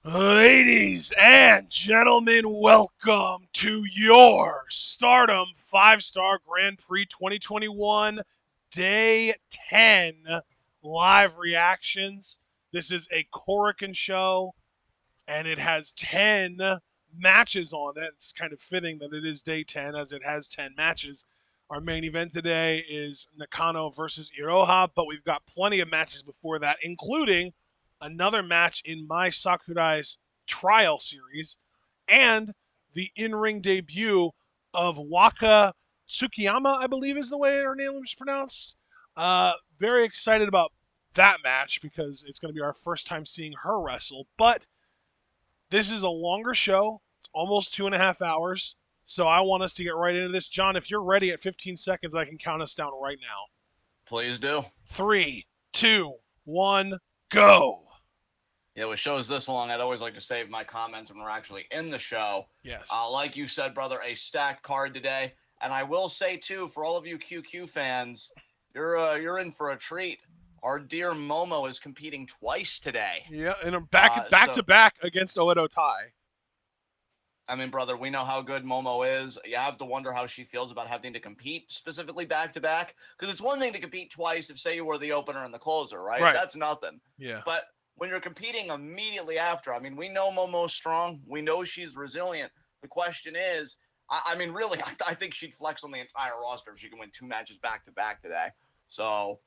Ladies and gentlemen, welcome to your Stardom 5-Star Grand Prix 2021 Day 10 live reactions. This is a Korakuen show, and it has 10 matches on it. It's kind of fitting that it is Day 10 as it has 10 matches. Our main event today is Nakano versus Irohop, but we've got plenty of matches before that, including another match in my Sakurai's trial series and the in-ring debut of Waka Tsukiyama, I believe is the way her name is pronounced. Very excited about that match because it's going to be our first time seeing her wrestle. But this is a longer show. It's almost 2.5 hours. So I want us to get right into this. John, if you're ready at 15 seconds, I can count us down right now. Please do. 3, 2, 1, go. Yeah, with shows this long, I'd always like to save my comments when we're actually in the show. Yes. Like you said, brother, a stacked card today. And I will say, too, for all of you QQ fans, you're in for a treat. Our dear Momo is competing twice today. Yeah, and back to back against Oedo Tai. I mean, brother, we know how good Momo is. You have to wonder how she feels about having to compete specifically back-to-back. Because it's one thing to compete twice if, say, you were the opener and the closer, right? That's nothing. Yeah. But when you're competing immediately after, I mean, we know Momo's strong. We know she's resilient. The question is, I mean, really, I think she'd flex on the entire roster if she can win 2 matches back-to-back today. So,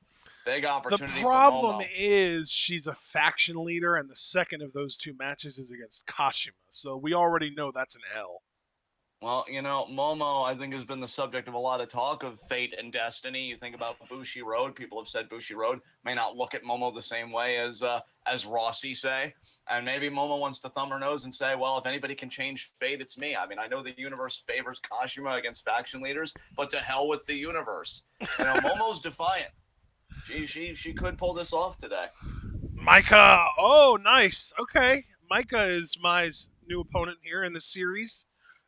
big opportunity The for problem Momo. is she's a faction leader, and the second of those 2 matches is against Kashima. So we already know that's an L. Well, you know, Momo, I think, has been the subject of a lot of talk of fate and destiny. You think about Bushi Road. People have said Bushi Road may not look at Momo the same way as Rossi say. And maybe Momo wants to thumb her nose and say, well, if anybody can change fate, it's me. I mean, I know the universe favors Kashima against faction leaders, but to hell with the universe. You know, Momo's defiant. She could pull this off today. Micah. Oh, nice. Okay. Micah is my new opponent here in the series.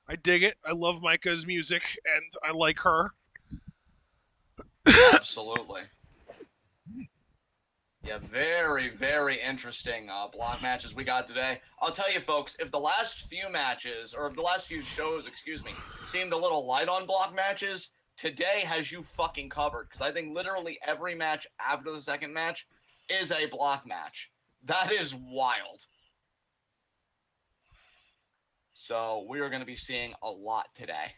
I dig it. I love Micah's music, and I like her. Absolutely. Yeah, very, very interesting block matches we got today. I'll tell you, folks, if the last few matches, or the last few shows, seemed a little light on block matches, today has you fucking covered. Because I think literally every match after the second match is a block match. That is wild. So we are going to be seeing a lot today.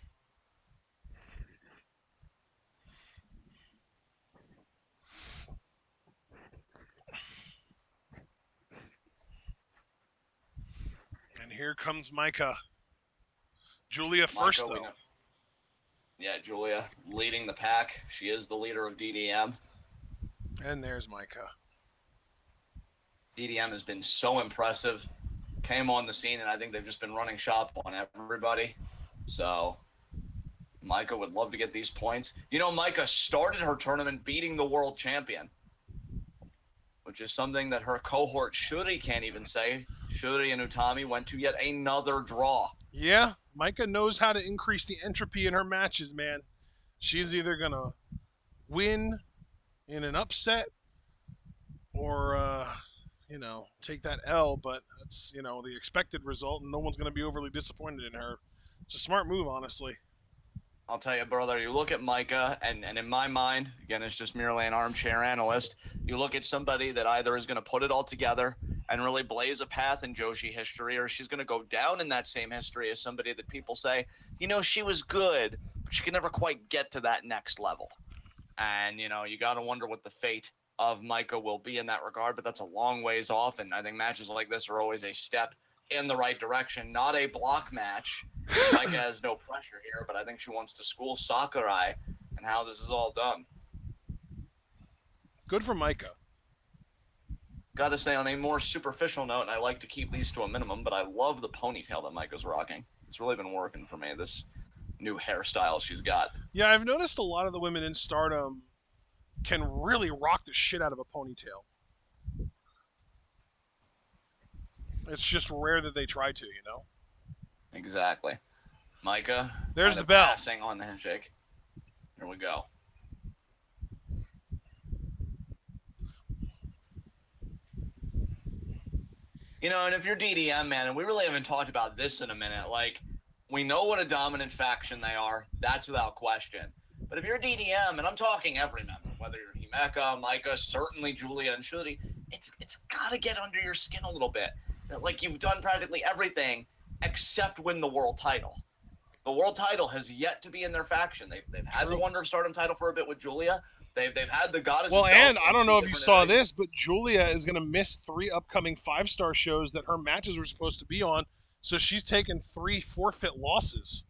And here comes Micah. Julia first, though. Yeah, Julia leading the pack. She is the leader of DDM. And there's Micah. DDM has been so impressive. Came on the scene, and I think they've just been running shop on everybody. So Micah would love to get these points. You know, Micah started her tournament beating the world champion, which is something that her cohort Shuri can't even say. Shuri and Utami went to yet another draw. Yeah, Micah knows how to increase the entropy in her matches, man. She's either going to win in an upset or, take that L, but that's, the expected result, and no one's going to be overly disappointed in her. It's a smart move, honestly. I'll tell you, brother, you look at Micah, and in my mind, again, it's just merely an armchair analyst, you look at somebody that either is going to put it all together and really blaze a path in Joshi history, or she's going to go down in that same history as somebody that people say, she was good, but she can never quite get to that next level. And, you got to wonder what the fate of Micah will be in that regard, but that's a long ways off, and I think matches like this are always a step in the right direction, not a block match. Micah has no pressure here, but I think she wants to school Sakurai and how this is all done. Good for Micah. Gotta say, on a more superficial note, and I like to keep these to a minimum, but I love the ponytail that Micah's rocking. It's really been working for me, this new hairstyle she's got. Yeah, I've noticed a lot of the women in Stardom can really rock the shit out of a ponytail. It's just rare that they try to, Exactly. Micah, there's the bell. Passing on the handshake. Here we go. And if you're DDM, man, and we really haven't talked about this in a minute, like, we know what a dominant faction they are. That's without question. But if you're DDM, and I'm talking every member, whether you're Himeka, Micah, certainly Julia and Shuri, it's got to get under your skin a little bit. Like, you've done practically everything except win the world title. The world title has yet to be in their faction. They've had the Wonder of Stardom title for a bit with Julia. They've had the Goddess's Well, and belts I in don't two know if you different saw iterations. this, but Julia is going to miss 3 upcoming 5-star shows that her matches were supposed to be on, so she's taken 3 forfeit losses.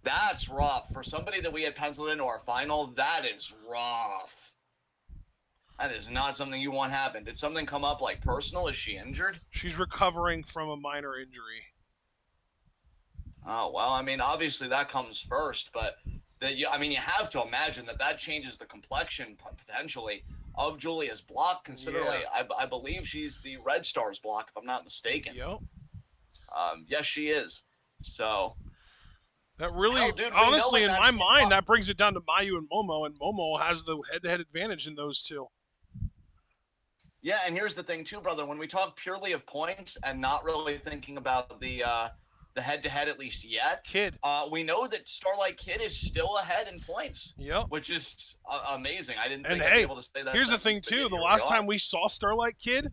That's rough. For somebody that we had penciled into our final, that is rough. That is not something you want happen. Did something come up, like, personal? Is she injured? She's recovering from a minor injury. Oh, well, I mean, obviously that comes first, but you have to imagine that changes the complexion, potentially, of Julia's block considerably. Yeah. I believe she's the Red Stars block, if I'm not mistaken. Yep. Yes, she is. So that really, hell, dude, honestly, in my mind, that brings it down to Mayu and Momo has the head-to-head advantage in those two. Yeah, and here's the thing, too, brother. When we talk purely of points and not really thinking about the head-to-head at least yet, Kid, we know that Starlight Kid is still ahead in points. Yep. Which is amazing. I didn't think I'd be able to say that. Here's the thing, too. The last time we saw Starlight Kid,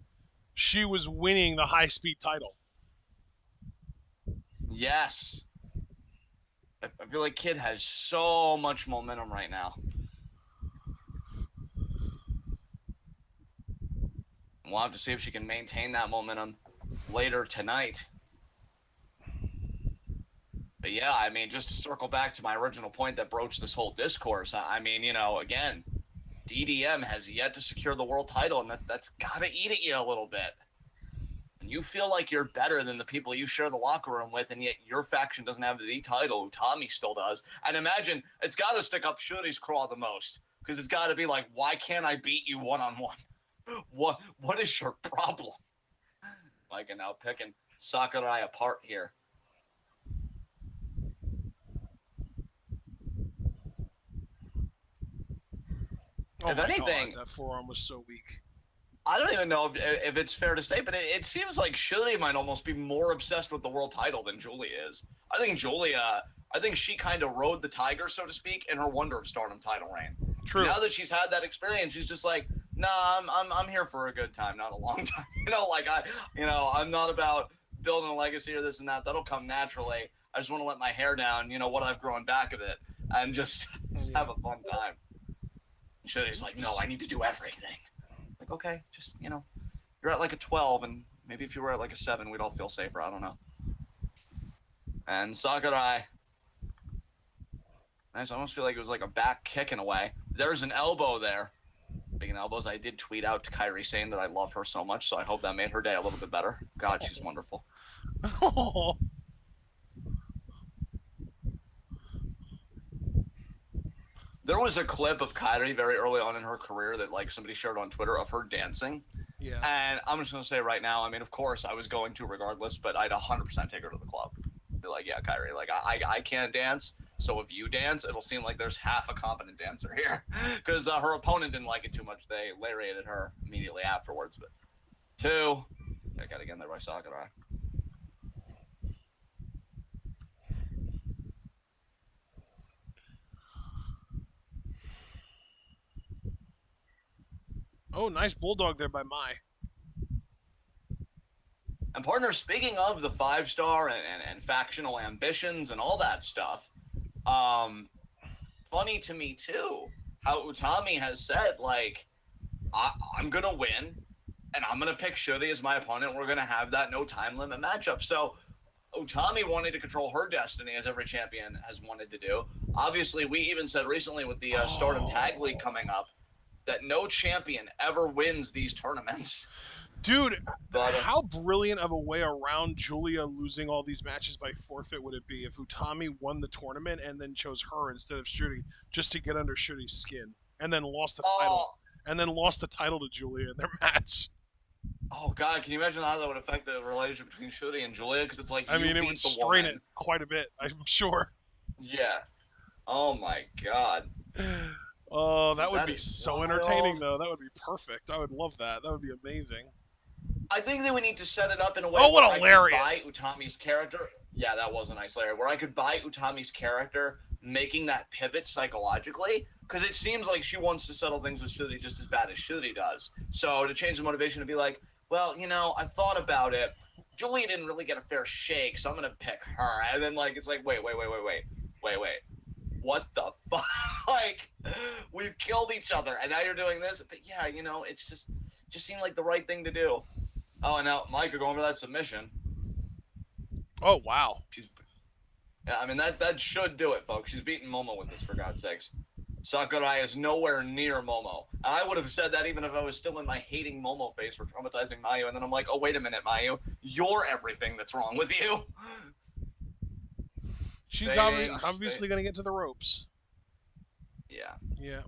she was winning the high-speed title. Yes. I feel like Kid has so much momentum right now. We'll have to see if she can maintain that momentum later tonight. But yeah, I mean, just to circle back to my original point that broached this whole discourse, I mean, again, DDM has yet to secure the world title, and that's got to eat at you a little bit. And you feel like you're better than the people you share the locker room with, and yet your faction doesn't have the title. Tommy still does. And imagine, it's got to stick up Shuri's craw the most, because it's got to be like, why can't I beat you one-on-one? What is your problem? Micah now picking Sakurai apart here. Oh, if anything, God, that forearm was so weak. I don't even know if it's fair to say, but it seems like Shuri might almost be more obsessed with the world title than Julia is. I think she kind of rode the tiger, so to speak, in her Wonder of Stardom title reign. True. Now that she's had that experience, she's just like, nah, I'm here for a good time, not a long time. I'm not about building a legacy or this and that. That'll come naturally. I just want to let my hair down, what I've grown back of it, and just have a fun time. Shuri's like, no, I need to do everything. Like, okay, just, you're at like a 12, and maybe if you were at like a 7, we'd all feel safer. I don't know. And Sakurai. I almost feel like it was like a back kick in a way. There's an elbow there. Speaking of elbows, I did tweet out to Kairi saying that I love her so much, so I hope that made her day a little bit better. God, she's wonderful. Oh. There was a clip of Kairi very early on in her career that like somebody shared on Twitter of her dancing. Yeah. And I'm just going to say right now, I mean, of course, I was going to regardless, but I'd 100% take her to the club. Be like, yeah, Kairi, like, I can't dance, so if you dance, it'll seem like there's half a competent dancer here. Because her opponent didn't like it too much. They lariated her immediately afterwards. But 2, I got again there by Sakurai. Oh, nice bulldog there by Mai. And partner, speaking of the 5-star and factional ambitions and all that stuff, funny to me too how Utami has said, like, I'm gonna win, and I'm gonna pick Shuri as my opponent. We're gonna have that no time limit matchup. So Utami wanting to control her destiny, as every champion has wanted to do. Obviously, we even said recently with the Stardom Tag League coming up that no champion ever wins these tournaments. Dude, how brilliant of a way around Julia losing all these matches by forfeit would it be if Utami won the tournament and then chose her instead of Shuri just to get under Shuri's skin and then lost the title to Julia in their match? Oh God, can you imagine how that would affect the relationship between Shuri and Julia? Because it's like, it would strain it quite a bit, I'm sure. Yeah. Oh my God. Oh, that would be so entertaining, though. That would be perfect. I would love that. That would be amazing. I think that we need to set it up in a way Oh, what where a I could lariat. buy Utami's character. Yeah, that was a nice lariat. Where I could buy Utami's character, making that pivot psychologically, because it seems like she wants to settle things with Shuri just as bad as Shuri does. So to change the motivation to be like, well, I thought about it. Julie didn't really get a fair shake, so I'm gonna pick her. And then it's like, wait. What the fuck? Like, we've killed each other, and now you're doing this. But yeah, it's just seemed like the right thing to do. Oh, and now Micah going for that submission. Oh, wow. I mean, that should do it, folks. She's beating Momo with this, for God's sakes. Sakurai is nowhere near Momo. And I would have said that even if I was still in my hating Momo phase for traumatizing Mayu, and then I'm like, oh, wait a minute, Mayu. You're everything that's wrong with you. She's obviously going to get to the ropes. Yeah. Yeah.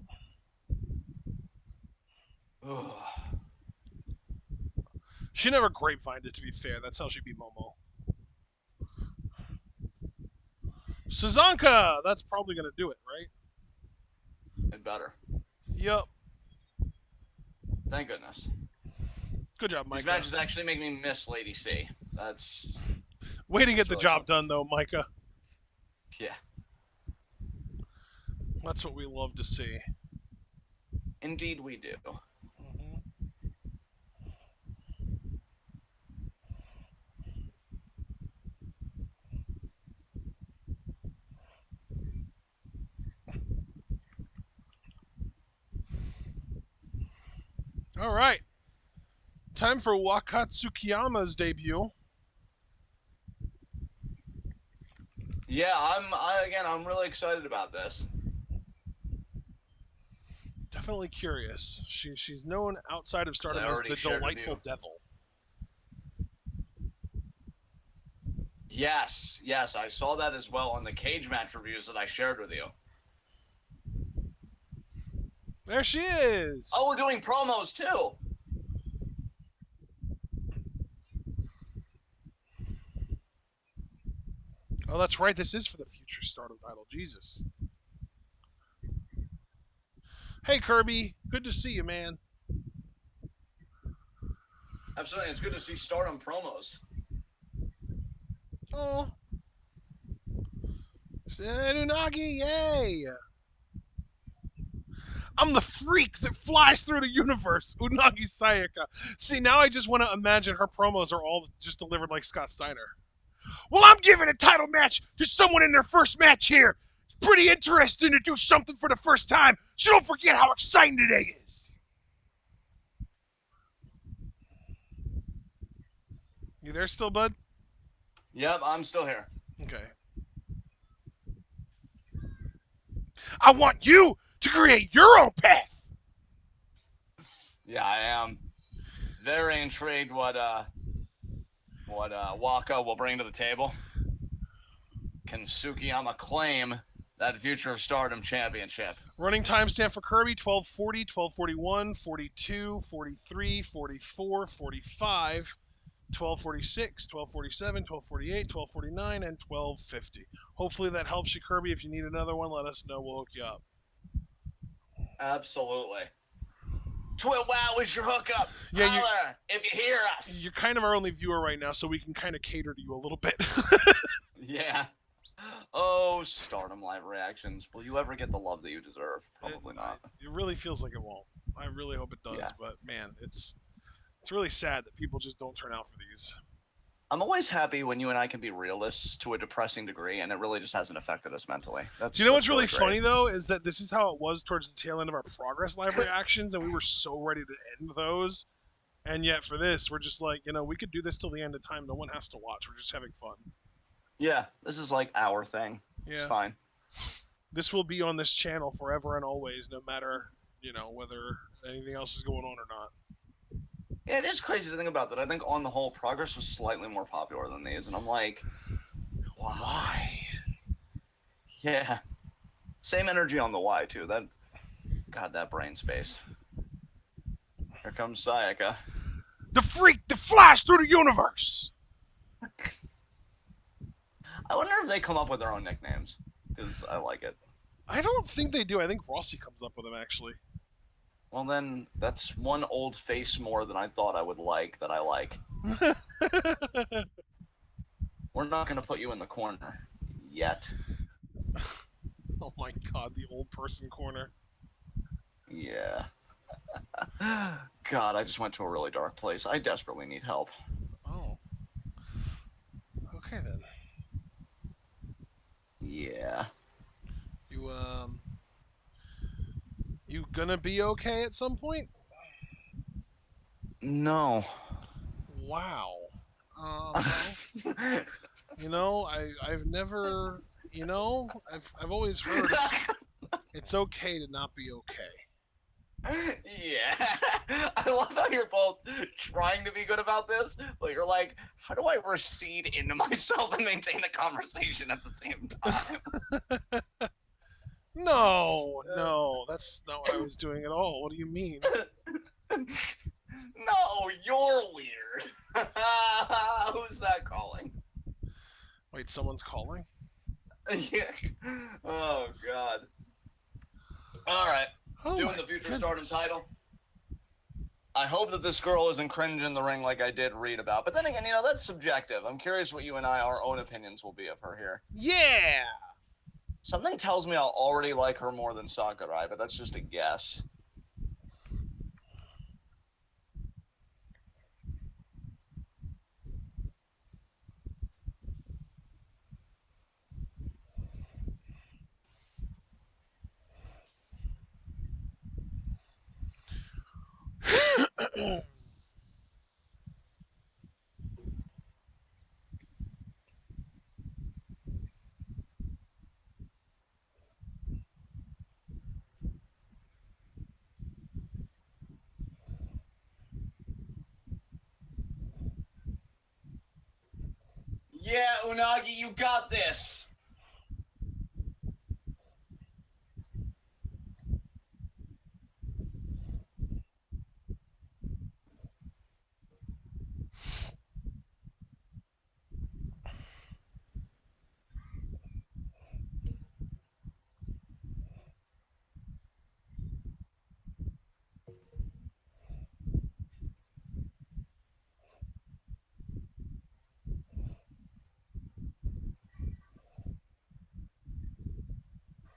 She never grapevined it, to be fair. That's how she beat Momo. Suzanka! That's probably going to do it, right? It better. Yep. Thank goodness. Good job, Micah. These matches actually make me miss Lady C. That's... Way to get the job done, though, Micah. Yeah. That's what we love to see. Indeed we do. All right. Time for Wakatsukiyama's debut. Yeah, I'm really excited about this. Definitely curious. She's known outside of Stardom as the Delightful Devil. Yes, I saw that as well on the cage match reviews that I shared with you. There she is. Oh, we're doing promos too. Oh, that's right. This is for the future Stardom title. Jesus. Hey, Kirby. Good to see you, man. Absolutely. It's good to see Stardom promos. Oh. Unagi, yay! I'm the freak that flies through the universe, Unagi Sayaka. See, now I just want to imagine her promos are all just delivered like Scott Steiner. Well, I'm giving a title match to someone in their first match here. It's pretty interesting to do something for the first time, so don't forget how exciting today is. You there still, bud? Yep, I'm still here. Okay. I want you to create your own path. Yeah, I am very intrigued what Waka will bring to the table. Can Tsukiyama claim that Future of Stardom championship? Running timestamp for Kirby, 1240, 1241, 42, 43, 44, 45, 1246, 1247, 1248, 1249, and 1250. Hopefully that helps you, Kirby. If you need another one, let us know. We'll hook you up. Absolutely. Wow is your hookup. Yeah, holler if you hear us. You're kind of our only viewer right now, so we can kind of cater to you a little bit. Yeah. Oh, Stardom live reactions. Will you ever get the love that you deserve? Probably not. It really feels like it won't. I really hope it does, Yeah. But man, it's really sad that people just don't turn out for these. I'm always happy when you and I can be realists to a depressing degree, and it really just hasn't affected us mentally. Do you know what's really funny, though, is that this is how it was towards the tail end of our Progress live reactions, and we were so ready to end those. And yet for this, we're just like, we could do this till the end of time. No one has to watch. We're just having fun. Yeah, this is like our thing. Yeah. It's fine. This will be on this channel forever and always, no matter, whether anything else is going on or not. Yeah, it is crazy to think about that. I think on the whole, Progress was slightly more popular than these, and I'm like, why? Yeah. Same energy on the Y, too. That brain space. Here comes Sayaka. The freak that flies through the universe! I wonder if they come up with their own nicknames, because I like it. I don't think they do. I think Rossi comes up with them, actually. Well, then that's one old face more than I thought I would like. That I like. We're not gonna put you in the corner yet. Oh my god, the old person corner. Yeah. God, I just went to a really dark place. I desperately need help. Oh, okay then. Yeah. You you gonna be okay at some point? No. Wow. Well, I've never, I've always heard it's okay to not be okay. Yeah. I love how you're both trying to be good about this, but you're like, how do I recede into myself and maintain the conversation at the same time? No, no, that's not what I was doing at all. What do you mean? No, you're weird. Who's that calling? Wait, someone's calling? Yeah. Oh, God. All right. Oh Doing my the future Stardom goodness. title. I hope that this girl isn't cringe in the ring like I did read about. But then again, that's subjective. I'm curious what you and our own opinions will be of her here. Yeah. Something tells me I'll already like her more than Sakurai, but that's just a guess. Yeah, Unagi, you got this.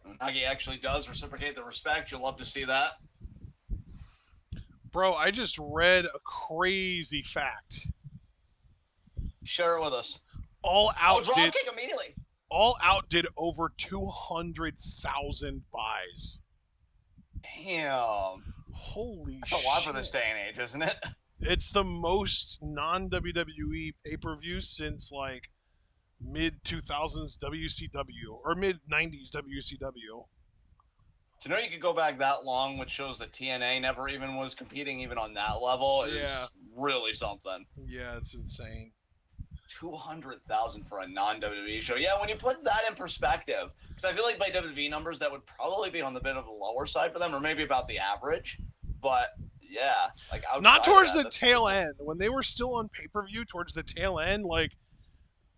Unagi actually does reciprocate the respect. You'll love to see that. Bro, I just read a crazy fact. Share it with us. All Oh, Out did dropkick immediately. All Out did over 200,000 buys. Damn. Holy That's shit. a lot for this day and age, isn't it? It's the most non WWE pay per view since like mid 2000s WCW or mid 90s WCW. To know you could go back that long, which shows that TNA never even was competing even on that level, is really something. Yeah, it's insane. 200,000 for a non-WWE show. Yeah, when you put that in perspective, because I feel like by WWE numbers, that would probably be on the bit of the lower side for them, or maybe about the average. But yeah, like outside not towards of that, the tail end. When they were still on pay per view, towards the tail end, like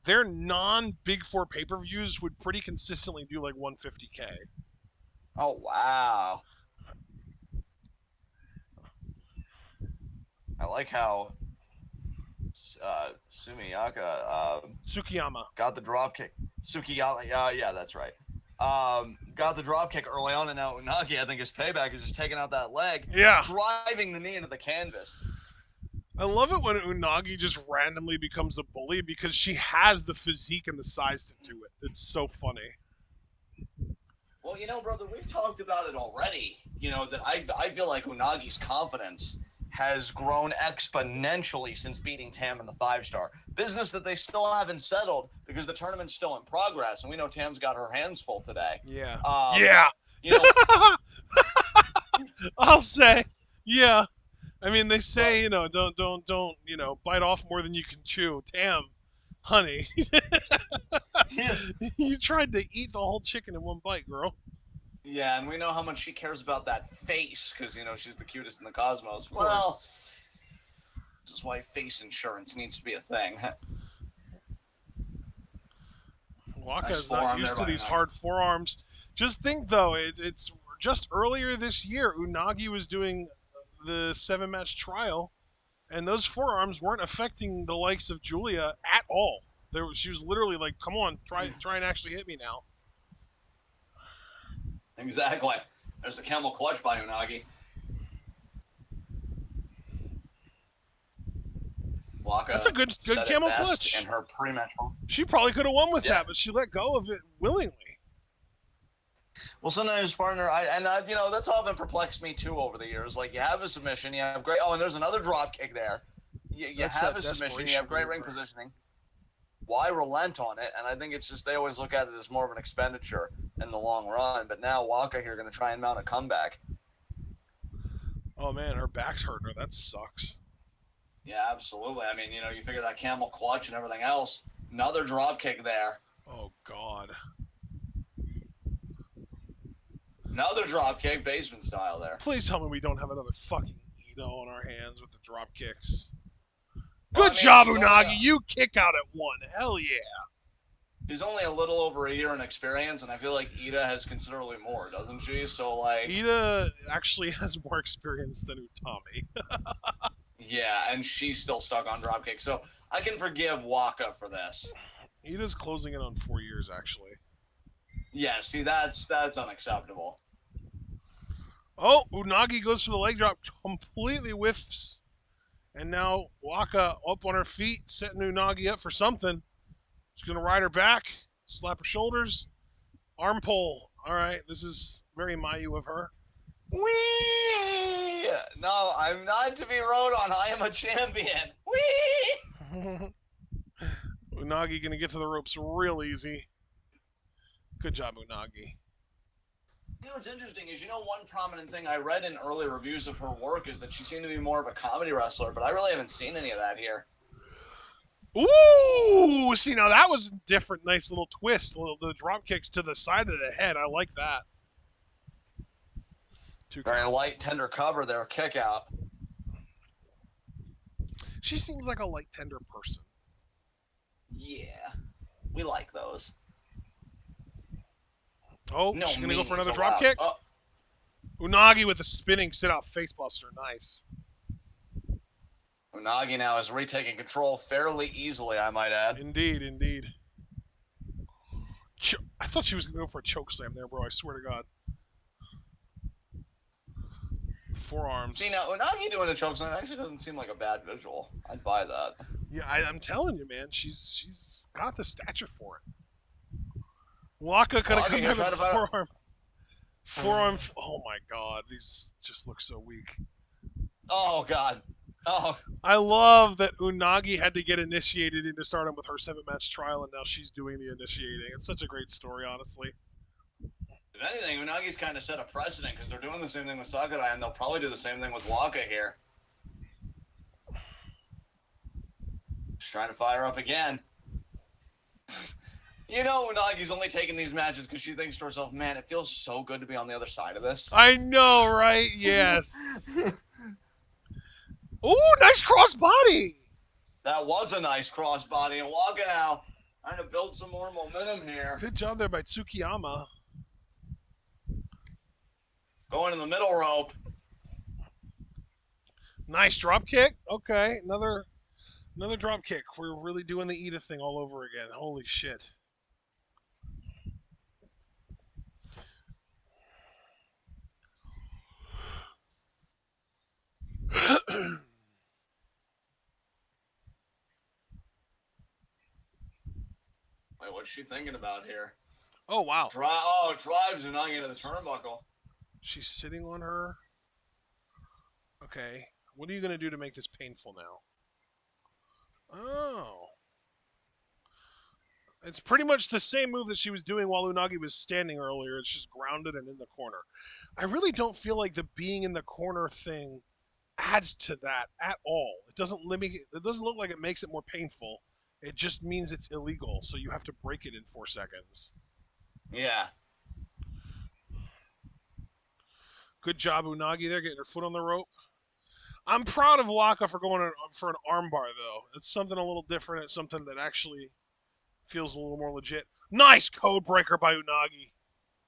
their non Big Four pay per views would pretty consistently do like 150K. Oh wow! I like how Tsukiyama got the drop kick. Sukiyama, yeah, that's right. Got the drop kick early on, and now Unagi, I think his payback is just taking out that leg, driving the knee into the canvas. I love it when Unagi just randomly becomes a bully because she has the physique and the size to do it. It's so funny. Well, brother, we've talked about it already. That I feel like Unagi's confidence has grown exponentially since beating Tam in the 5-star. Business that they still haven't settled because the tournament's still in progress, and we know Tam's got her hands full today. Yeah. Yeah. I'll say, yeah. I mean, they say, don't, bite off more than you can chew. Tam, honey, you tried to eat the whole chicken in one bite, girl. Yeah, and we know how much she cares about that face because, she's the cutest in the cosmos. Well, this is why face insurance needs to be a thing. Waka's not used to these hard forearms. Just think, though, it's just earlier this year, Unagi was doing the 7-match trial, and those forearms weren't affecting the likes of Julia at all. She was literally like, "Come on, try and actually hit me now." Exactly. There's the camel clutch by Unagi. Waka That's a good said it camel best clutch. in her pre-match. She probably could have won with Yeah. that, but she let go of it willingly. Well, sometimes, partner, that's often perplexed me too over the years. Like, you have a submission, you have great. Oh, and there's another drop kick there. You have a submission, you have great ring positioning. Why relent on it? And I think it's just they always look at it as more of an expenditure in the long run. But now Waka here going to try and mount a comeback. Oh man, her back's hurting her. That sucks. Yeah, absolutely. I mean, you figure that camel clutch and everything else. Another drop kick there. Oh god. Another drop kick, basement style there. Please tell me we don't have another fucking Ito on our hands with the drop kicks. Good job, Unagi. You kick out at one. Hell yeah. She's only a little over a year in experience, and I feel like Ida has considerably more, doesn't she? So, like... Ida actually has more experience than Utami. Yeah, and she's still stuck on dropkick, so I can forgive Waka for this. Ida's closing in on 4 years, actually. Yeah, see, that's unacceptable. Oh, Unagi goes for the leg drop, completely whiffs. And now Waka up on her feet, setting Unagi up for something. She's going to ride her back, slap her shoulders, arm pull. All right, this is very Mayu of her. Whee! No, I'm not to be rode on. I am a champion. Whee! Unagi going to get to the ropes real easy. Good job, Unagi. What's interesting is, one prominent thing I read in early reviews of her work is that she seemed to be more of a comedy wrestler, but I really haven't seen any of that here. Ooh! See, now that was a different, nice little twist. The drop kicks to the side of the head. I like that. Very light, tender cover there, kick out. She seems like a light, tender person. Yeah, we like those. Oh, no, she's going to go for another drop kick? Oh. Unagi with a spinning sit-out facebuster. Nice. Unagi now is retaking control fairly easily, I might add. Indeed, indeed. I thought she was going to go for a choke slam there, bro. I swear to God. Forearms. See, now, Unagi doing a choke slam actually doesn't seem like a bad visual. I'd buy that. Yeah, I'm telling you, man. She's got the stature for it. Waka could have come back with a forearm. Forearm. Oh my god, these just look so weak. Oh god. Oh. I love that Unagi had to get initiated into Stardom with her 7-match trial, and now she's doing the initiating. It's such a great story, honestly. If anything, Unagi's kind of set a precedent because they're doing the same thing with Sakurai, and they'll probably do the same thing with Waka here. Just trying to fire up again. Unagi's only taking these matches because she thinks to herself, man, it feels so good to be on the other side of this. I know, right? Yes. Ooh, nice crossbody. That was a nice crossbody. And Waka now trying to build some more momentum here. Good job there by Tsukiyama. Going in the middle rope. Nice drop kick. Okay, another drop kick. We're really doing the Ida thing all over again. Holy shit. Wait, what's she thinking about here? Oh, wow. It drives Unagi into the turnbuckle. She's sitting on her. Okay. What are you going to do to make this painful now? Oh. It's pretty much the same move that she was doing while Unagi was standing earlier. It's just grounded and in the corner. I really don't feel like the being in the corner thing adds to that at all. It doesn't look like it makes it more painful. It just means it's illegal, so you have to break it in 4 seconds. Yeah. Good job, Unagi there, getting her foot on the rope. I'm proud of Waka for going for an armbar, though. It's something a little different. It's something that actually feels a little more legit. Nice code breaker by Unagi.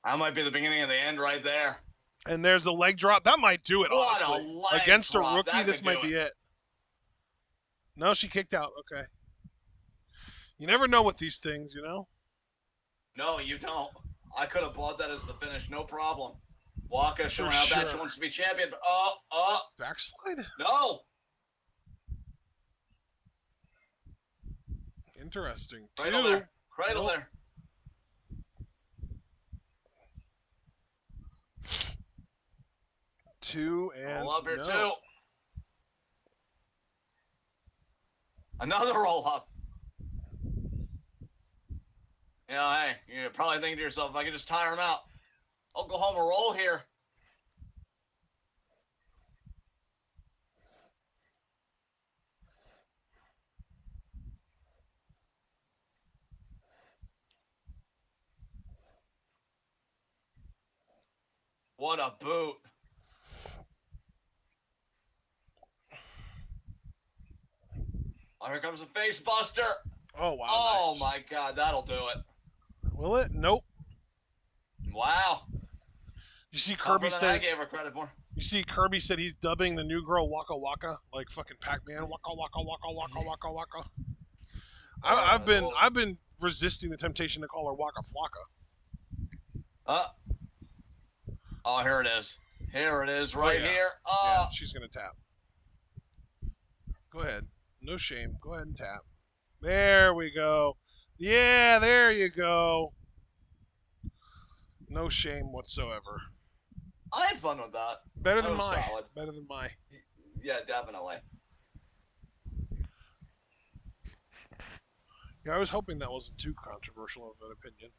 That might be the beginning of the end right there. And there's the leg drop. That might do it, What a honestly. leg Against a drop. rookie, That this could do might be it. it. No, she kicked out. Okay. You never know with these things, you know? No, you don't. I could have bought that as the finish, no problem. Waka showing For how bad she sure. wants to be champion. But Backslide? no. Interesting. Cradle Two. there. Cradle Nope. there. Two and Roll up here, no. too. Another roll up. You know, hey, you're probably thinking to yourself, if I could just tire him out, Oklahoma roll here. What a boot. Oh, here comes a face buster. Oh, wow. Oh, Nice. my God, that'll do it. Will it? Nope. Wow. You see Tougher Kirby than I say. gave her credit for. You see Kirby said he's dubbing the new girl Waka Waka, like fucking Pac-Man. Waka Waka Waka Waka Waka Waka. I've been resisting the temptation to call her Waka Flocka. Oh, here it is. Here it is, right yeah. here. Yeah, she's gonna tap. Go ahead. No shame. Go ahead and tap. There we go. Yeah, there you go. No shame whatsoever. I had fun with that. Better than That was my. solid. Better than my. Yeah, definitely. Yeah, I was hoping that wasn't too controversial of an opinion.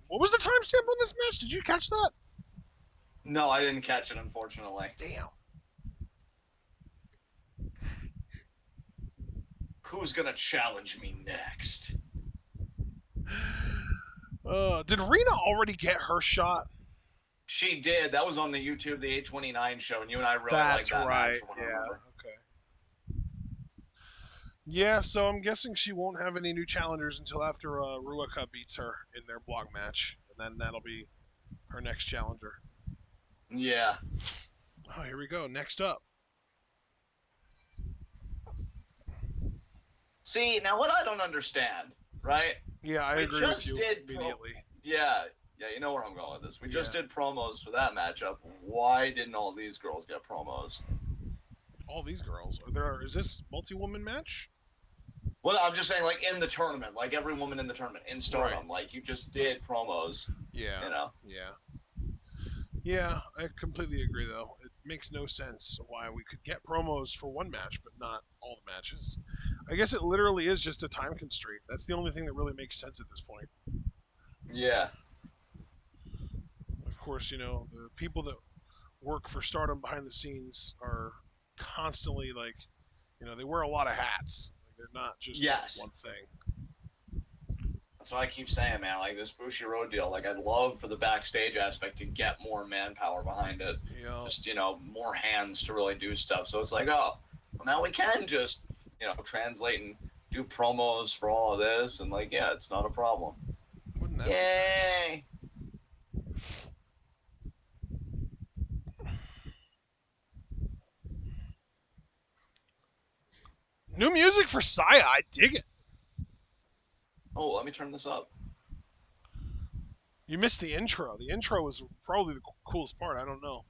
What was the timestamp on this match? Did you catch that? No, I didn't catch it, unfortunately. Damn. Who's gonna challenge me next? Did Rena already get her shot? She did. That was on the YouTube, the 829 show, and you and I really That's liked that right. match from what I remember. Okay. Yeah, so I'm guessing she won't have any new challengers until after Ruaka beats her in their block match, and then that'll be her next challenger. Yeah. Oh, here we go. Next up. See, now what I don't understand, right? Yeah, I agree with you immediately. Yeah, you know where I'm going with this. We just did promos for that matchup. Why didn't all these girls get promos? All these girls? Is this multi-woman match? Well, I'm just saying, like, in the tournament, like every woman in the tournament, in Stardom, Right. like, you just did promos. Yeah. You know? Yeah. Yeah, I completely agree, though. It makes no sense why we could get promos for one match, but not all the matches. I guess it literally is just a time constraint. That's the only thing that really makes sense at this point. Yeah. Of course, you know, the people that work for Stardom behind the scenes are constantly, like, you know, they wear a lot of hats. Like, they're not just one thing. That's what I keep saying, man. Like, this Bushiroad deal, like, I'd love for the backstage aspect to get more manpower behind it. Yeah. Just, you know, more hands to really do stuff. So it's like, oh, well, now we can just, you know, translate and do promos for all of this. And, like, yeah, it's not a problem. Wouldn't that Yay! be nice? New music for Saya. I dig it. Oh, let me turn this up. You missed the intro. The intro was probably the coolest part. I don't know.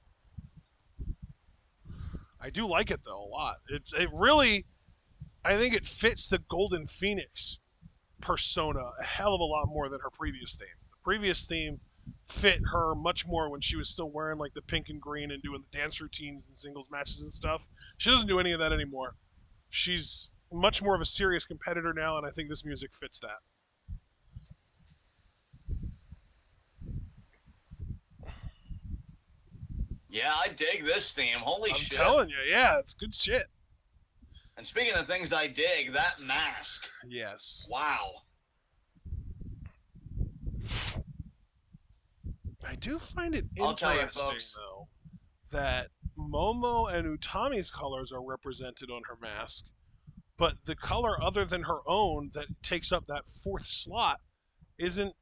I do like it, though, a lot. It really, I think it fits the Golden Phoenix persona a hell of a lot more than her previous theme. The previous theme fit her much more when she was still wearing, like, the pink and green and doing the dance routines and singles matches and stuff. She doesn't do any of that anymore. She's much more of a serious competitor now, and I think this music fits that. Yeah, I dig this theme. Holy shit. I'm telling you, yeah, it's good shit. And speaking of things I dig, that mask. Yes. Wow. I do find it I'll tell you, interesting, folks, though, that Momo and Utami's colors are represented on her mask, but the color other than her own that takes up that fourth slot isn't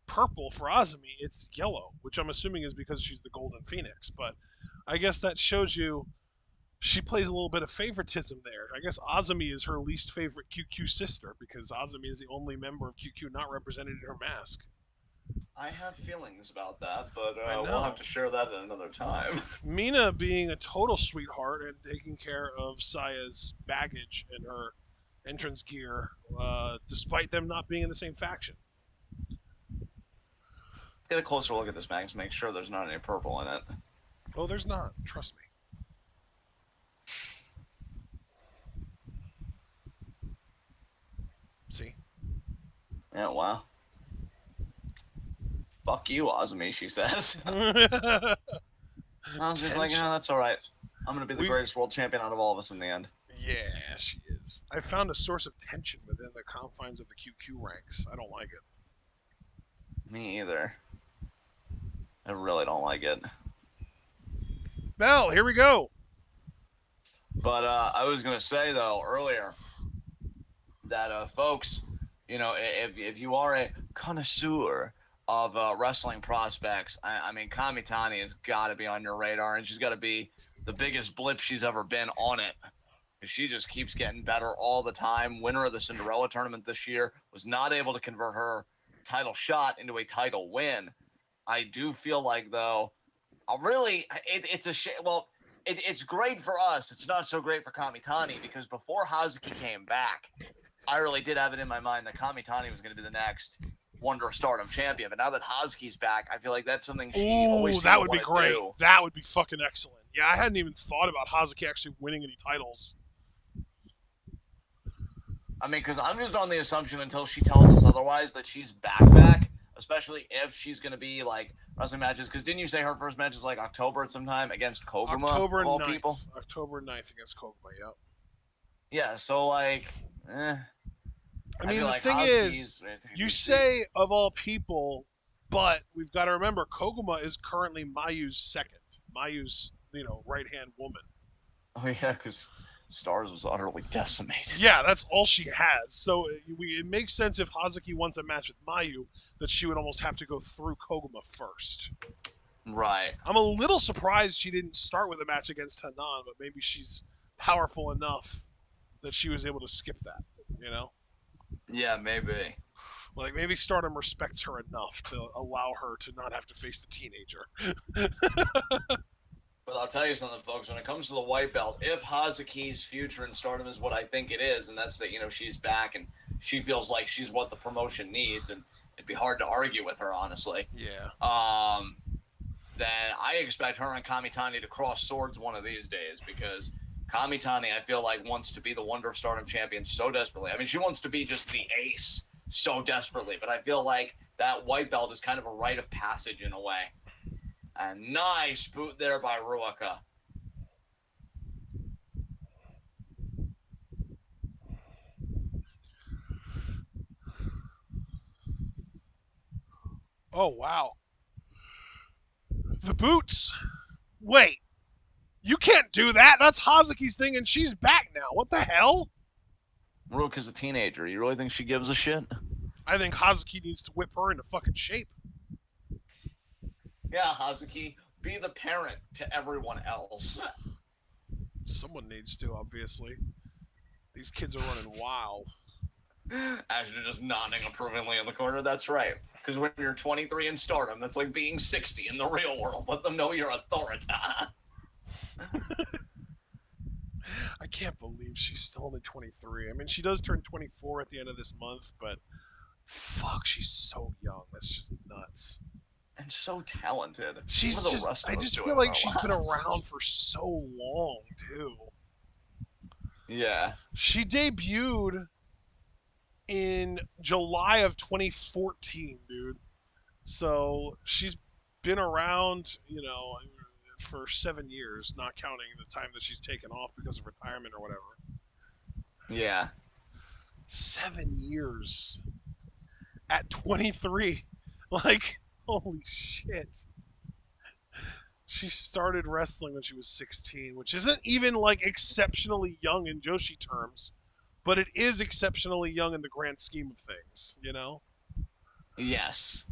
purple for Azumi. It's yellow, which I'm assuming is because she's the Golden Phoenix. But I guess that shows you she plays a little bit of favoritism there. I guess Azumi is her least favorite QQ sister because Azumi is the only member of QQ not represented in her mask. I have feelings about that, but I we'll have know. to share that at another time. Mina being a total sweetheart and taking care of Saya's baggage and her entrance gear, despite them not being in the same faction. Get a closer look at this mag to make sure there's not any purple in it. Oh, there's not. Trust me. See? Yeah, wow. Fuck you, Azumi, she says. I was just like, yeah, that's alright. I'm gonna be the greatest world champion out of all of us in the end. Yeah, she is. I found a source of tension within the confines of the QQ ranks. I don't like it. Me either. I really don't like it. Bell, here we go. But I was gonna say though earlier that folks, you know, if you are a connoisseur of wrestling prospects, I mean, Kamitani has got to be on your radar, and she's got to be the biggest blip she's ever been on it. She just keeps getting better all the time. Winner of the Cinderella tournament this year, was not able to convert her title shot into a title win. I do feel like, though, it's a shame. Well, it's great for us. It's not so great for Kamitani because before Hazuki came back, I really did have it in my mind that Kamitani was going to be the next Wonder of Stardom champion. But now that Hazuki's back, I feel like that's something she always that would be great. Do. That would be fucking excellent. Yeah, I hadn't even thought about Hazuki actually winning any titles. I mean, because I'm just on the assumption until she tells us otherwise that she's back, especially if she's going to be, like, wrestling matches. Because didn't you say her first match is, like, October at some time against Koguma? October of all 9th. People? October 9th against Koguma, yep. Yeah, so, like, I mean, the like thing is, you say of all people, but we've got to remember Koguma is currently Mayu's second. Mayu's, right-hand woman. Oh, yeah, because Stars was utterly decimated. Yeah, that's all she has. So it makes sense if Hazuki wants a match with Mayu that she would almost have to go through Koguma first. Right. I'm a little surprised she didn't start with a match against Hanan, but maybe she's powerful enough that she was able to skip that, Yeah, maybe. Like, maybe Stardom respects her enough to allow her to not have to face the teenager. But I'll tell you something, folks. When it comes to the white belt, if Hazuki's future in Stardom is what I think it is, and that's that, she's back and she feels like she's what the promotion needs, and it'd be hard to argue with her, honestly. Yeah. Then I expect her and Kamitani to cross swords one of these days because Kamitani, I feel like, wants to be the Wonder of Stardom champion so desperately. I mean, she wants to be just the ace so desperately, but I feel like that white belt is kind of a rite of passage in a way. And nice boot there by Ruaka. Oh, wow. The boots. Wait. You can't do that. That's Hazuki's thing, and she's back now. What the hell? Ruaka's a teenager. You really think she gives a shit? I think Hazuki needs to whip her into fucking shape. Yeah, Hazuki, be the parent to everyone else. Someone needs to, obviously. These kids are running wild. Ashton just nodding approvingly in the corner. That's right. Because when you're 23 in Stardom, that's like being 60 in the real world. Let them know you're authority. I can't believe she's still only 23. I mean, she does turn 24 at the end of this month, but fuck, she's so young. That's just nuts. And so talented. She's just, I just feel like she's been around for so long, too. Yeah. She debuted in July of 2014, dude. So she's been around, for 7 years, not counting the time that she's taken off because of retirement or whatever. Yeah. 7 years at 23. Like, holy shit. She started wrestling when she was 16, which isn't even, like, exceptionally young in Joshi terms. but it is exceptionally young in the grand scheme of things, you know? Yes.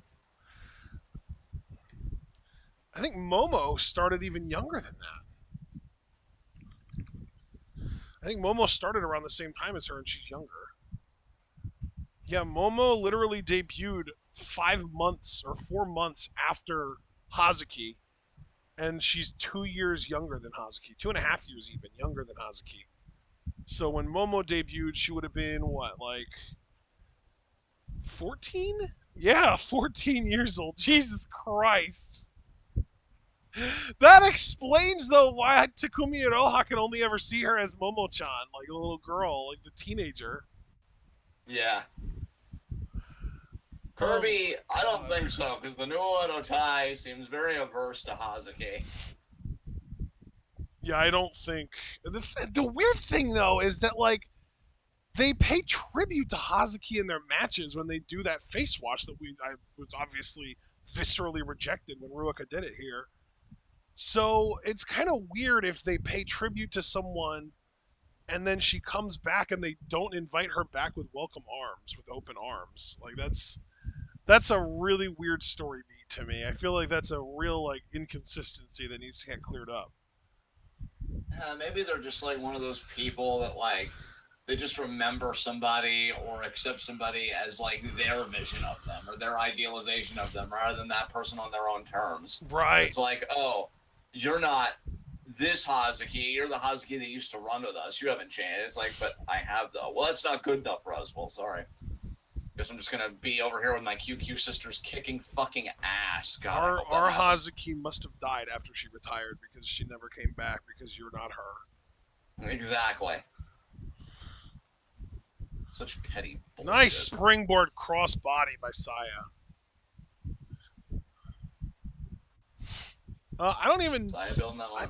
I think Momo started even younger than that. I think Momo started around the same time as her, and she's younger. Yeah, Momo literally debuted 5 months or 4 months after Hazuki, and she's 2 years younger than Hazuki, 2.5 years even younger than Hazuki. So when Momo debuted, she would have been what, like 14? Yeah, 14 years old. Jesus Christ. That explains though why Takumi Iroha can only ever see her as Momo-chan, like a little girl, like the teenager. Yeah. Oh Kirby, my I don't god. think so, because the new Oedo Tai seems very averse to Hazuki. Yeah, I don't think the weird thing though is that like they pay tribute to Hazuki in their matches when they do that face wash that I was obviously viscerally rejected when Ruika did it here. So it's kind of weird if they pay tribute to someone and then she comes back and they don't invite her back with welcome arms, with open arms. Like that's a really weird story beat to me. I feel like that's a real like inconsistency that needs to get cleared up. Maybe they're just like one of those people that like they just remember somebody or accept somebody as like their vision of them or their idealization of them rather than that person on their own terms. Right. It's like, oh, you're not this Hazuki, you're the Hazuki that used to run with us. You haven't changed. It's like, but I have though. Well, that's not good enough for us. Well, sorry. Guess I'm just gonna be over here with my QQ sisters kicking fucking ass. God, Our Hazuki must have died after she retired because she never came back because you're not her. Exactly. Such petty bullshit. Nice springboard cross body by Saya. I don't even.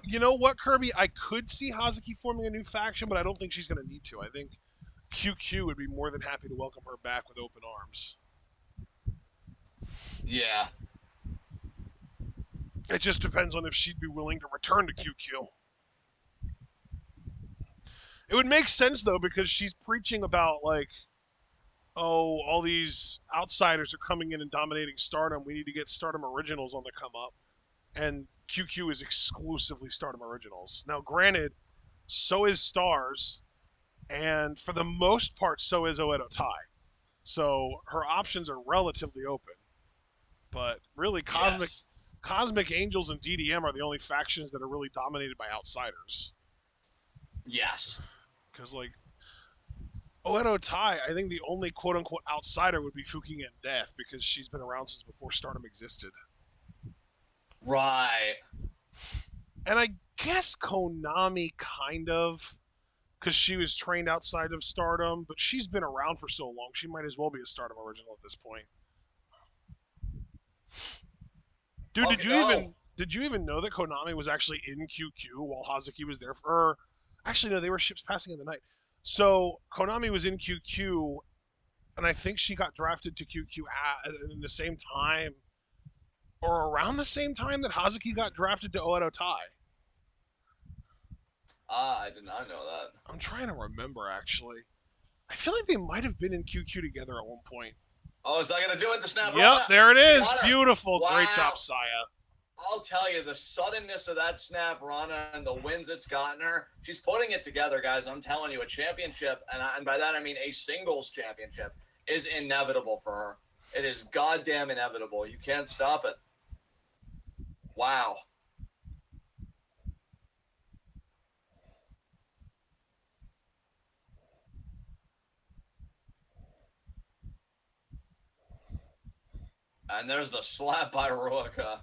You know what, Kirby? I could see Hazuki forming a new faction, but I don't think she's going to need to. I think QQ would be more than happy to welcome her back with open arms. Yeah. It just depends on if she'd be willing to return to QQ. It would make sense, though, because she's preaching about, like, oh, all these outsiders are coming in and dominating Stardom. We need to get Stardom Originals on the come up. And QQ is exclusively Stardom Originals. Now, granted, so is Stars, and for the most part, so is Oedo Tai. So her options are relatively open. But really, Cosmic Angels and DDM are the only factions that are really dominated by outsiders. Yes. Because, like, Oedo Tai, I think the only quote-unquote outsider would be Fukigen Death because she's been around since before Stardom existed. Right. And I guess Konami kind of, because she was trained outside of Stardom, but she's been around for so long, she might as well be a Stardom original at this point. Dude, did you even know that Konami was actually in QQ while Hazuki was there? Actually, no, they were ships passing in the night. So Konami was in QQ, and I think she got drafted to QQ in the same time, or around the same time that Hazuki got drafted to Oedo Tai. I did not know that. I'm trying to remember, actually. I feel like they might have been in QQ together at one point. Oh, is that going to do it? The snap? Yep, there it is. Beautiful. Wow. Great job, Saya. I'll tell you, the suddenness of that snap Rana and the wins it's gotten her, she's putting it together, guys. I'm telling you, a championship, and by that I mean a singles championship, is inevitable for her. It is goddamn inevitable. You can't stop it. Wow. And there's the slap by Ruika.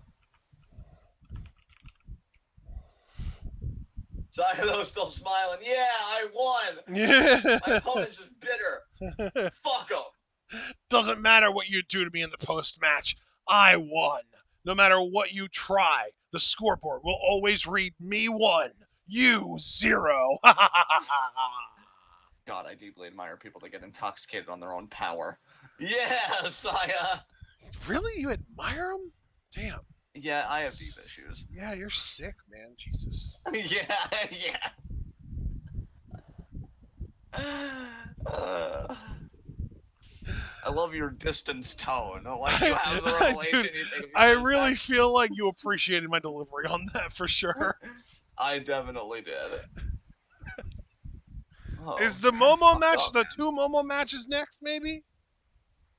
Saya, though, still smiling. Yeah, I won. Yeah. My opponent's just bitter. Fuck him. Doesn't matter what you do to me in the post-match. I won. No matter what you try, the scoreboard will always read me 1, you 0. God, I deeply admire people that get intoxicated on their own power. Yeah, Saya. Really? You admire him? Damn. Yeah, I have deep issues. Yeah, you're sick, man. Jesus. yeah. Uh, I love your distance tone. Like you I, have the dude, revelation, you take a few I steps really back. feel like you appreciated my delivery on that for sure. I definitely did. Oh, Is the kind of Momo fucked match up, the two Momo matches next? Maybe.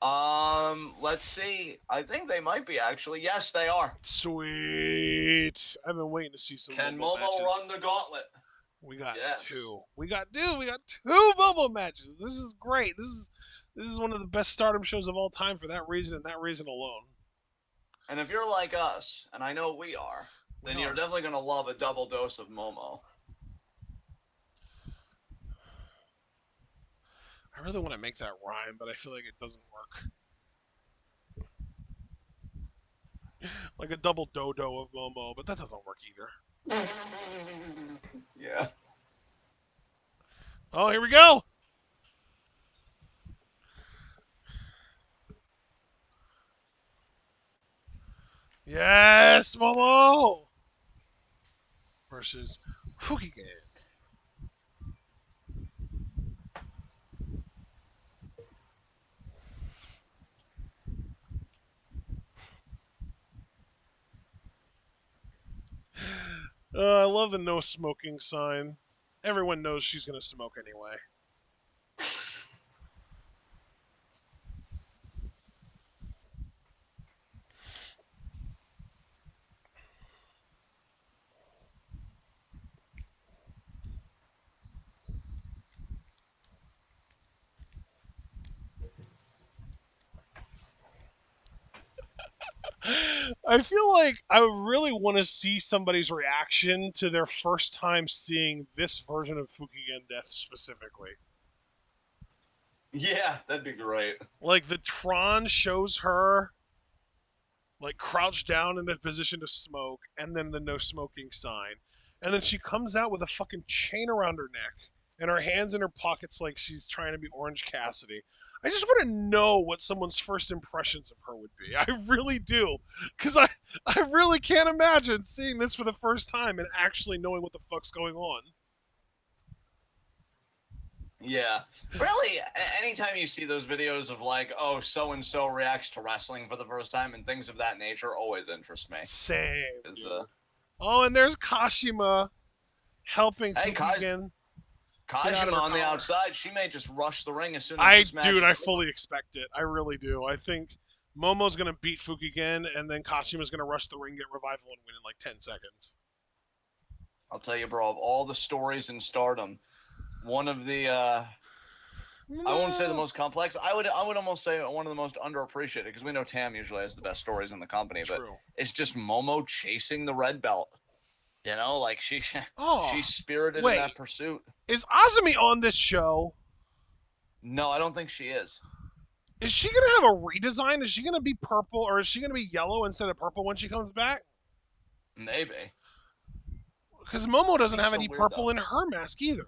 man. Let's see. I think they might be actually. Yes, they are. Sweet. I've been waiting to see some Can Momo Momo matches. run the gauntlet? We got Yes. two. We got two Momo matches. This is great. This is one of the best Stardom shows of all time for that reason and that reason alone. And if you're like us, and I know we are, We then you're are. definitely gonna love a double dose of Momo. I really want to make that rhyme, but I feel like it doesn't work. Like a double dodo of Momo, but that doesn't work either. Yeah. Oh, here we go. Yes, Momo versus Fukigen. I love the no smoking sign. Everyone knows she's gonna smoke anyway. I feel like I really want to see somebody's reaction to their first time seeing this version of Fukigen Death specifically. Yeah, that'd be great. Like the Tron shows her like crouched down in a position to smoke, and then the no smoking sign. And then she comes out with a fucking chain around her neck and her hands in her pockets like she's trying to be Orange Cassidy. I just want to know what someone's first impressions of her would be. I really do. Because I really can't imagine seeing this for the first time and actually knowing what the fuck's going on. Yeah. Really, anytime you see those videos of like, oh, so and so reacts to wrestling for the first time and things of that nature always interest me. Same, 'Cause, dude. Oh, and there's Kashima helping hey, Fukigen get out of Kajima her on the collar. outside, she may just rush the ring as soon as this match is I over. fully expect it. I really do. I think Momo's gonna beat Fukigen, and then Kashima's gonna rush the ring, get revival, and win in like 10 seconds. I'll tell you, bro, of all the stories in Stardom, one of the I won't say the No. most complex. I would almost say one of the most underappreciated because we know Tam usually has the best stories in the company, but True. it's just Momo chasing the red belt. You know, like Oh, she's spirited in that wait. pursuit. Is Azumi on this show? No, I don't think she is. Is she gonna have a redesign? Is she gonna be purple or is she gonna be yellow instead of purple when she comes back? Maybe. Because Momo That'd doesn't be have so any weird purple though. in her mask either.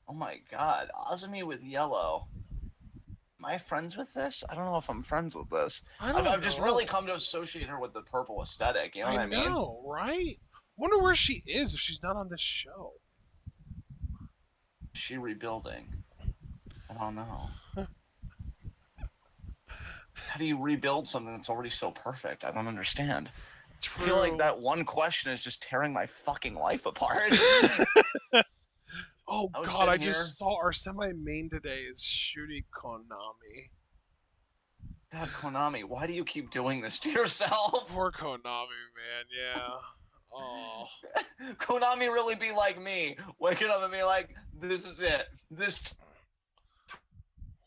Oh my god, Azumi with yellow. Am I friends with this? I don't know if I'm friends with this. I I've, don't I've just really know. come to associate her with the purple aesthetic. You know I what I mean? know, right? Wonder where she is if she's not on this show. Is she rebuilding? I don't know. How do you rebuild something that's already so perfect? I don't understand. True. I feel like that one question is just tearing my fucking life apart. Oh I was god, I sitting here. just saw our semi-main today is shooting Konami. God, Konami, why do you keep doing this to yourself? Poor Konami, man. Yeah. Oh. Konami really be like me, waking up and be like, "This is it. This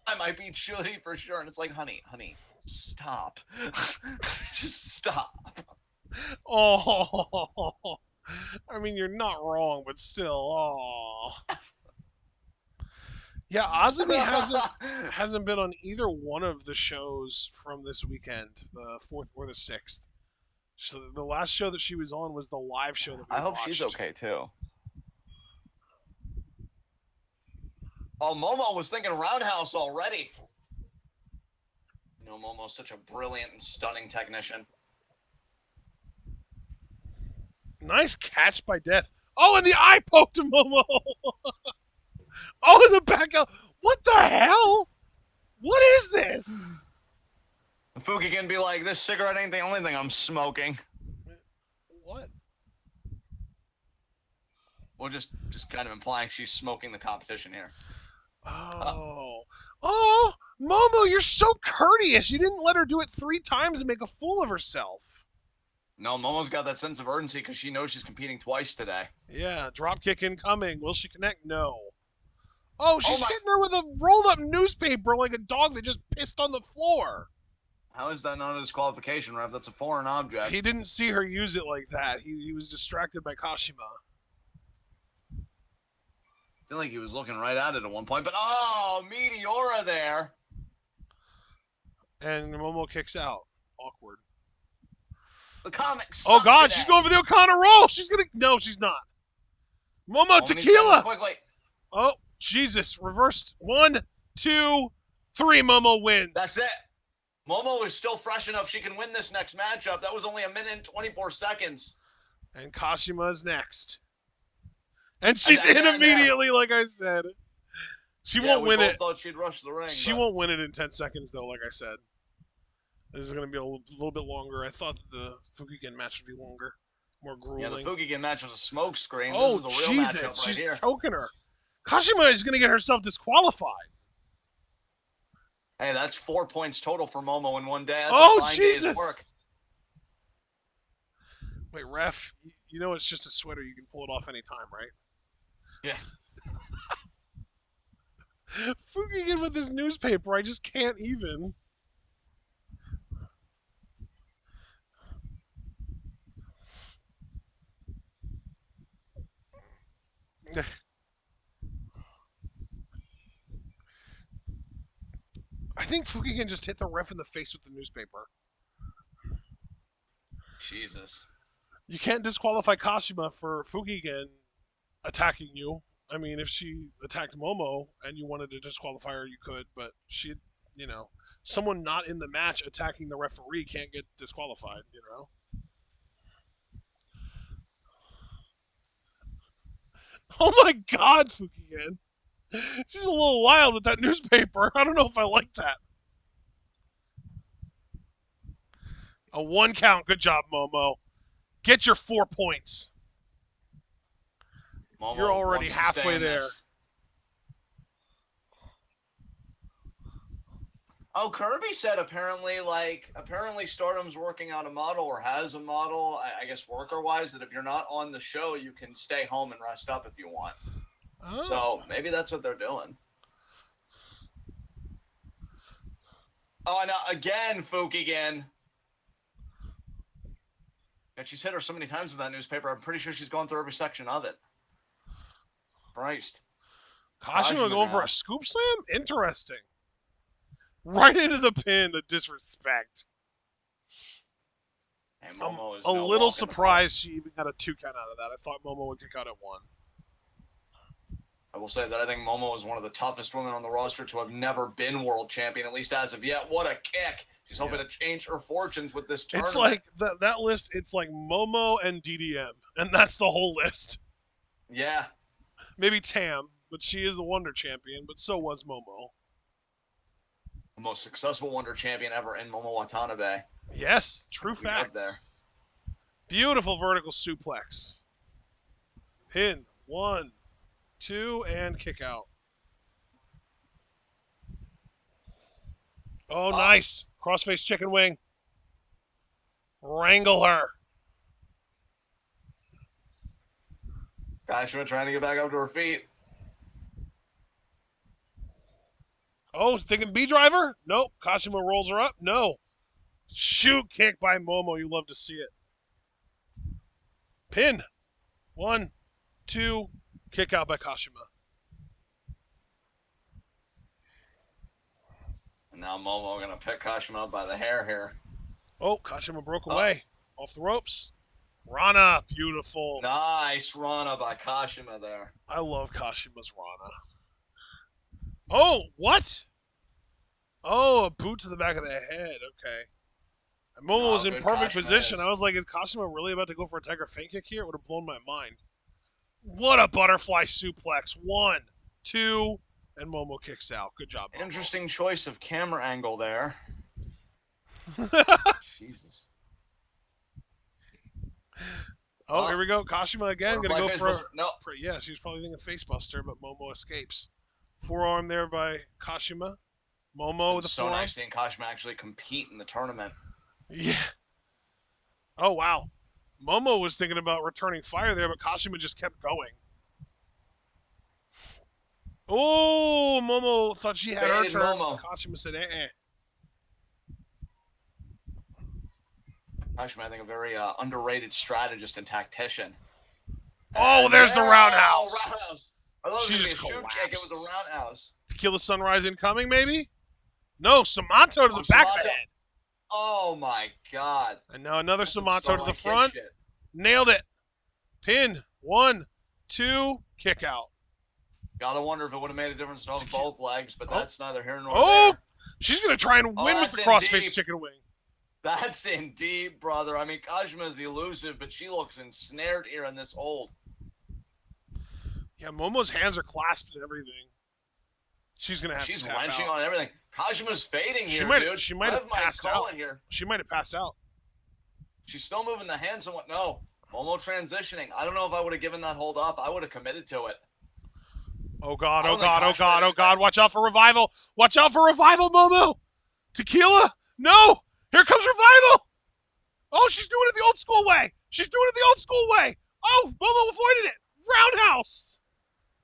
time I beat Shuri for sure." And it's like, honey, stop. Just stop. Oh. I mean, you're not wrong, but still. Oh. Yeah, Azumi hasn't been on either one of the shows from this weekend, the 4th or the 6th. So the last show that she was on was the live show that we I hope watched. she's okay too. Oh, Momo was thinking Roundhouse already. You know, Momo's such a brilliant and stunning technician. Nice catch by Death. Oh, and the eye poked Momo. Oh, in the back out. What the hell? What is this? Fuki can be like, this cigarette ain't the only thing I'm smoking. What? Well, just kind of implying she's smoking the competition here. Oh. Oh, Momo, you're so courteous. You didn't let her do it 3 times and make a fool of herself. No, Momo's got that sense of urgency because she knows she's competing twice today. Yeah, dropkick incoming. Will she connect? No. Oh, she's my- hitting her with a rolled up newspaper like a dog that just pissed on the floor. How is that not a disqualification, Rev? That's a foreign object. He didn't see her use it like that. He was distracted by Kashima. I feel like he was looking right at it at one point, but oh, Meteora there. And Momo kicks out. Awkward. The comics. Oh God, today. she's going for the Okada roll. She's gonna. No, she's not. Momo tequila. Quickly. Oh Jesus! Reversed. 1, 2, 3. Momo wins. That's it. Momo is still fresh enough. She can win this next matchup. That was only 1 minute and 24 seconds. And Kashima's next. And she's in immediately, like I said. She won't win it. Thought she'd rush the ring. She won't win it in 10 seconds, though, like I said. This is going to be a little bit longer. I thought that the Fukigen match would be longer, more grueling. Yeah, the Fukigen match was a smoke screen. Oh, this is the real Jesus. matchup right She's here. choking her. Kashima is going to get herself disqualified. Hey, that's 4 points total for Momo in one day. That's Oh, a fine day's work. Jesus. Wait, ref, you know it's just a sweater. You can pull it off anytime, right? Yeah. Fukigen with this newspaper, I just can't even. I think Fukigen just hit the ref in the face with the newspaper. Jesus. You can't disqualify Kashima for Fukigen attacking you. I mean, if she attacked Momo and you wanted to disqualify her, you could, but she, you know, someone not in the match attacking the referee can't get disqualified, you know? Oh my God, Fukigen. She's a little wild with that newspaper. I don't know if I like that. A 1 count. Good job, Momo. Get your 4 points. Momo You're already wants to halfway stay in there. this. Oh, Kirby said apparently Stardom's working on a model or has a model, I guess worker-wise, that if you're not on the show, you can stay home and rest up if you want. Oh. So maybe that's what they're doing. Oh, and again, Fukigen. And she's hit her so many times with that newspaper, I'm pretty sure she's gone through every section of it. Christ. Kashima going for a scoop slam? Interesting. Right into the pin, the disrespect. And Momo is a little surprised she even got a 2 count out of that. I thought Momo would kick out at 1. I will say that I think Momo is one of the toughest women on the roster to have never been world champion, at least as of yet. What a kick. She's hoping to change her fortunes with this tournament. It's like that list, it's like Momo and DDM, and that's the whole list. Yeah. Maybe Tam, but she is the Wonder Champion, but so was Momo. The most successful Wonder Champion ever in Momo Watanabe. Yes, true facts. Beautiful vertical suplex. Pin. 1, 2, and kick out. Oh, nice. Crossface chicken wing. Wrangle her. Kashima trying to get back up to her feet. Oh, thinking B driver? Nope. Kashima rolls her up? No. Shoot kick by Momo. You love to see it. Pin. 1, 2, kick out by Kashima. And now Momo going to pick Kashima up by the hair here. Oh, Kashima broke away. Off the ropes. Rana. Beautiful. Nice Rana by Kashima there. I love Kashima's Rana. Oh, what? Oh, a boot to the back of the head. Okay. And Momo was in perfect position. I was like, is Kashima really about to go for a Tiger Feint kick here? It would have blown my mind. What a butterfly suplex. 1, 2, and Momo kicks out. Good job, Momo. Interesting choice of camera angle there. Jesus. Oh, here we go. Kashima again. Gonna go for no. Yeah, she was probably thinking facebuster, but Momo escapes. Forearm there by Kashima. Momo with the so forearm. Nice seeing Kashima actually compete in the tournament. Yeah. Oh wow. Momo was thinking about returning fire there, but Kashima just kept going. Oh, Momo thought she had her turn. Momo. Kashima said, eh. Kashima, I think, a very underrated strategist and tactician. Oh, there's the roundhouse. Roundhouse. I thought she it was just a shoot kick. It was a roundhouse. Tequila Sunrise incoming, maybe? No, Samato to the back of the head. Oh, my God. And now another Samato to the front. Nailed it. Pin. 1, 2, kick out. Gotta wonder if it would have made a difference on both legs, but that's neither here nor there. She's going to try and win with the crossface chicken wing. That's in deep, brother. I mean, Kashima is elusive, but she looks ensnared here in this hold. Yeah, Momo's hands are clasped and everything. She's going to have to She's wrenching on everything. Kashima's fading here, dude. She might have passed out. She might have passed out. She's still moving the hands somewhat. No. Momo transitioning. I don't know if I would have given that hold up. I would have committed to it. Oh, God, oh, God, oh, God, oh, God. Watch out for revival. Watch out for revival, Momo. Tequila. No. Here comes revival. Oh, she's doing it the old school way. She's doing it the old school way. Oh, Momo avoided it. Roundhouse.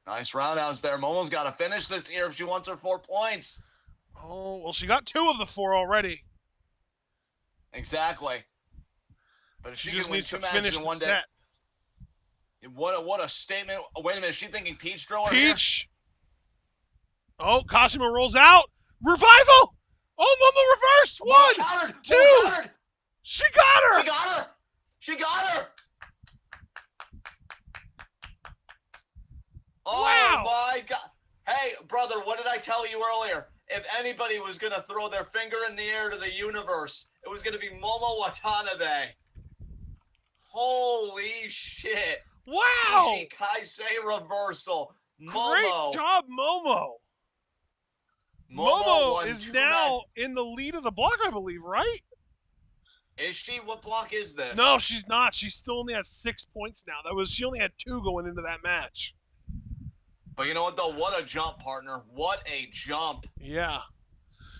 Nice roundhouse there. Momo's got to finish this here if she wants her 4 points. Oh, well, she got 2 of the 4 already. Exactly. But she just can needs win to 2 finish matches in the one set. Day. What a statement. Oh, wait a minute. Is she thinking Peach thrower? Peach. Here? Oh, Kashima rolls out. Revival. Oh, Momo reversed. 1, 2. She got her. She got her. She got her. Oh, wow. My God. Hey, brother, what did I tell you earlier? If anybody was going to throw their finger in the air to the universe, it was going to be Momo Watanabe. Holy shit. Wow. Kaisei reversal. Momo. Great job, Momo. Momo is now in the lead of the block, I believe, right? Is she? What block is this? No, she's not. She still only has 6 points now. She only had 2 going into that match. But you know what, though? What a jump, partner. What a jump. Yeah.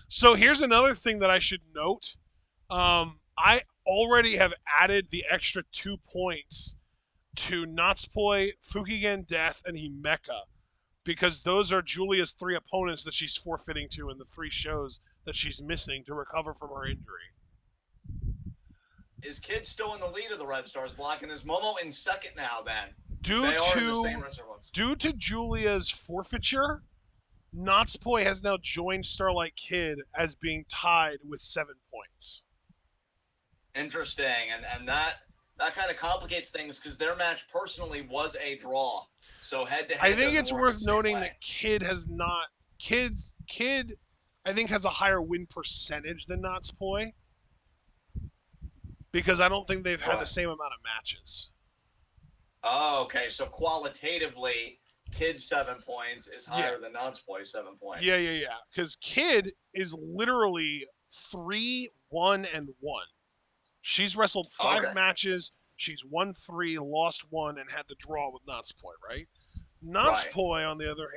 So here's another thing that I should note. I already have added the extra 2 points to Natsupoi, Fukigen Death, and Himeka, because those are Julia's 3 opponents that she's forfeiting to in the 3 shows that she's missing to recover from her injury. Is Kid still in the lead of the Red Stars block, and is Momo in second now then? Due to Julia's forfeiture, Natsupoi has now joined Starlight Kid as being tied with 7 points. Interesting, and that kind of complicates things because their match personally was a draw. So head-to-head, I think it's worth noting that Kid has not... Kid, I think, has a higher win percentage than Natsupoi, because I don't think they've had the same amount of matches. Oh, okay. So qualitatively, Kid's 7 points is higher than Natsupoi 7 points. Yeah. Because Kid is literally 3-1-1. She's wrestled 5 matches. She's won 3, lost 1, and had the draw with Natsupoi, right? Natsupoi, on the other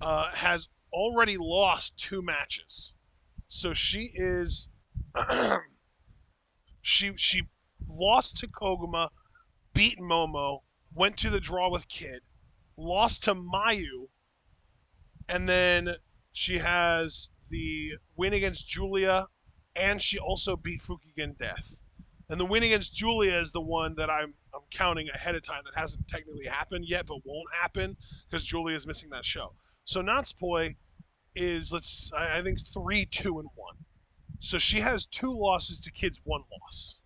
hand, has already lost 2 matches. So she is... she lost to Koguma, beat Momo, went to the draw with Kid, lost to Mayu, and then she has the win against Julia, and she also beat Fukigen Death. And the win against Julia is the one that I'm counting ahead of time that hasn't technically happened yet, but won't happen because Julia is missing that show. So Natsupoi is, I think, 3-2-1. So she has 2 losses to Kid's 1 loss.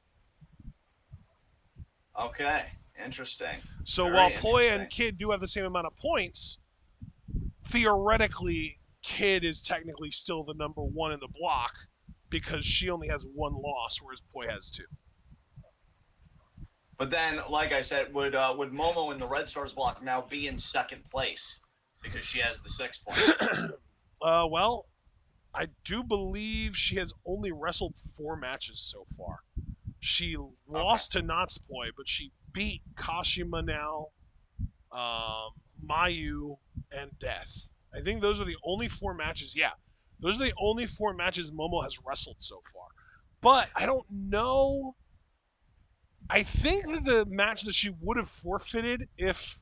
Okay, interesting. So while Poi and Kid do have the same amount of points, theoretically, Kid is technically still the number 1 in the block because she only has 1 loss, whereas Poi has 2. But then, like I said, would Momo in the Red Stars block now be in second place because she has the 6 points? Well, I do believe she has only wrestled 4 matches so far. She Okay. lost to Natsupoi, but she beat Kashima now, Mayu, and Death. I think those are the only 4 matches. Yeah, those are the only 4 matches Momo has wrestled so far. But I don't know. I think that the match that she would have forfeited if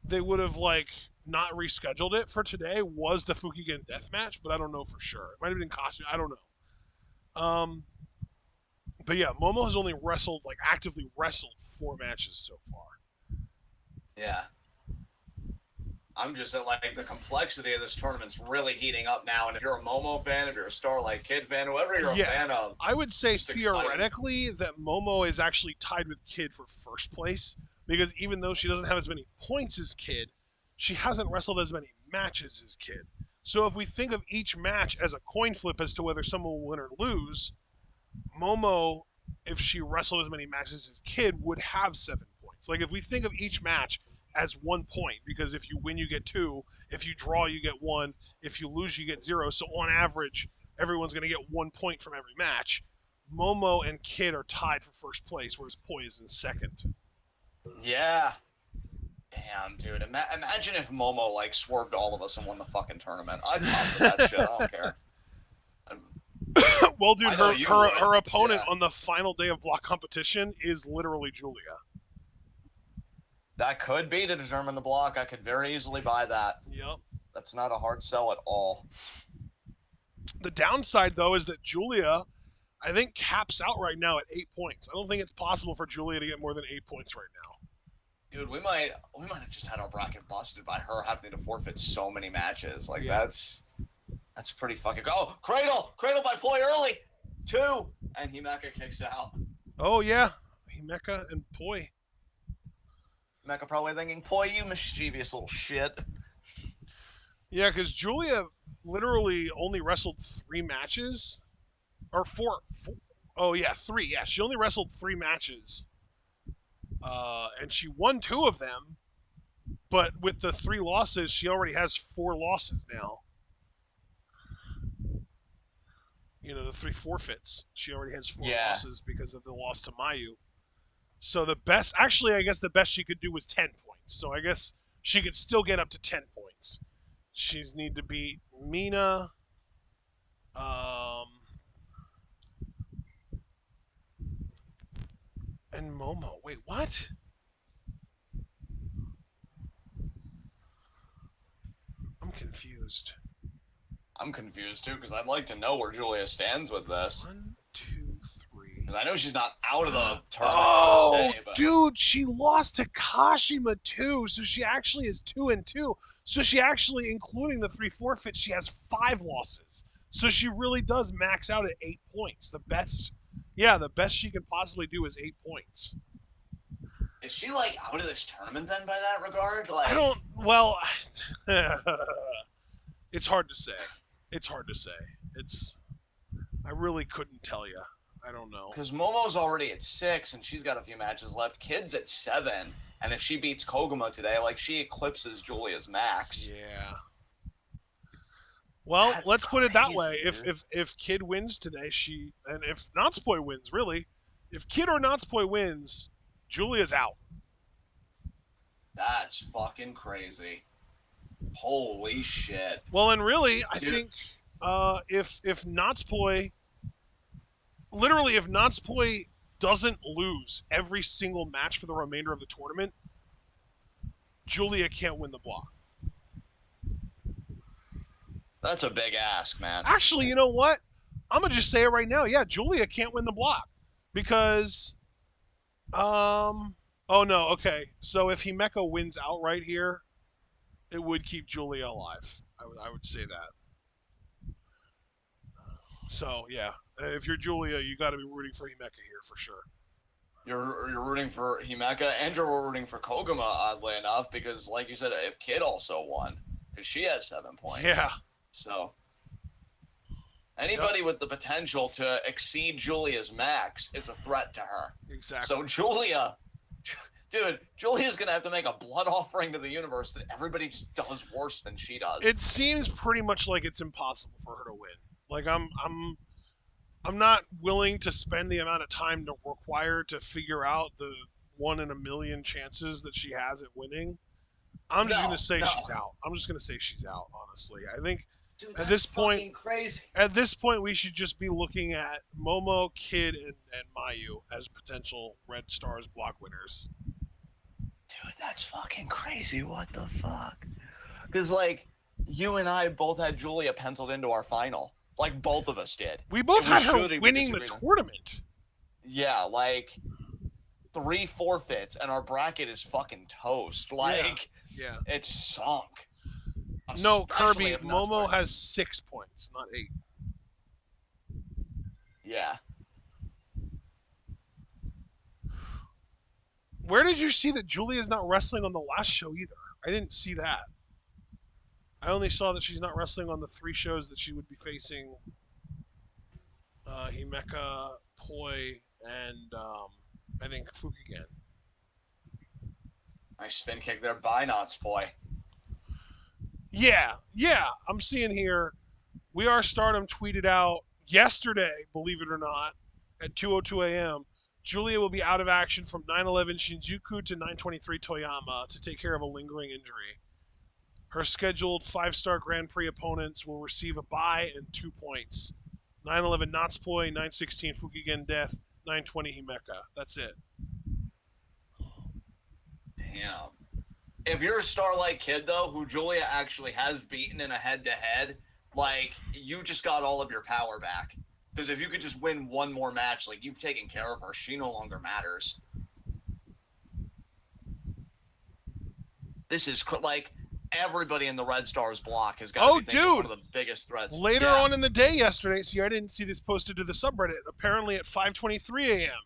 they would have like not rescheduled it for today was the Fukigen Death match, but I don't know for sure. It might have been costume. I don't know. But yeah, Momo has only wrestled like actively wrestled 4 matches so far. Yeah. I'm just at like the complexity of this tournament's really heating up now. And if you're a Momo fan, if you're a Starlight Kid fan, whoever you're a fan of, I would say just exciting. theoretically that Momo is actually tied with Kid for first place because even though she doesn't have as many points as Kid, she hasn't wrestled as many matches as Kid. So if we think of each match as a coin flip as to whether someone will win or lose, Momo, if she wrestled as many matches as Kid, would have 7 points. Like if we think of each match as 1 point, because if you win, you get 2. If you draw, you get 1. If you lose, you get 0. So on average, everyone's going to get 1 point from every match. Momo and Kid are tied for first place, whereas Poi is in second. Yeah. Damn, dude. Imagine if Momo like swerved all of us and won the fucking tournament. I'd pop for that shit. I don't care. Well, dude, her opponent yeah. on the final day of block competition is literally Julia. That could be to determine the block. I could very easily buy that. Yep. That's not a hard sell at all. The downside, though, is that Julia, I think, caps out right now at 8 points. I don't think it's possible for Julia to get more than 8 points right now. Dude, we might have just had our bracket busted by her having to forfeit so many matches. Like that's pretty fucking. Oh, cradle by Poi early, 2, and Himeka kicks out. Oh yeah, Himeka and Poi. Himeka probably thinking, Poi, you mischievous little shit. Yeah, because Julia literally only wrestled 3 matches, or four. Oh yeah, 3. Yeah, she only wrestled 3 matches, and she won 2 of them. But with the 3 losses, she already has 4 losses now. You know, the 3 forfeits. She already has 4 losses because of the loss to Mayu. So the best, actually, I guess the best she could do was 10 points. So I guess she could still get up to 10 points. She's need to beat Mina, and Momo. Wait, what? I'm confused. I'm confused too because I'd like to know where Julia stands with this. 1, 2, 3. Because I know she's not out of the tournament. Oh, per se, but... dude, she lost to Kashima too, so she actually is 2-2. So she actually, including the 3 forfeits, she has 5 losses. So she really does max out at 8 points. The best she can possibly do is 8 points. Is she like out of this tournament then by that regard? Like I don't. Well, it's hard to say. I really couldn't tell you. I don't know. Because Momo's already at 6 and she's got a few matches left. Kid's at 7, and if she beats Koguma today, like she eclipses Julia's max. Yeah. Well, let's put it that way. If Kid wins today, and if Natsupoi wins, really, if Kid or Natsupoi wins, Julia's out. That's fucking crazy. Holy shit. Well, and really, I think if Natsupoi, literally, if Natsupoi doesn't lose every single match for the remainder of the tournament, Julia can't win the block. That's a big ask, man. Actually, you know what? I'm gonna just say it right now. Yeah, Julia can't win the block because, oh no, okay. So if Himeka wins outright here, it would keep Julia alive. I would say that. So yeah, if you're Julia, you got to be rooting for Himeka here for sure. You're rooting for Himeka, and you're rooting for Koguma, oddly enough, because like you said, if Kid also won, because she has 7 points. Yeah. So, Yep, Anybody with the potential to exceed Julia's max is a threat to her. exactly. So Julia, dude, Julia's gonna have to make a blood offering to the universe that everybody just does worse than she does. It seems pretty much like it's impossible for her to win. Like I'm not willing to spend the amount of time required to figure out the 1 in a million chances that she has at winning. I'm just gonna No, say she's no. out. I'm just gonna say she's out. Honestly, I think Dude, at that's this point, fucking crazy. we should just be looking at Momo, Kid, and Mayu as potential Red Stars block winners. Dude, that's fucking crazy. What the fuck? Because, like, you and I both had Julia penciled into our final. Like, both of us did. We both It was had her shooting, we winning the disagreed on. tournament. Yeah, like, 3 forfeits, and our bracket is fucking toast. Like, Yeah. it's sunk. No, Especially Kirby, if Momo Nutsburg- has 6 points, not 8. Yeah. Where did you see that Julia's not wrestling on the last show either? I didn't see that. I only saw that she's not wrestling on the 3 shows that she would be facing Himeka, Poi, and I think Fukigen. Nice spin kick there by Knots boy. Yeah, I'm seeing here. We Are Stardom tweeted out yesterday, believe it or not, at 2:02 a.m. Julia will be out of action from 9/11 Shinjuku to 9/23 Toyama to take care of a lingering injury. Her scheduled 5-star Grand Prix opponents will receive a bye and 2 points. 9/11 Natsupoi, 9/16 Fukigen Death, 9/20 Himeka. That's it. Damn. If you're a Starlight Kid, though, who Julia actually has beaten in a head-to-head, like, you just got all of your power back. Because if you could just win one more match, like, you've taken care of her. She no longer matters. This is, like, everybody in the Red Stars block has got to be thinking one of the biggest threats. Later on in the day yesterday, see, I didn't see this posted to the subreddit. Apparently at 5:23 a.m.,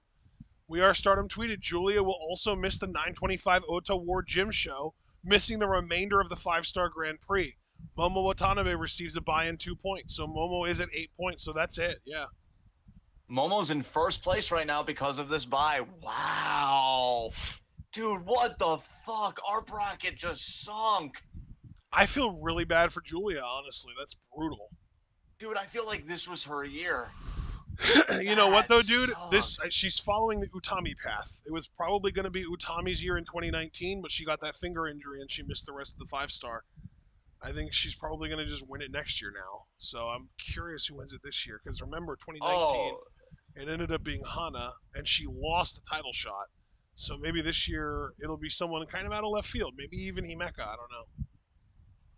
We Are Stardom tweeted Julia will also miss the 9/25 Ota War Gym show, missing the remainder of the 5-star Grand Prix. Momo Watanabe receives a bye and 2 points, so Momo is at 8 points, so that's it. Yeah. Momo's in first place right now because of this bye. Wow. Dude, what the fuck? Our bracket just sunk. I feel really bad for Julia, honestly. That's brutal. Dude, I feel like this was her year. You know what, though, dude? Sucked. She's following the Utami path. It was probably going to be Utami's year in 2019, but she got that finger injury and she missed the rest of the 5-star. I think she's probably going to just win it next year now. So I'm curious who wins it this year. Because remember, 2019, it ended up being Hana, and she lost the title shot. So maybe this year it'll be someone kind of out of left field. Maybe even Himeka. I don't know.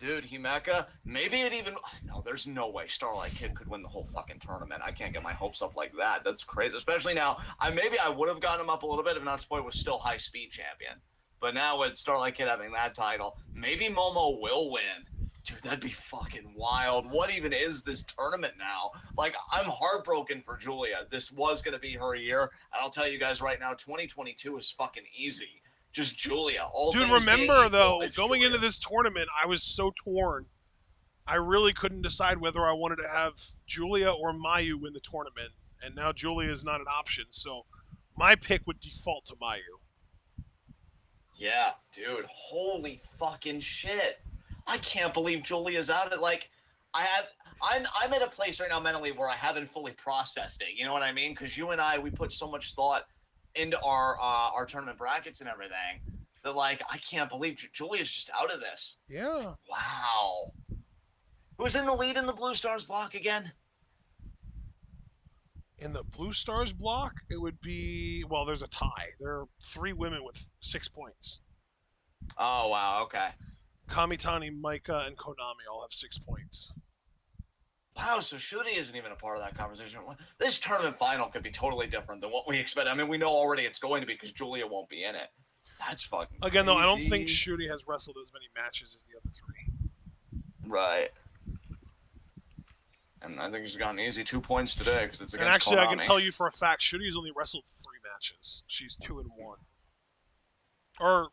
Dude, Himeka, maybe it even... No, there's no way Starlight Kid could win the whole fucking tournament. I can't get my hopes up like that. That's crazy. Especially now, maybe I would have gotten him up a little bit if Natsupoi was still high speed champion. But now with Starlight Kid having that title, maybe Momo will win. Dude, that'd be fucking wild. What even is this tournament now? Like, I'm heartbroken for Julia. This was going to be her year. And I'll tell you guys right now, 2022 is fucking easy. Just Julia. Dude, remember, though, going into this tournament, I was so torn. I really couldn't decide whether I wanted to have Julia or Mayu win the tournament. And now Julia is not an option. So my pick would default to Mayu. Yeah, dude. Holy fucking shit. I can't believe Julia's out of it. Like, I'm at a place right now mentally where I haven't fully processed it. You know what I mean? Because you and I, we put so much thought into our tournament brackets and everything that, like, I can't believe Julia's just out of this. Yeah. Wow. Who's in the lead in the Blue Stars block again? In the Blue Stars block, it would be, well, there's a tie. There are 3 women with 6 points. Oh, wow. Okay. Kamitani, Maika, and Konami all have 6 points. Wow, so Shuri isn't even a part of that conversation. This tournament final could be totally different than what we expect. I mean, we know already it's going to be because Julia won't be in it. That's fucking Again, crazy. though, I don't think Shuri has wrestled as many matches as the other 3. Right. And I think she's got an easy 2 points today because it's against And actually, Konami. I can tell you for a fact, Shuri's only wrestled 3 matches. She's 2-1. Or,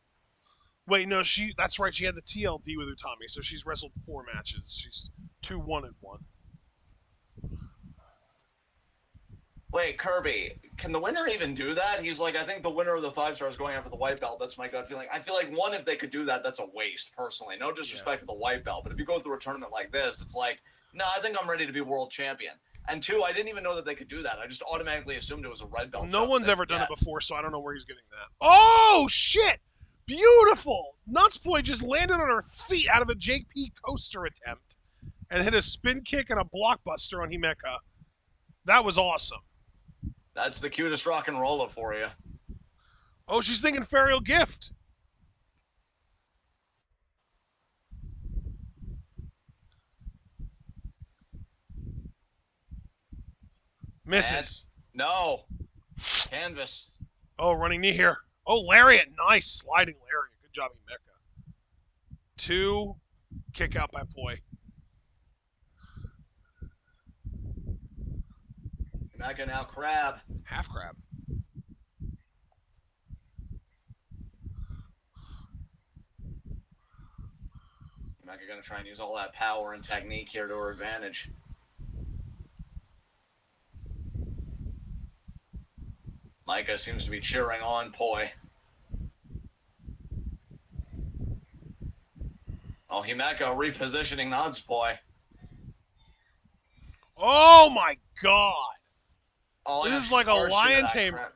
wait, no, that's right. She had the TLD with Utami, so she's wrestled 4 matches. She's 2-1-1. Wait, Kirby, can the winner even do that? He's like, I think the winner of the 5-star is going after the white belt. That's my gut feeling. I feel like, one, if they could do that, that's a waste, personally. No disrespect to the white belt, but if you go through a tournament like this, it's like, no, I think I'm ready to be world champion. And 2, I didn't even know that they could do that. I just automatically assumed it was a red belt. No one's ever done it before, so I don't know where he's getting that. Oh, shit! Beautiful! Nutsboy just landed on her feet out of a JP coaster attempt and hit a spin kick and a blockbuster on Himeka. That was awesome. That's the cutest rock and roller for you. Oh, she's thinking Ferial Gift. Misses. No. Canvas. Oh, running knee here. Oh, lariat. Nice. Sliding lariat. Good job, Himeka. 2. Kick out by Poi. Himeka now crab. Half crab. Himeka going to try and use all that power and technique here to her advantage. Micah seems to be cheering on Poi. Oh, Himeka repositioning Nutsboy. Oh my god. Oh, This is like a lion tamer.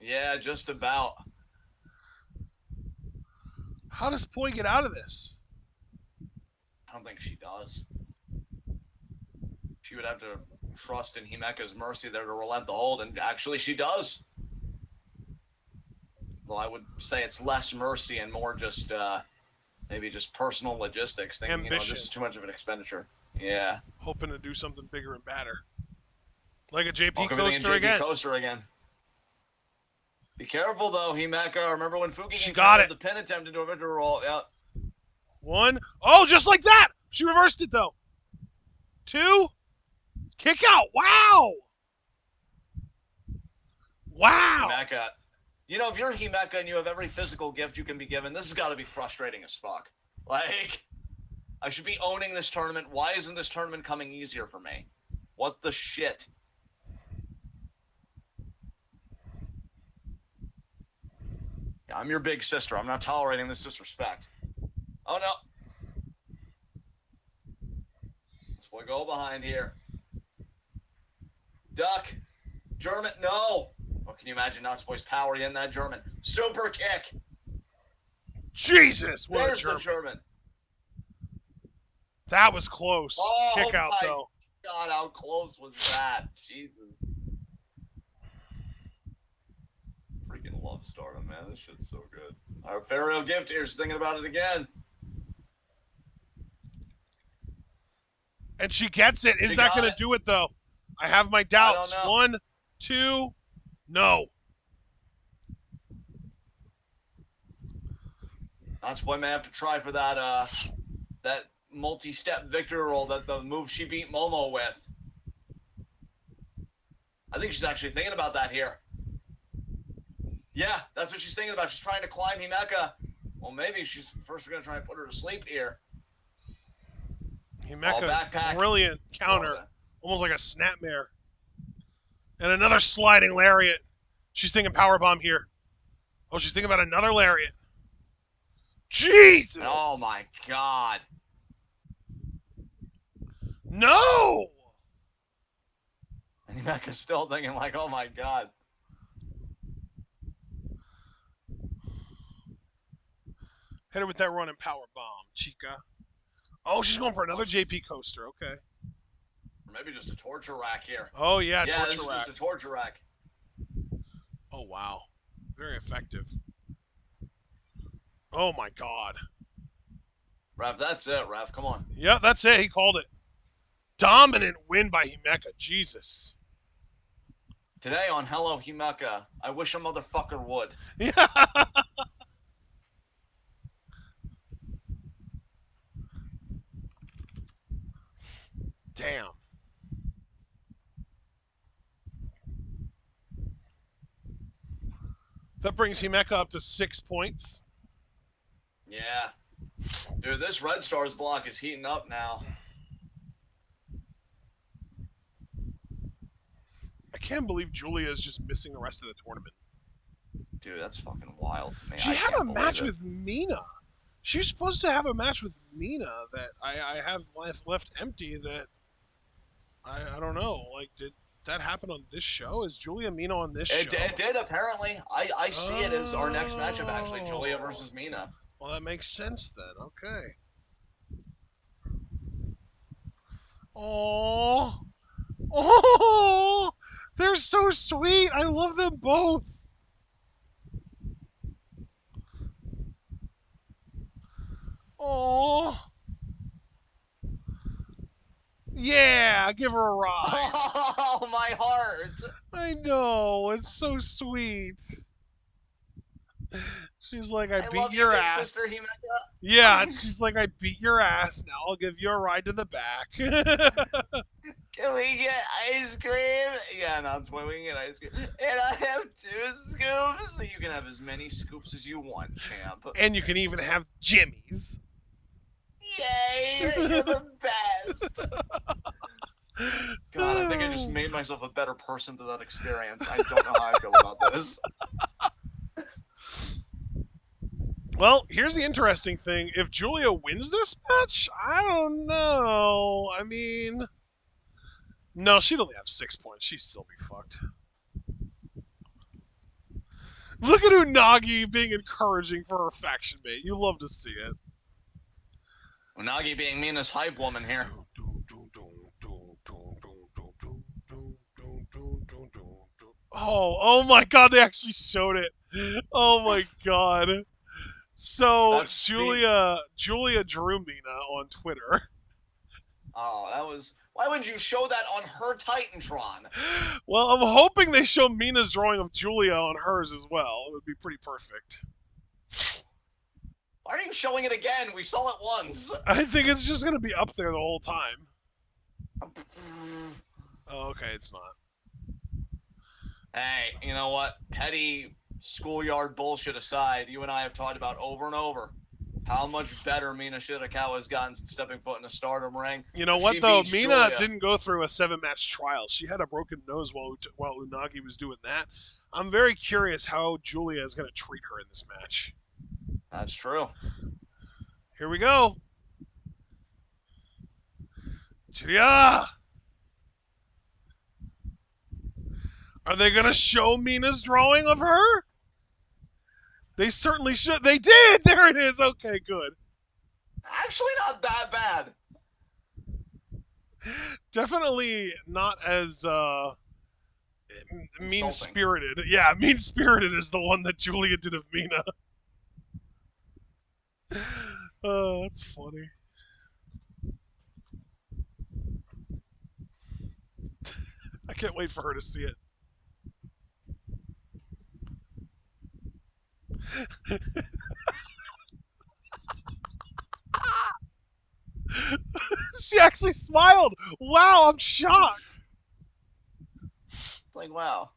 Yeah, just about. How does Poi get out of this? I don't think she does. She would have to trust in Himeka's mercy there to relent the hold, and actually she does. Well, I would say it's less mercy and more just maybe just personal logistics, thinking, ambition. This is too much of an expenditure. Yeah. Hoping to do something bigger and badder. Like a JP Welcome coaster to the again. Coaster again. Be careful though, Himeka. Remember when Fuki got it. The pin attempt into a victory roll? Yeah. 1. Oh, just like that. She reversed it though. 2. Kick out. Wow. Wow. Himeka. You know, if you're Himeka and you have every physical gift you can be given, this has got to be frustrating as fuck. Like, I should be owning this tournament. Why isn't this tournament coming easier for me? What the shit? Yeah, I'm your big sister. I'm not tolerating this disrespect. Oh, no. This boy go behind here. Duck. German. No. Oh, can you imagine Nutsboy's power in that German? Super kick. Jesus. What There's a German. the German. That was close. Oh, Kick out, my though. God, how close was that? Jesus. Freaking love Stardom, man. This shit's so good. Our Pharaoh gift here's thinking about it again. And she gets it. Is She that got going to it. do it, though? I have my doubts. I don't know. 1, 2, no. Nutsboy may have to try for that that multi-step victory roll, that the move she beat Momo with. I think she's actually thinking about that here. Yeah, that's what she's thinking about. She's trying to climb Himeka. Well, maybe she's first going to try and put her to sleep here. Himeka, brilliant counter. Almost like a snapmare. And another sliding lariat. She's thinking powerbomb here. Oh, she's thinking about another lariat. Jesus! Oh, my God. No! And Himeka's still thinking like, oh, my God. Hit her with that running powerbomb, Chica. Oh, she's going for another JP coaster. Okay. Or maybe just a torture rack here. Oh, yeah, Yeah, torture this is rack. just a torture rack. Oh, wow. Very effective. Oh, my God. Ref, that's it, Ref. Come on. Yeah, that's it. He called it. Dominant win by Himeka. Jesus. Today on Hello Himeka, I wish a motherfucker would. Yeah. Damn. That brings Himeka up to 6 points. Yeah. Dude, this Red Stars block is heating up now. I can't believe Julia is just missing the rest of the tournament. Dude, that's fucking wild to me. She I had a can't believe match it. with Mina. She's supposed to have a match with Mina that I have left empty that I don't know. Like, did that happen on this show? Is Julia Mina on this show? It did, apparently. I see it as our next matchup, actually. Julia Oh. versus Mina. Well, that makes sense then. Okay. Oh, oh, they're so sweet. I love them both. Oh, yeah, give her a ride. Oh, my heart. I know, it's so sweet. She's like, I I beat love you, your big ass. sister Himeka. Yeah, she's like, I beat your ass. Now I'll give you a ride to the back. Can we get ice cream? Yeah, no, it's when we can get ice cream. And I have 2 scoops. So you can have as many scoops as you want, champ. And you can even have Jimmy's. Yay! You're the best. God, I think I just made myself a better person through that experience. I don't know how I feel about this. Well, here's the interesting thing. If Julia wins this match, I don't know. I mean, no, she'd only have 6 points. She'd still be fucked. Look at Unagi being encouraging for her faction mate. You love to see it. Unagi being Mina's hype woman here. Oh my god, they actually showed it. Oh my god. So That's Julia drew Mina on Twitter. Oh, that was. Why would you show that on her Titantron? Well, I'm hoping they show Mina's drawing of Julia on hers as well. It would be pretty perfect. Why are you showing it again? We saw it once. I think it's just going to be up there the whole time. Oh, okay, it's not. Hey, you know what? Petty schoolyard bullshit aside, you and I have talked about over and over how much better Mina Shirakawa has gotten since stepping foot in the Stardom ring. You know what, She though? beats Mina Julia. didn't go through a 7-match trial. She had a broken nose while Unagi was doing that. I'm very curious how Julia is going to treat her in this match. That's true. Here we go. Julia! Are they going to show Mina's drawing of her? They certainly should. They did! There it is. Okay, good. Actually, not that bad. Definitely not as mean-spirited. Yeah, mean-spirited is the one that Julia did of Mina. Oh, that's funny. I can't wait for her to see it. She actually smiled. Wow, I'm shocked. It's like, wow.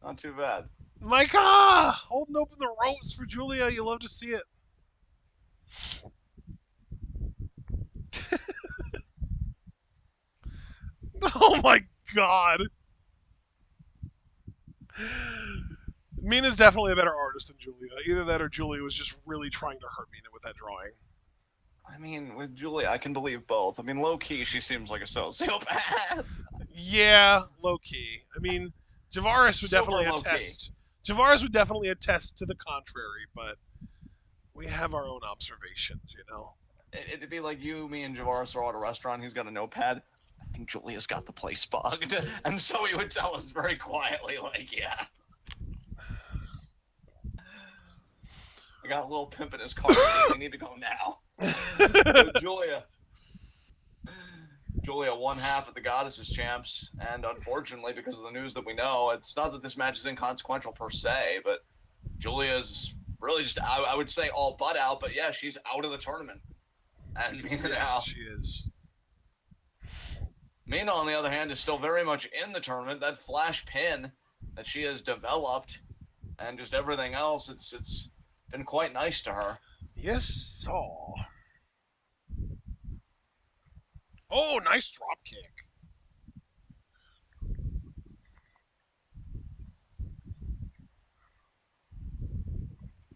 Not too bad. Micah, holding open the ropes for Julia. You love to see it. Oh my god. Mina's definitely a better artist than Julia. Either that or Julia was just really trying to hurt Mina with that drawing. I mean, with Julia, I can believe both. I mean, low-key, she seems like a sociopath. Yeah, low key. I mean, Javaris would Super definitely low-key. attest. Javaris would definitely attest to the contrary, but we have our own observations, you know. It'd be like you, me, and Javaris are at a restaurant. He's got a notepad. I think Julia's got the place bugged. And so he would tell us very quietly, like, yeah. I got a little pimp in his car seat. We need to go now. Julia won half of the Goddesses champs, and unfortunately, because of the news that we know, it's not that this match is inconsequential per se, but Julia's really just, I would say all but out, but yeah, she's out of the tournament. And Mina now. She is. Mina, on the other hand, is still very much in the tournament. That flash pin that she has developed and just everything else, it's been quite nice to her. Yes, saw. Oh, nice drop kick.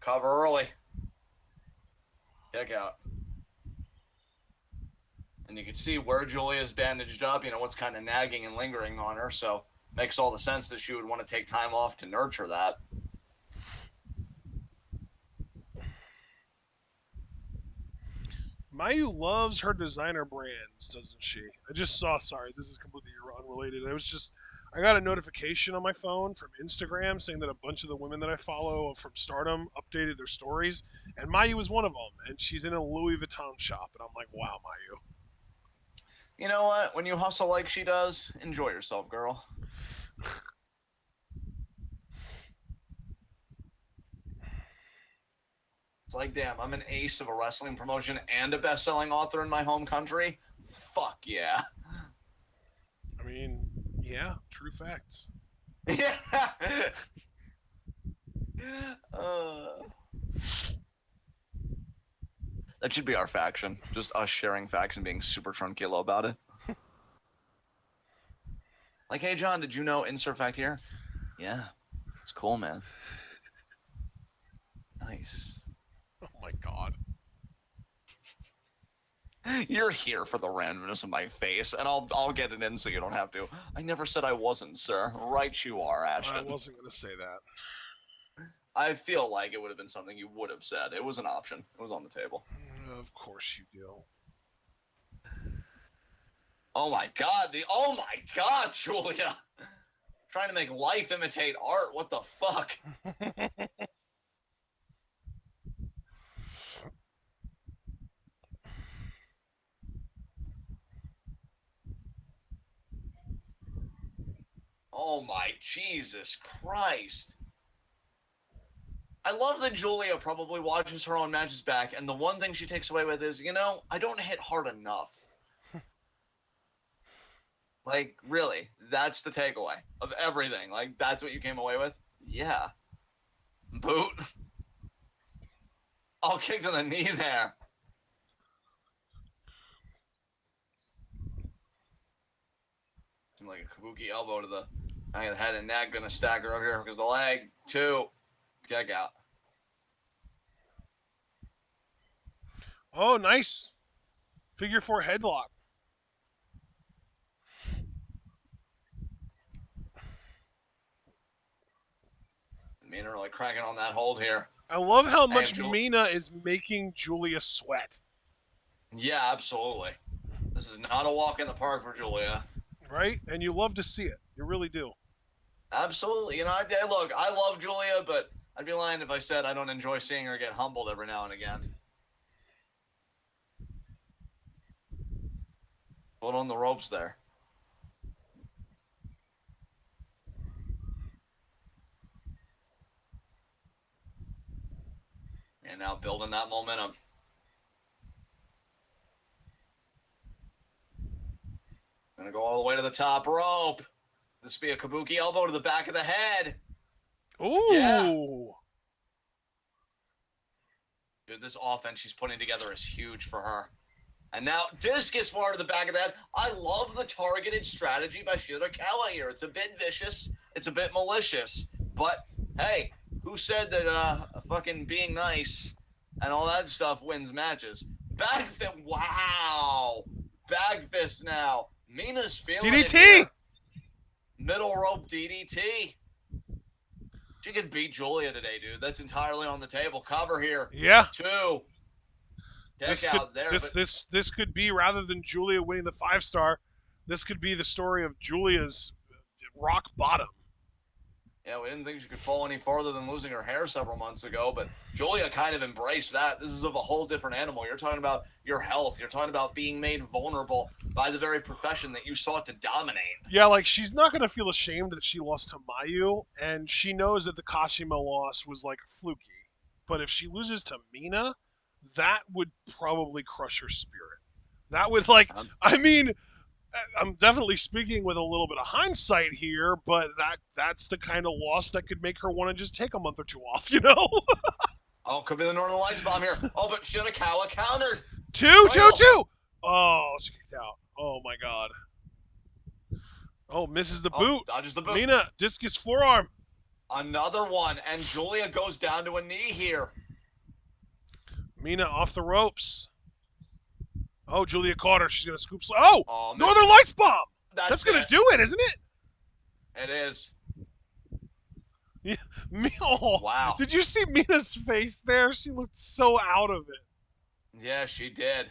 Cover early. Kick out. And you can see where Julia's bandaged up, what's kind of nagging and lingering on her. So makes all the sense that she would want to take time off to nurture that. Mayu loves her designer brands, doesn't she? I just saw, sorry, this is completely unrelated. I got a notification on my phone from Instagram saying that a bunch of the women that I follow from Stardom updated their stories, and Mayu was one of them, and she's in a Louis Vuitton shop, and I'm like, wow, Mayu. You know what? When you hustle like she does, enjoy yourself, girl. It's like, damn, I'm an ace of a wrestling promotion and a best-selling author in my home country. Fuck yeah. I mean, yeah, true facts. Yeah. That should be our faction. Just us sharing facts and being super truncullo about it. Like, hey, John, did you know insert fact here? Yeah. It's cool, man. Nice. Oh my god. You're here for the randomness of my face, and I'll get it in so you don't have to. I never said I wasn't, sir. Right you are, Ashton. I wasn't going to say that. I feel like it would have been something you would have said. It was an option. It was on the table. Of course you do. Oh my god, Julia! Trying to make life imitate art. What the fuck? Oh my Jesus Christ. I love that Julia probably watches her own matches back, and the one thing she takes away with is, I don't hit hard enough. Like, really, that's the takeaway of everything. Like, that's what you came away with? Yeah. Boot. Oh, kick to the knee there. Seemed like a kabuki elbow to the back of the head and neck. Gonna stack her up here because the leg. 2. Kick out. Oh, nice. Figure 4 headlock. Mina really cracking on that hold here. I love how much Mina is making Julia sweat. Yeah, absolutely. This is not a walk in the park for Julia. Right? And you love to see it. You really do. Absolutely. Look, I love Julia, but I'd be lying if I said I don't enjoy seeing her get humbled every now and again. Put on the ropes there. And now building that momentum. Gonna go all the way to the top rope. This will be a kabuki elbow to the back of the head. Ooh. Yeah. Dude, this offense she's putting together is huge for her. And now discus far to the back of the head. I love the targeted strategy by Shirakawa here. It's a bit vicious. It's a bit malicious. But, hey, who said that fucking being nice and all that stuff wins matches? Back fist. Wow. Back fist now. Mina's feeling DDT. it here. Middle rope DDT. She could beat Julia today, dude. That's entirely on the table. Cover here. Yeah. 2. This could be, rather than Julia winning the 5-star, this could be the story of Julia's rock bottom. Yeah, we didn't think she could fall any farther than losing her hair several months ago, but Julia kind of embraced that. This is of a whole different animal. You're talking about your health. You're talking about being made vulnerable by the very profession that you sought to dominate. Yeah, like, she's not going to feel ashamed that she lost to Mayu, and she knows that the Kashima loss was, like, fluky. But if she loses to Mina, that would probably crush her spirit. That would, like, I mean, I'm definitely speaking with a little bit of hindsight here, but that's the kind of loss that could make her want to just take a month or 2 off, Oh, could be the Northern Lights bomb here. Oh, but Shirakawa countered. 2. Oh, she kicked out. Oh, my God. Oh, misses the boot. Dodges the boot. Mina, discus forearm. Another one, and Julia goes down to a knee here. Mina off the ropes. Oh, Julia caught her. She's going to scoop. Oh, Oh, Northern Lights bomb. That's That's going to it. do it, isn't it? It is. Yeah. Oh, Wow. did you see Mina's face there? She looked so out of it. Yeah, she did.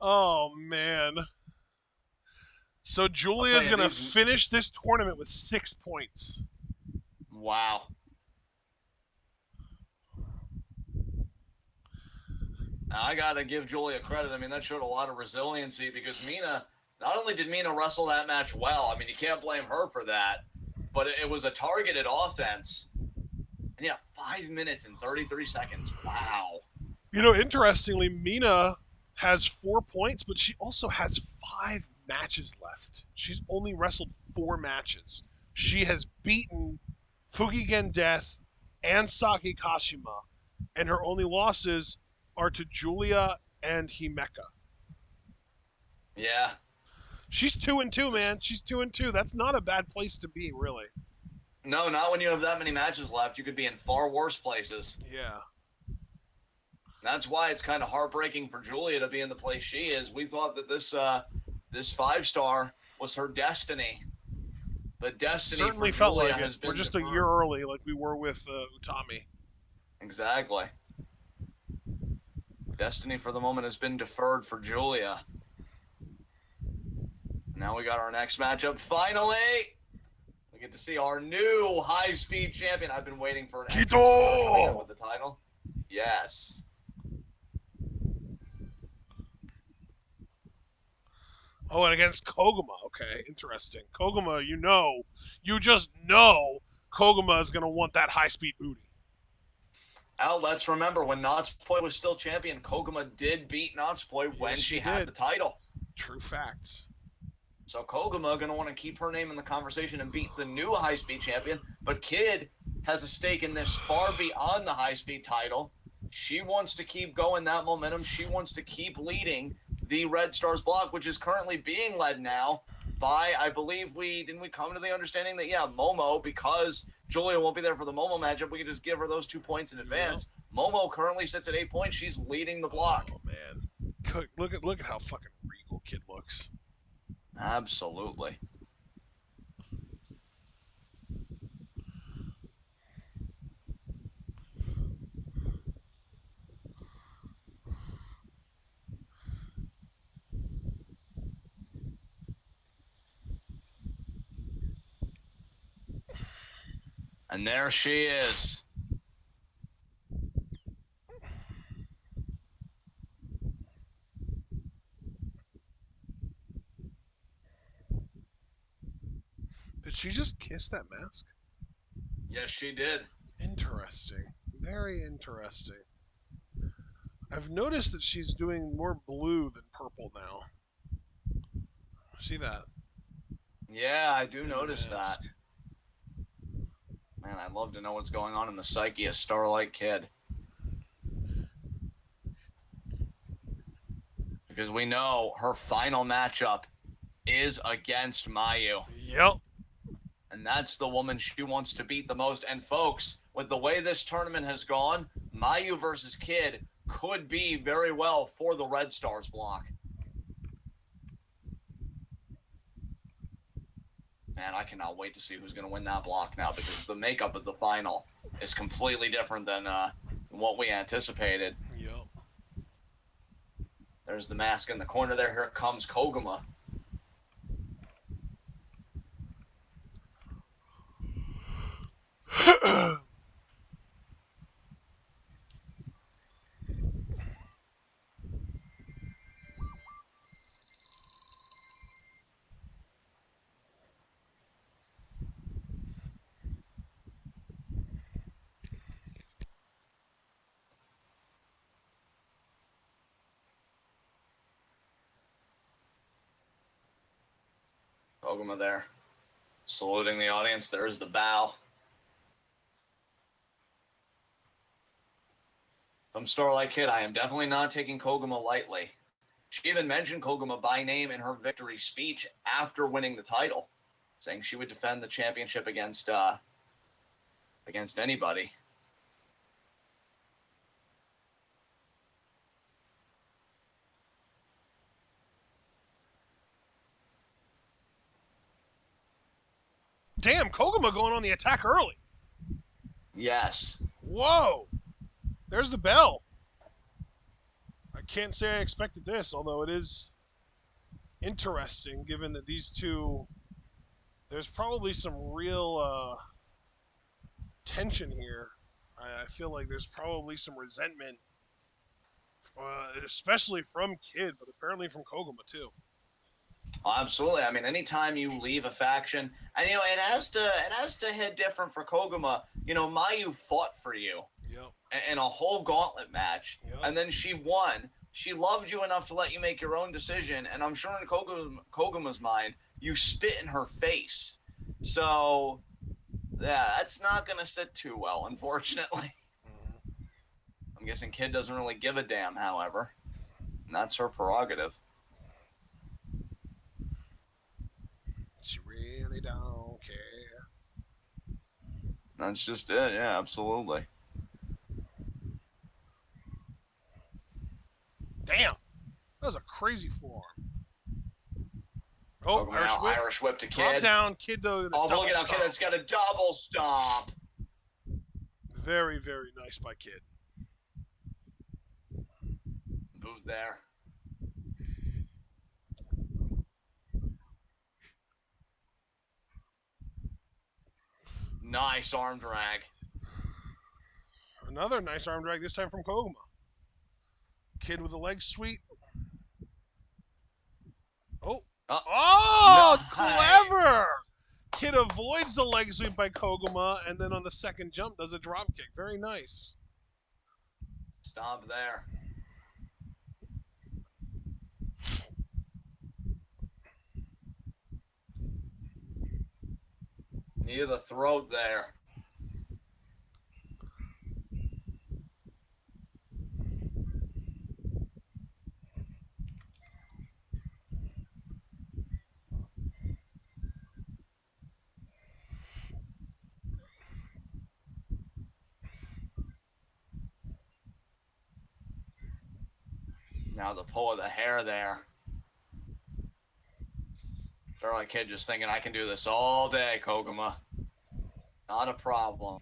Oh, man. So I'll Julia tell is you, going to these. finish this tournament with 6 points. Wow. Now, I got to give Julia credit. I mean, that showed a lot of resiliency because Mina, not only did Mina wrestle that match well, I mean, you can't blame her for that, but it was a targeted offense. And yeah, 5 minutes and 33 seconds. Wow. You know, interestingly, Mina has 4 points, but she also has 5 matches left. She's only wrestled 4 matches. She has beaten Fukigen Death and Saki Kashima, and her only losses are to Julia and Himeka. Yeah. She's 2-2, man. She's 2-2. That's not a bad place to be, really. No, not when you have that many matches left. You could be in far worse places. Yeah. That's why it's kind of heartbreaking for Julia to be in the place she is. We thought that this 5-star was her destiny. But destiny Certainly for felt Julia like has it. been We're just deferred. a year early, like we were with Utami. Exactly. Destiny for the moment has been deferred for Julia. Now we got our next matchup. Finally, we get to see our new high-speed champion. I've been waiting for an entrance for her coming out with the title. Yes. Oh, and against Koguma. Okay, interesting. Koguma, you just know Koguma is going to want that high speed booty. Now, let's remember when Natsupoi was still champion, Koguma did beat Natsupoi when she had the title. True facts. So Koguma going to want to keep her name in the conversation and beat the new high-speed champion. But Kid has a stake in this far beyond the high-speed title. She wants to keep going that momentum. She wants to keep leading the Red Stars block, which is currently being led now by, I believe we come to the understanding that, yeah, Momo, because Julia won't be there for the Momo matchup, we can just give her those 2 points in advance. Yep. Momo currently sits at 8 points. She's leading the block. Oh, man. Look at how fucking regal Kid looks. Absolutely. And there she is. Did she just kiss that mask? Yes, she did. Interesting. Very interesting. I've noticed that she's doing more blue than purple now. See that? Yeah, I do notice that. Man, I'd love to know what's going on in the psyche of Starlight Kid. Because we know her final matchup is against Mayu. Yep. And that's the woman she wants to beat the most. And folks, with the way this tournament has gone, Mayu versus Kid could be very well for the Red Stars block. Man, I cannot wait to see who's going to win that block now, because the makeup of the final is completely different than what we anticipated. Yep. There's the mask in the corner there. Here comes Koguma. Koguma there, saluting the audience. There's the bow. From Starlight Kid, I am definitely not taking Koguma lightly. She even mentioned Koguma by name in her victory speech after winning the title, saying she would defend the championship against against anybody. Damn, Koguma going on the attack early. Yes. Whoa. There's the bell. I can't say I expected this, although it is interesting given that these two, there's probably some real tension here. I feel like there's probably some resentment, especially from Kid, but apparently from Koguma too. Absolutely. I mean, anytime you leave a faction, and it has to hit different for Koguma. Mayu fought for you Yep. in a whole gauntlet match, Yep. and then she won. She loved you enough to let you make your own decision, and I'm sure in Koguma's mind, you spit in her face. So, yeah, that's not gonna sit too well, unfortunately. Mm-hmm. I'm guessing Kid doesn't really give a damn, however, and that's her prerogative. She really don't care. That's just it. Yeah, absolutely. Damn. That was a crazy forearm. Oh, Irish whip to Drop Kid. down, Kid though. Oh, look at how Kid has got a double stomp. Very, very nice by Kid. Boot there. Nice arm drag. Another nice arm drag, this time from Koguma. Kid with the leg sweep. Oh. Oh, nice. Clever! Kid avoids the leg sweep by Koguma, and then on the second jump does a drop kick. Very nice. Stomp there. Knee to the throat there. Now the pull of the hair there. Starlight Kid just thinking, I can do this all day, Koguma. Not a problem.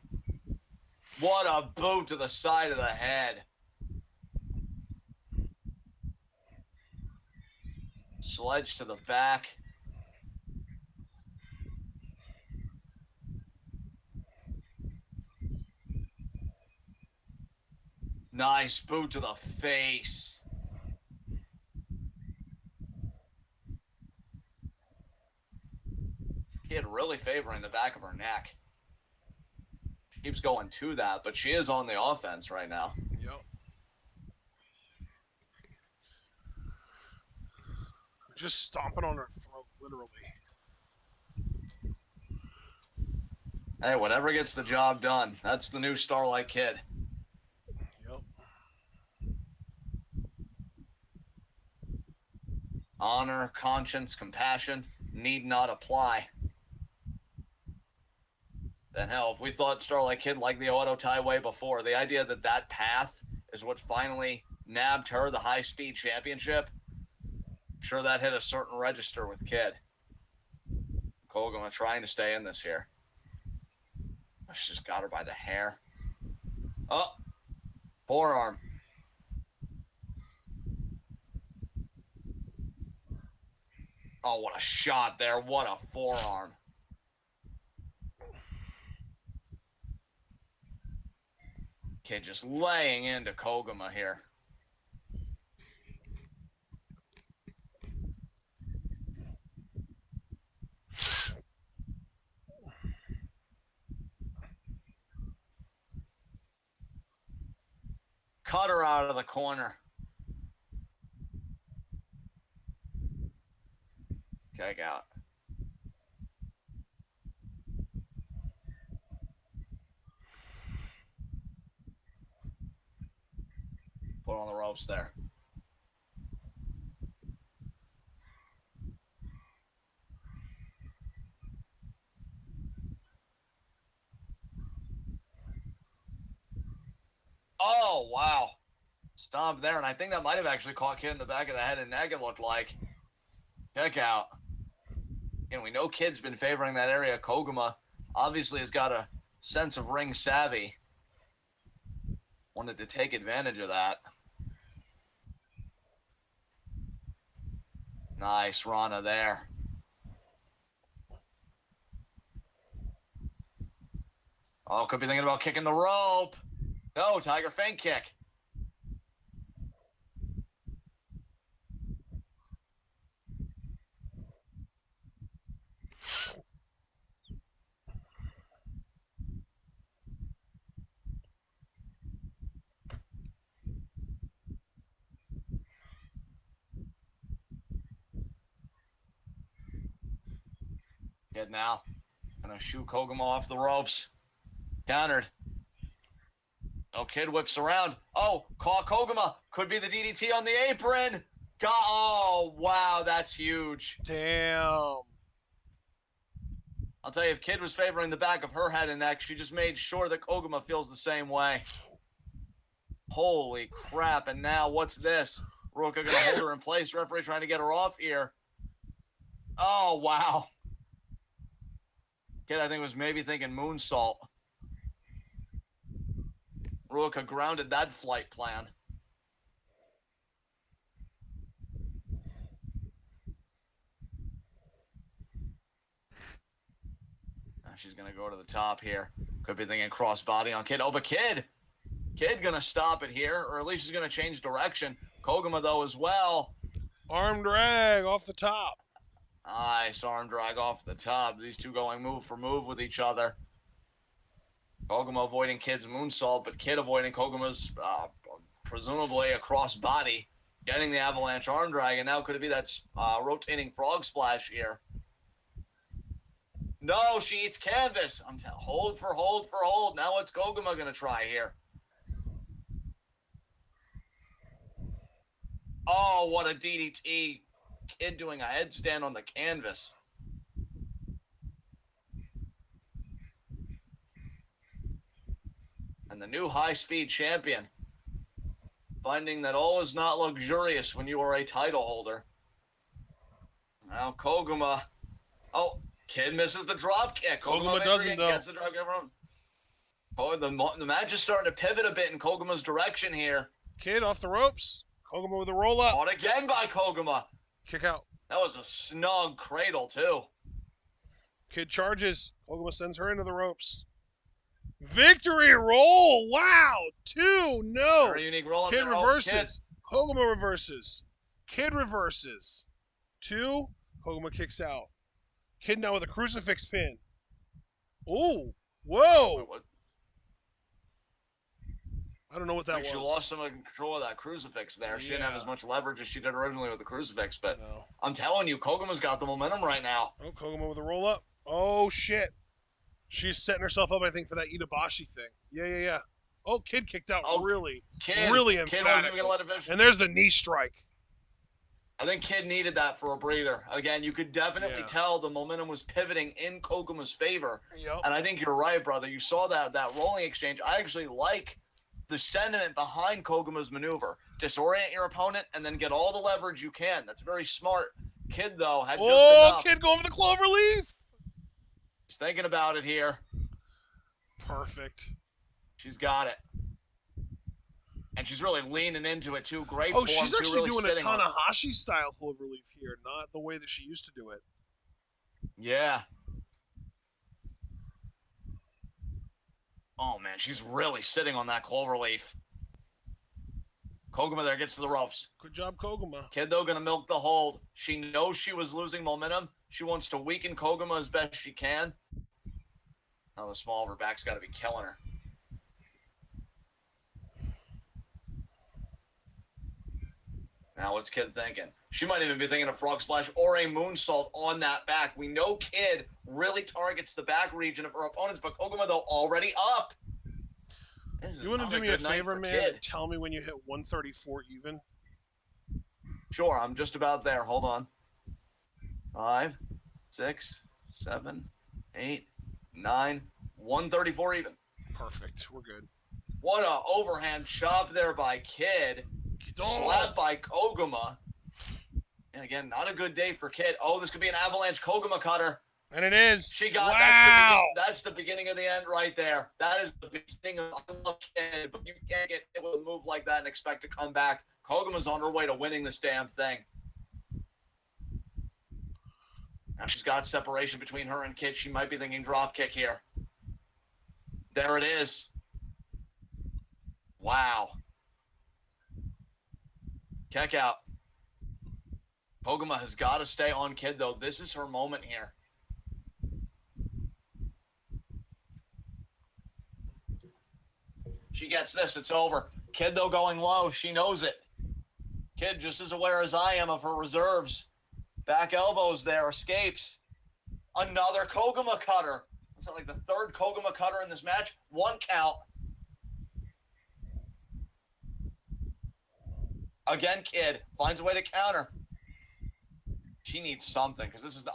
What a boot to the side of the head. Sledge to the back. Nice boot to the face. Kid really favoring the back of her neck. She keeps going to that, but she is on the offense right now. Yep. Just stomping on her throat, literally. Hey, whatever gets the job done. That's the new Starlight Kid. Yep. Honor, conscience, compassion need not apply. Then hell, if we thought Starlight Kid liked the auto tie way before, the idea that that path is what finally nabbed her the high-speed championship, I'm sure that hit a certain register with Kid. Koguma trying to stay in this here. She just got her by the hair. Oh, forearm. Oh, what a shot there. What a forearm. Kid just laying into Koguma here. Cut her out of the corner. Kick out. Put on the ropes there. Oh, wow. Stomp there, and I think that might have actually caught Kid in the back of the head and neck, it looked like. Check out. And we know Kid's been favoring that area. Koguma obviously has got a sense of ring savvy. Wanted to take advantage of that. Nice Rana there. Oh, could be thinking about kicking the rope. No, Tiger feint kick. Kid now. Gonna shoot Koguma off the ropes. Countered. Oh, Kid whips around. Oh, caught Koguma. Could be the DDT on the apron. Oh, wow, that's huge. Damn. I'll tell you, if Kid was favoring the back of her head and neck, she just made sure that Koguma feels the same way. Holy crap, and now what's this? Ruka gonna hold her in place. Referee trying to get her off here. Oh, wow. Kid, I think, was maybe thinking moonsault. Ruka grounded that flight plan. Now she's going to go to the top here. Could be thinking crossbody on Kid. Oh, but Kid going to stop it here, or at least she's going to change direction. Koguma, though, as well. Arm drag off the top. Nice arm drag off the top. These two going move for move with each other. Koguma avoiding Kid's moonsault, but Kid avoiding Koguma's presumably a crossbody, getting the avalanche arm drag, and now could it be that rotating frog splash here? No, she eats canvas. Hold for hold for hold. Now what's Koguma going to try here? Oh, what a DDT. Kid doing a headstand on the canvas. And the new high-speed champion, finding that all is not luxurious when you are a title holder. Now Koguma. Oh, Kid misses the drop kick. Koguma doesn't, though. Gets the drop kick. Oh, the match is starting to pivot a bit in Koguma's direction here. Kid off the ropes. Koguma with a roll up. Caught again by Koguma. Kick out. That was a snug cradle, too. Kid charges. Koguma sends her into the ropes. Victory roll! Wow! 2, no! Very unique roll. Kid reverses. Koguma reverses. Kid reverses. 2, Koguma kicks out. Kid now with a crucifix pin. Ooh! Whoa! Wait, what? I don't know what that was. She lost some control of that crucifix there. She didn't have as much leverage as she did originally with the crucifix, but no. I'm telling you, Koguma's got the momentum right now. Oh, Koguma with a roll up. Oh, shit. She's setting herself up, I think, for that Itabashi thing. Yeah. Oh, Kid kicked out really emphatic. Kid wasn't even gonna let it finish. And there's the knee strike. I think Kid needed that for a breather. Again, you could definitely tell the momentum was pivoting in Koguma's favor. Yep. And I think you're right, brother. You saw that rolling exchange. I actually like the sentiment behind Koguma's maneuver. Disorient your opponent and then get all the leverage you can. That's very smart. Kid, though, had just enough. Oh, Kid going for the clover leaf. He's thinking about it here. Perfect. She's got it. And she's really leaning into it, too. Great Oh, form, she's actually really doing a sitting on it. Tanahashi-style clover leaf here, not the way that she used to do it. Yeah. Oh, man, she's really sitting on that clover leaf. Koguma there gets to the ropes. Good job, Koguma. Kid, though, going to milk the hold. She knows she was losing momentum. She wants to weaken Koguma as best she can. Now the small of her back's got to be killing her. Now what's Kid thinking? She might even be thinking a frog splash or a moonsault on that back. We know Kid really targets the back region of her opponents, but Koguma, though, already up. You want to do me a favor, man? And tell me when you hit 134 even? Sure, I'm just about there. Hold on. 5, 6, 7, 8, 9, 134 even. Perfect. We're good. What a overhand chop there by Kid. Slap by Koguma. And again, not a good day for Kid. Oh, this could be an avalanche Koguma cutter. And it is. She got that's the beginning of the end right there. That is the beginning of I love Kid, but you can't get hit with a move like that and expect to come back. Koguma's on her way to winning this damn thing. Now she's got separation between her and Kid. She might be thinking drop kick here. There it is. Wow. Kick out. Koguma has got to stay on Kid, though. This is her moment here. She gets this. It's over. Kid, though, going low. She knows it. Kid just as aware as I am of her reserves. Back elbows there. Escapes. Another Koguma cutter. Is that like the third Koguma cutter in this match? 1 count. Again, Kid finds a way to counter. She needs something because this is the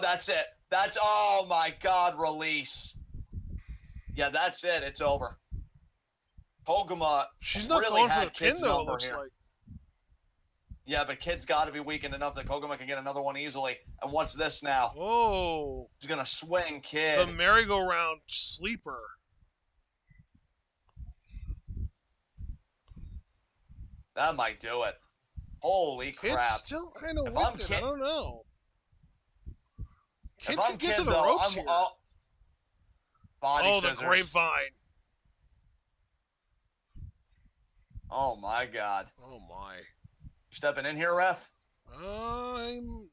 that's it. Oh my God, release. Yeah, that's it. It's over. Koguma She's not really going for had the pin Kid's though, it number looks here. like. Yeah, but Kid's got to be weakened enough that Koguma can get another one easily. And what's this now? Oh. She's gonna swing Kid. The merry-go-round sleeper. That might do it. Holy crap. Kid's still kind of with it. I don't know. Kid can get to the ropes here. Body scissors. The grapevine. Oh, my God. Oh, my. Stepping in here, ref? No,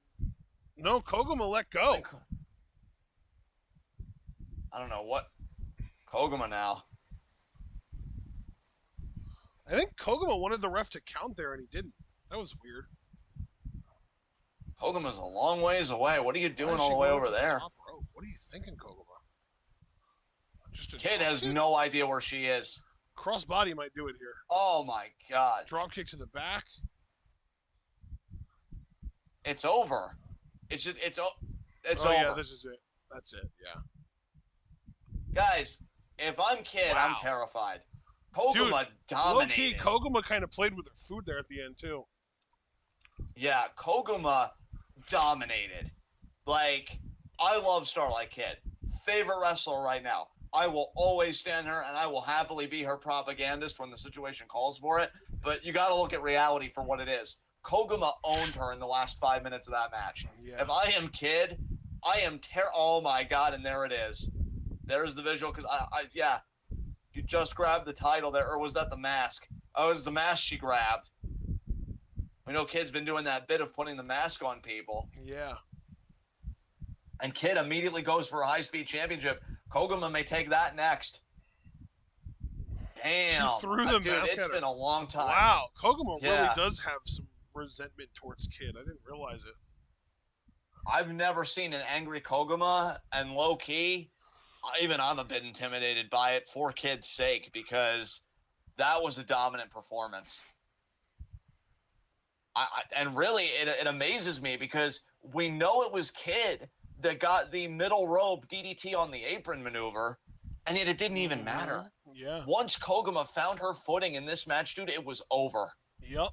Koguma let go. I don't know what. Koguma now. I think Koguma wanted the ref to count there, and he didn't. That was weird. Koguma's a long ways away. What are you doing all the way over there? Top rope? What are you thinking, Koguma? Kid has no idea where she is. Crossbody might do it here. Oh, my God. Drop kick to the back. It's over. It's over. Yeah, this is it. That's it, yeah. Guys, if I'm Kid, Wow. I'm terrified. Koguma dominated. Low-key, Koguma kind of played with her food there at the end, too. Yeah, Koguma dominated. Like, I love Starlight Kid. Favorite wrestler right now. I will always stand her, and I will happily be her propagandist when the situation calls for it. But you got to look at reality for what it is. Koguma owned her in the last 5 minutes of that match. Yeah. If I am Kid, I am oh my God, and there it is. There's the visual, because yeah. You just grabbed the title there, or was that the mask? Oh, it was the mask she grabbed. We know Kid's been doing that bit of putting the mask on people. Yeah. And Kid immediately goes for a high-speed championship. Koguma may take that next. Damn. She threw the dude, mask it's at her. been a long time. Wow. Koguma really does have some resentment towards Kid. I didn't realize it. I've never seen an angry Koguma, and low-key, even I'm a bit intimidated by it for Kid's sake, because that was a dominant performance. And really, it amazes me because we know it was Kid that got the middle rope DDT on the apron maneuver, and yet it didn't even matter. Yeah. Once Koguma found her footing in this match, dude, it was over. Yep.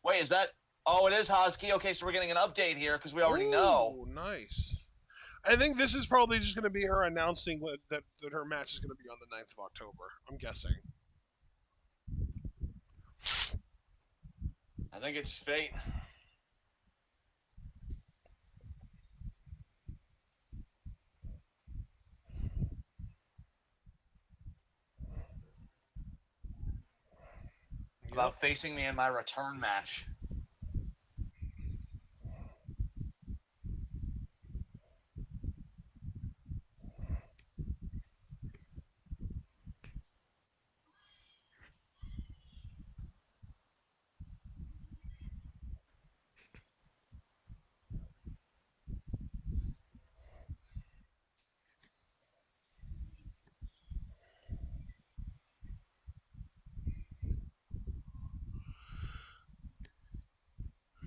Wait, is that... Oh, it is Hosky. Okay, so we're getting an update here because we already know. Oh, nice. I think this is probably just going to be her announcing that her match is going to be on the 9th of October. I'm guessing. I think it's fate. Yep. About facing me in my return match.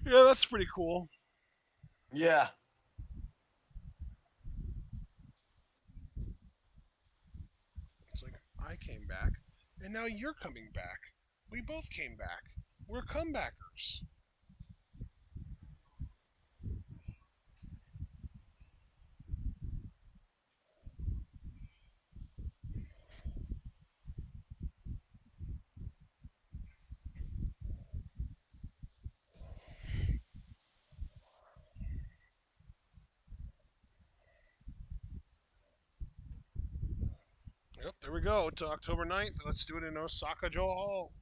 Yeah, that's pretty cool. Yeah. It's like, I came back, and now you're coming back. We both came back. We're comebackers. Yep, there we go. To October 9th. Let's do it in Osaka Joe Hall.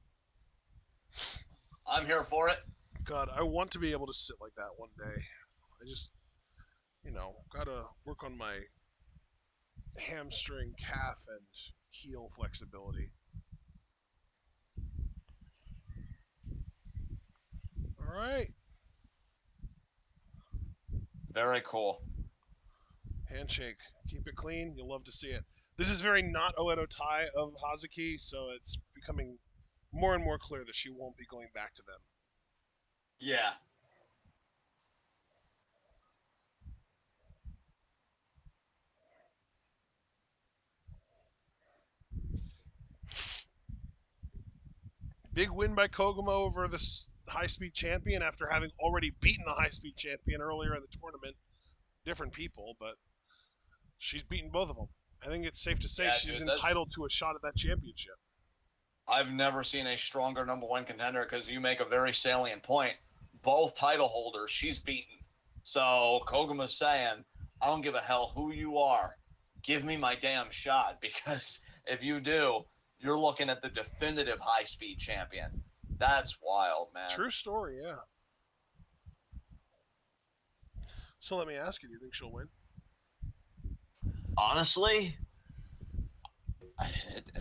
I'm here for it. God, I want to be able to sit like that one day. I just, gotta work on my hamstring, calf, and heel flexibility. All right. Very cool. Handshake. Keep it clean. You'll love to see it. This is very not Oedo Tai of Hazuki, so it's becoming more and more clear that she won't be going back to them. Yeah. Big win by Koguma over the high speed champion after having already beaten the high speed champion earlier in the tournament. Different people, but she's beaten both of them. I think it's safe to say Yeah, she's dude, that's entitled to a shot at that championship. I've never seen a stronger number one contender because you make a very salient point. Both title holders, she's beaten. So Koguma's saying, I don't give a hell who you are. Give me my damn shot because if you do, you're looking at the definitive high speed champion. That's wild, man. True story, yeah. So let me ask you, do you think she'll win? Honestly,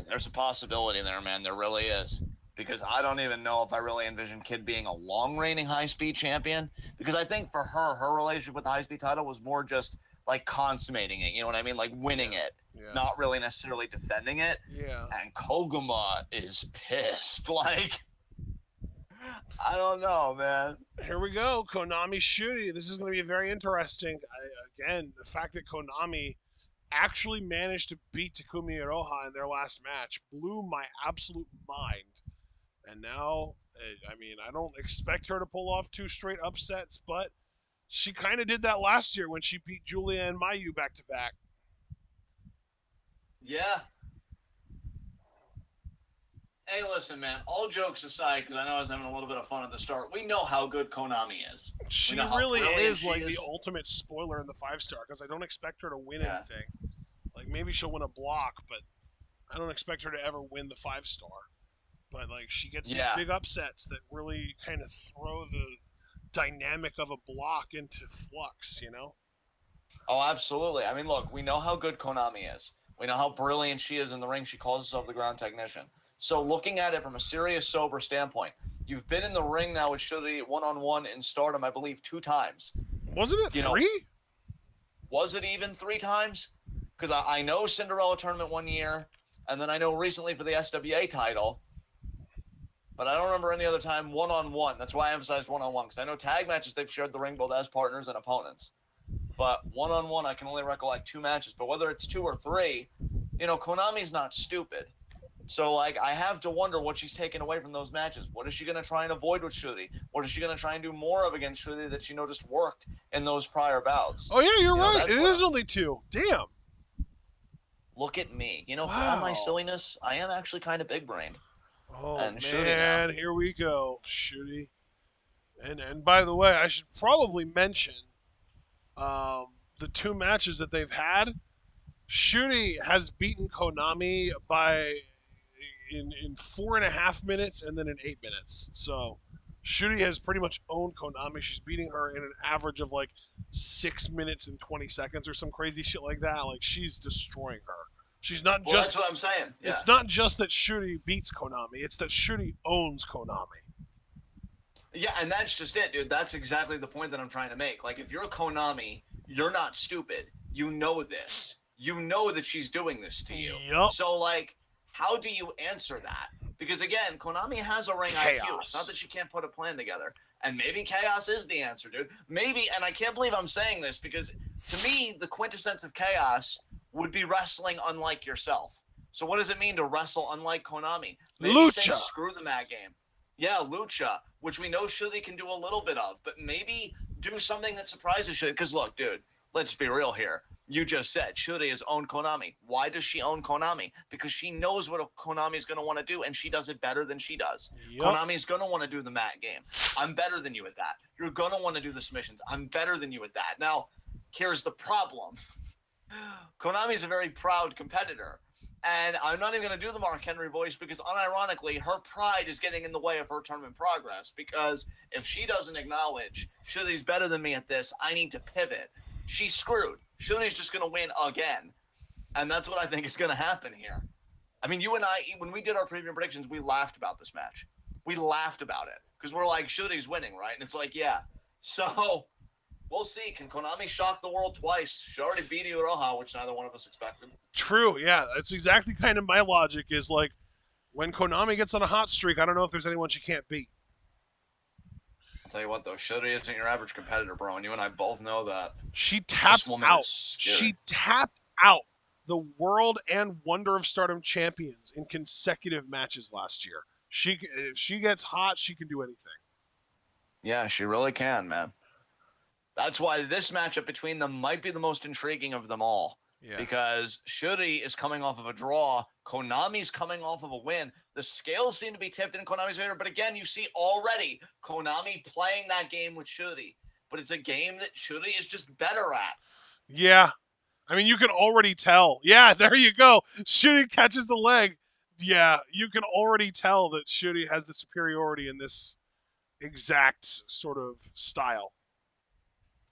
there's a possibility there, man. There really is. Because I don't even know if I really envision Kid being a long reigning high speed champion. Because I think for her relationship with the high speed title was more just like consummating it. You know what I mean? Like winning it, not really necessarily defending it. Yeah. And Koguma is pissed. Like, I don't know, man. Here we go. Konami Shuri. This is going to be very interesting. Again, the fact that Konami actually managed to beat Takumi Iroha in their last match blew my absolute mind. And now, I mean, I don't expect her to pull off two straight upsets, but she kind of did that last year when she beat Julia and Mayu back to back. Yeah. Hey, listen, man. All jokes aside, because I know I was having a little bit of fun at the start, we know how good Konami is. She really is like the ultimate spoiler in the 5-star because I don't expect her to win anything. Like maybe she'll win a block, but I don't expect her to ever win the 5-star. But like she gets these big upsets that really kind of throw the dynamic of a block into flux, you know? Oh, absolutely. I mean, look, we know how good Konami is. We know how brilliant she is in the ring. She calls herself the ground technician. So looking at it from a serious, sober standpoint, you've been in the ring now with Shuri one-on-one in Stardom, I believe, 2 times. Wasn't it 3? Was it even 3 times? Because I know Cinderella tournament 1 year, and then I know recently for the SWA title, but I don't remember any other time one-on-one. That's why I emphasized one-on-one, because I know tag matches they've shared the ring both as partners and opponents. But one-on-one, I can only recollect 2 matches. But whether it's 2 or 3, Konami's not stupid. So, like, I have to wonder what she's taking away from those matches. What is she going to try and avoid with Shuri? What is she going to try and do more of against Shuri that she just worked in those prior bouts? Oh, yeah, you're right. It is only 2. Damn. Look at me. For all my silliness, I am actually kind of big-brained. Oh, and man, here we go. Shuri. And by the way, I should probably mention the 2 matches that they've had. Shuri has beaten Konami in 4.5 minutes and then in 8 minutes. So Shuri has pretty much owned Konami. She's beating her in an average of like 6 minutes and 20 seconds or some crazy shit like that. Like she's destroying her. She's not just. That's what I'm saying. Yeah. It's not just that Shuri beats Konami. It's that Shuri owns Konami. Yeah, and that's just it, dude. That's exactly the point that I'm trying to make. Like, if you're Konami, you're not stupid. You know this. You know that she's doing this to you. Yep. So, like, how do you answer that? Because, again, Konami has a ring IQ. It's not that she can't put a plan together. And maybe chaos is the answer, dude. Maybe, and I can't believe I'm saying this, because to me, the quintessence of chaos would be wrestling unlike yourself. So what does it mean to wrestle unlike Konami? Maybe say Lucha. screw the mat game. Yeah, Lucha, which we know Shuri can do a little bit of, but maybe do something that surprises Shuri. Because look, dude, let's be real here. You just said Shuri has owned Konami. Why does she own Konami? Because she knows what Konami is going to want to do, and she does it better than she does. Yep. Konami is going to want to do the mat game. I'm better than you at that. You're going to want to do the submissions. I'm better than you at that. Now, here's the problem. Konami is a very proud competitor. And I'm not even going to do the Mark Henry voice because, unironically, her pride is getting in the way of her tournament progress. Because if she doesn't acknowledge Shuri's better than me at this, I need to pivot. She's screwed. Shuri's just going to win again. And that's what I think is going to happen here. I mean, you and I, when we did our preview predictions, we laughed about this match. We laughed about it. Because we're like, Shuri's winning, right? And it's like, yeah. So, we'll see. Can Konami shock the world twice? She already beat Irohop, which neither one of us expected. True, yeah. That's exactly kind of my logic is like, when Konami gets on a hot streak, I don't know if there's anyone she can't beat. I'll tell you what, though, Shuri isn't your average competitor, bro, and you and I both know that. She tapped out. She tapped out the World and Wonder of Stardom champions in consecutive matches last year. If she gets hot, she can do anything. Yeah, she really can, man. That's why this matchup between them might be the most intriguing of them all. Yeah. Because Shuri is coming off of a draw. Konami's coming off of a win. The scales seem to be tipped in Konami's favor. But again, you see already Konami playing that game with Shuri. But it's a game that Shuri is just better at. Yeah. I mean, you can already tell. Yeah, there you go. Shuri catches the leg. Yeah, you can already tell that Shuri has the superiority in this exact sort of style.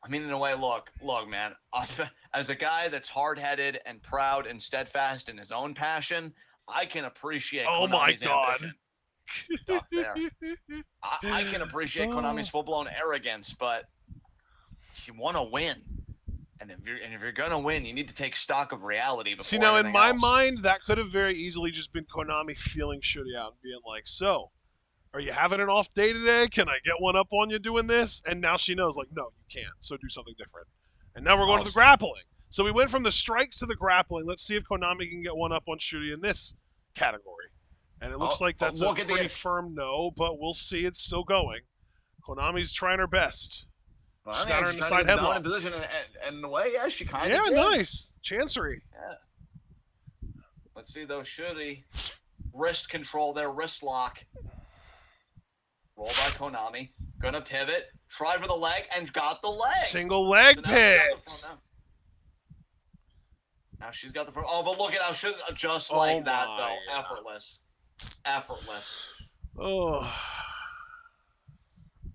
I mean, in a way, look, man, as a guy that's hard-headed and proud and steadfast in his own passion, I can appreciate Konami's ambition. There. I can appreciate Konami's full-blown arrogance, but you want to win. And if you're going to win, you need to take stock of reality before See, now, in my else. mind, that could have very easily just been Konami feeling Shuri out and being like, so, are you having an off day today? Can I get one up on you doing this? And now she knows, like, no, you can't, so do something different. And now we're going to the grappling. So we went from the strikes to the grappling. Let's see if Konami can get one up on Shuri in this category. And it looks like that's a pretty firm no, but we'll see. It's still going. Konami's trying her best. Well, she's got her in the side headlock. Position and in a way, yeah, she kind of did. Nice. Chancery. Yeah. Let's see, though. Shuri. Wrist control there, wrist lock. Roll by Konami. Gonna pivot. Try for the leg and got the leg. Single leg pick. Now she's got the front. Oh, but look at how Shuri just like that, though. Yeah. Effortless. Oh.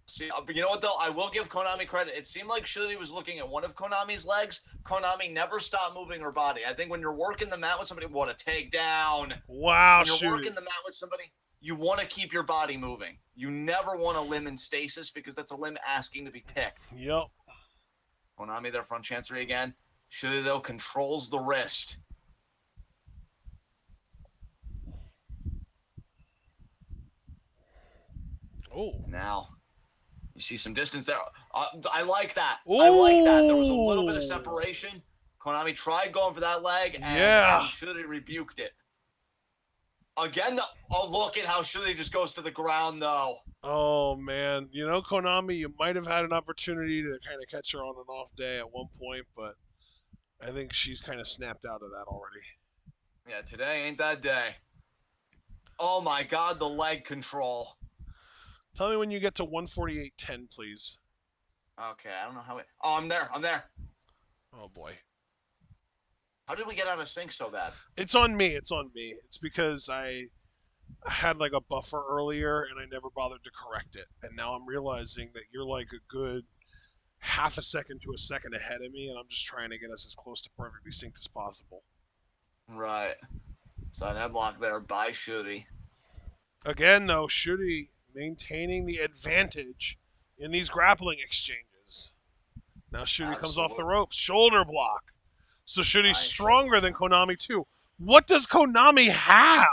See, you know what, though? I will give Konami credit. It seemed like Shuri was looking at one of Konami's legs. Konami never stopped moving her body. I think when you're working the mat with somebody, what a takedown. Wow, when you're working the mat with somebody, you want to keep your body moving. You never want a limb in stasis because that's a limb asking to be picked. Yep. Konami there, front chancery again. Shuri, though, controls the wrist. Oh. Now, you see some distance there. I like that. Ooh. I like that. There was a little bit of separation. Konami tried going for that leg, and Shuri rebuked it. Again, look at how Shuri just goes to the ground, though. Oh, man. You know, Konami, you might have had an opportunity to kind of catch her on an off day at one point, but I think she's kind of snapped out of that already. Yeah, today ain't that day. Oh, my God, the leg control. Tell me when you get to 148.10, please. Okay, I don't know how it... Oh, I'm there. Oh, boy. How did we get out of sync so bad? It's on me. It's because I had like a buffer earlier and I never bothered to correct it. And now I'm realizing that you're like a good half a second to a second ahead of me, and I'm just trying to get us as close to perfectly synced as possible. Right. Side headlock there by Shuri. Again, though, Shuri maintaining the advantage in these grappling exchanges. Now Shuri comes off the ropes. Shoulder block. So Shuri's stronger than Konami, too. What does Konami have?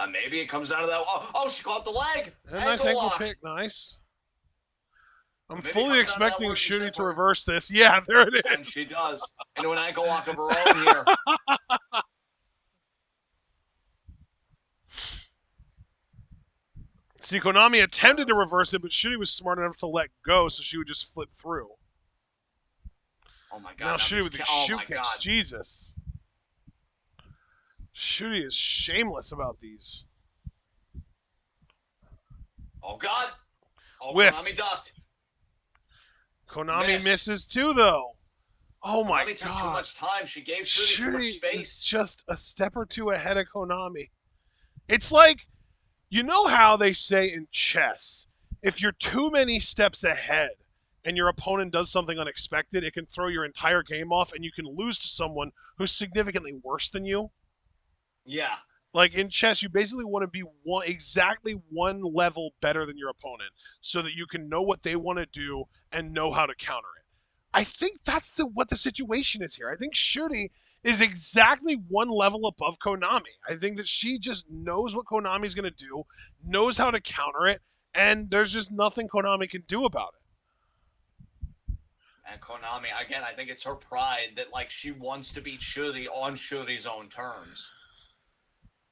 Maybe it comes out of that. Oh, she caught the leg. Nice ankle pick. Nice. I'm fully expecting Shuri to reverse this. Yeah, there it is. And she does. Into an ankle lock of her own here. See, Konami attempted to reverse it, but Shuri was smart enough to let go, so she would just flip through. Oh my god! Now Shuri with these oh shoe my kicks. god! Jesus. Shuri is shameless about these. Oh god! Oh, Whiffed. Konami ducked. Konami misses too, though. Oh my Konami took god. too much time. She gave Shuri too much space. Is just a step or two ahead of Konami. It's like, you know how they say in chess, if you're too many steps ahead and your opponent does something unexpected, it can throw your entire game off and you can lose to someone who's significantly worse than you. Yeah. Like in chess, you basically want to be exactly one level better than your opponent so that you can know what they want to do and know how to counter it. I think that's what the situation is here. I think Shuri is exactly one level above Konami. I think that she just knows what Konami's going to do, knows how to counter it, and there's just nothing Konami can do about it. And Konami, again, I think it's her pride that like she wants to beat Shuri on Shuri's own terms.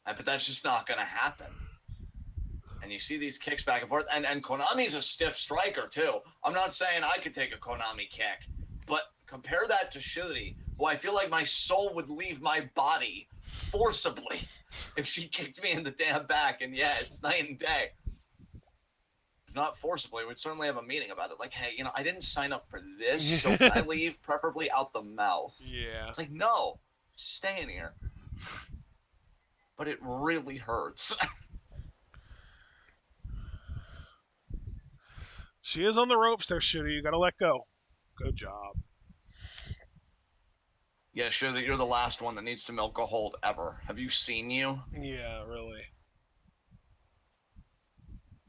But that's just not going to happen. And you see these kicks back and forth. And Konami's a stiff striker, too. I'm not saying I could take a Konami kick. But compare that to Shuri, who I feel like my soul would leave my body forcibly if she kicked me in the damn back. And yeah, it's night and day. If not forcibly, we'd certainly have a meeting about it. Like, hey, I didn't sign up for this, so can I leave? Preferably out the mouth. Yeah. It's like, no, stay in here. But it really hurts. She is on the ropes there, Shuri. You gotta let go. Good job. Yeah, sure that you're the last one that needs to milk a hold ever. Have you seen you? Yeah, really.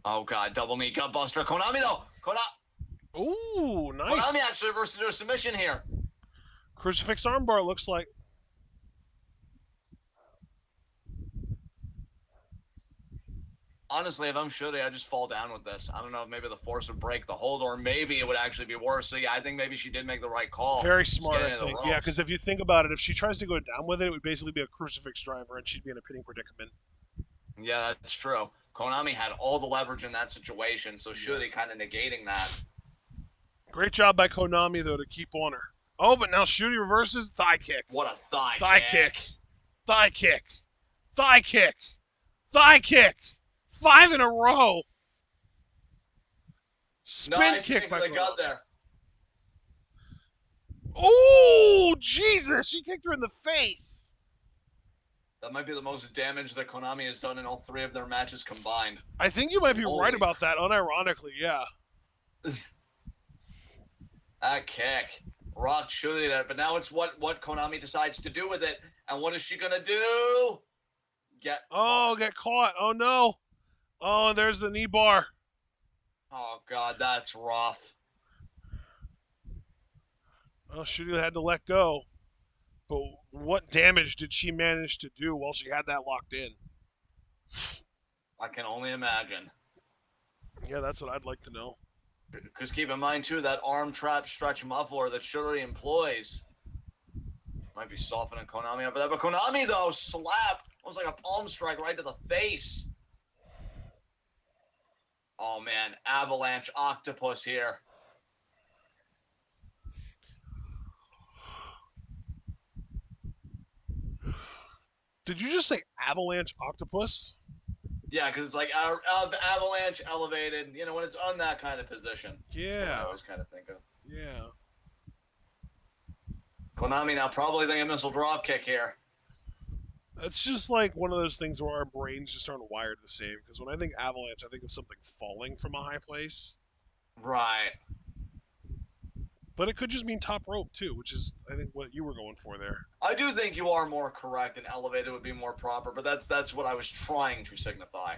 Oh god, double knee gut buster. Konami though! Ooh, nice. Konami actually reversed into a submission here. Crucifix armbar looks like. Honestly, if I'm Shuri, I just fall down with this. I don't know if maybe the force would break the hold, or maybe it would actually be worse. So yeah, I think maybe she did make the right call. Very smart, I think. Yeah, because if you think about it, if she tries to go down with it, it would basically be a crucifix driver, and she'd be in a pitting predicament. Yeah, that's true. Konami had all the leverage in that situation, so Shuri kind of negating that. Great job by Konami, though, to keep on her. Oh, but now Shuri reverses thigh kick. What a thigh kick. Thigh kick. Thigh kick. Thigh kick. 5 in a row. Spin kick by Konami. Got there. Oh, Jesus. She kicked her in the face. That might be the most damage that Konami has done in all 3 of their matches combined. I think you might be right about that, unironically, yeah. That kick. Rock Shuri there, but now it's what Konami decides to do with it. And what is she going to do? Get caught. Oh, no. Oh, there's the knee bar. Oh, God, that's rough. Oh, Shuri had to let go. But what damage did she manage to do while she had that locked in? I can only imagine. Yeah, that's what I'd like to know. Because keep in mind, too, that arm trap stretch muffler that Shuri employs might be softening Konami over there. But Konami, though, slap. Almost like a palm strike right to the face. Oh, man. Avalanche octopus here. Did you just say avalanche octopus? Yeah, because it's like avalanche elevated, when it's on that kind of position. Yeah. That's what I always kind of think of. Yeah. Konami now probably thinking missile drop kick here. It's just like one of those things where our brains just aren't wired the same. Because when I think avalanche, I think of something falling from a high place. Right. But it could just mean top rope, too, which is, I think, what you were going for there. I do think you are more correct, and elevated would be more proper, but that's what I was trying to signify.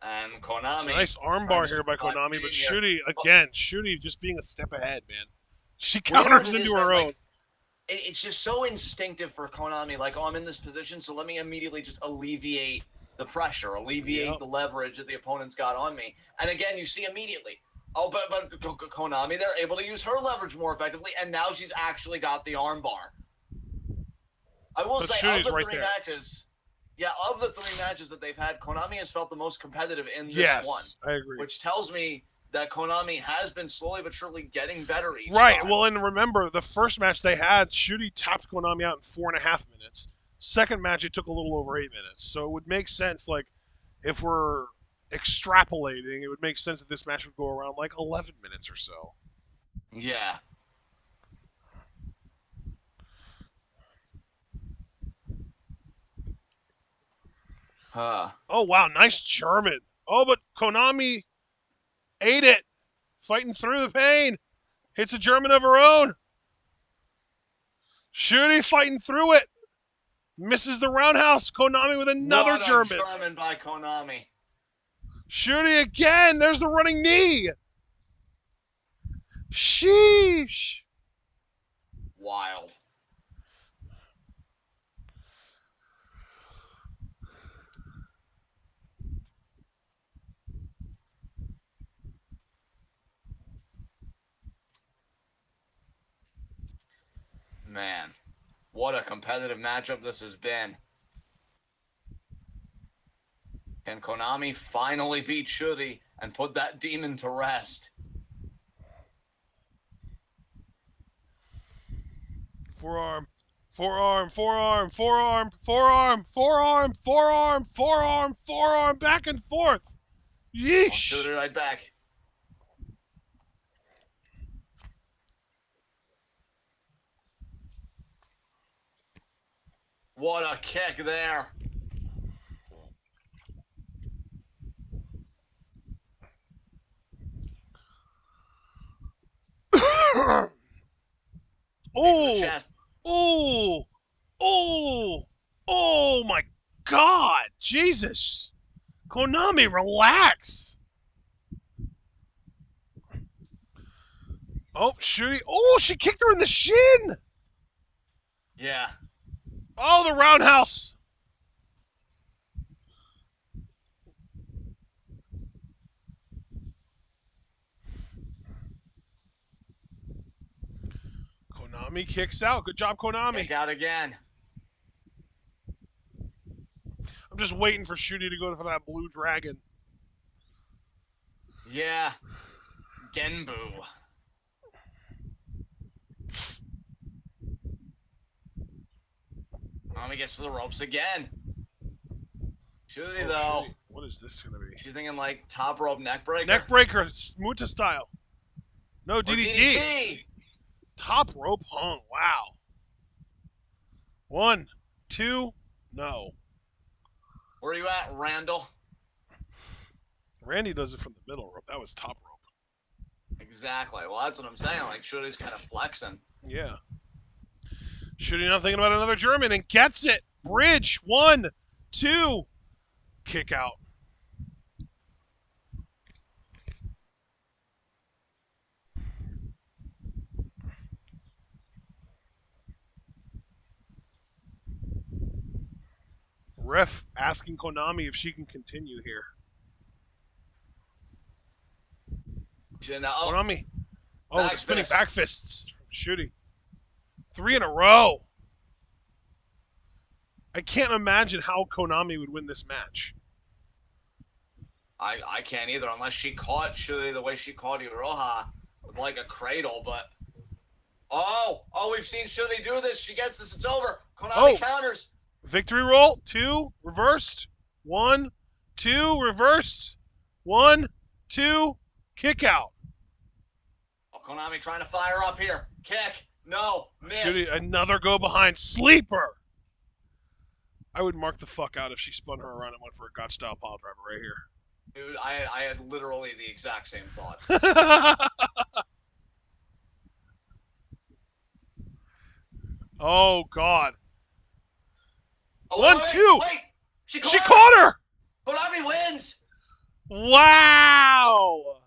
And Konami... Nice armbar here by Konami, but Shuri, again, Shuri just being a step ahead, man. She counters into her own. It's just so instinctive for Konami, like, oh, I'm in this position, so let me immediately just alleviate the pressure, alleviate the leverage that the opponent's got on me. And again, you see immediately... Oh, but Konami, they're able to use her leverage more effectively, and now she's actually got the armbar. I will say, of the 3 matches, Yeah, of the 3 matches that they've had, Konami has felt the most competitive in this one. Yes, I agree. Which tells me that Konami has been slowly but surely getting better each Right. time. Well, and remember, the first match they had, Shooty tapped Konami out in 4.5 minutes. Second match, it took a little over 8 minutes. So it would make sense, like, if we're extrapolating, it would make sense that this match would go around like 11 minutes or so. Yeah. Oh, wow. Nice German. Oh, but Konami ate it. Fighting through the pain. Hits a German of her own. Shooty fighting through it. Misses the roundhouse. Konami with another What German. a German by Konami. Shooty again. There's the running knee. Sheesh. Wild. Man, what a competitive matchup this has been. Can Konami finally beat Shuri and put that demon to rest? Forearm. Forearm, forearm, forearm, forearm, forearm, forearm, forearm, forearm, back and forth. Yeesh. I'll shoot it right back. What a kick there. Oh, oh, oh, oh my God. Jesus. Konami, relax. Oh, Shuri. Oh, she kicked her in the shin. Yeah. Oh, the roundhouse. Konami kicks out. Good job, Konami. Kick out again. I'm just waiting for Shuri to go for that blue dragon. Yeah. Genbu. Konami gets to the ropes again. Shuri, though. Shuri. What is this going to be? She's thinking like top rope neck breaker. Neck breaker, Muta style. No, DDT. DDT. Top rope hung. Wow. 1, 2, no. Where are you at, Randall? Randy does it from the middle rope. That was top rope. Exactly. Well, that's what I'm saying. Like, Shuri's kind of flexing. Yeah. Shooting not thinking about another German and gets it. Bridge. 1, 2. Kick out. Ref asking Konami if she can continue here. Konami. Oh, the spinning back fists from Shooty. 3 in a row. I can't imagine how Konami would win this match. I can't either, unless she caught Shuri the way she caught Iroha with like a cradle, but... Oh, we've seen Shuri do this. She gets this. It's over. Konami counters. Victory roll. 2. Reversed. 1, 2. Reversed. 1, 2. Kick out. Oh, Konami trying to fire up here. Kick. No. Missed. Shooty, another go behind. Sleeper. I would mark the fuck out if she spun her around and went for a gotch style pile driver right here. Dude, I had literally the exact same thought. Oh, God. Oh, 1, 2. Wait. She caught her. Konami wins. Wow.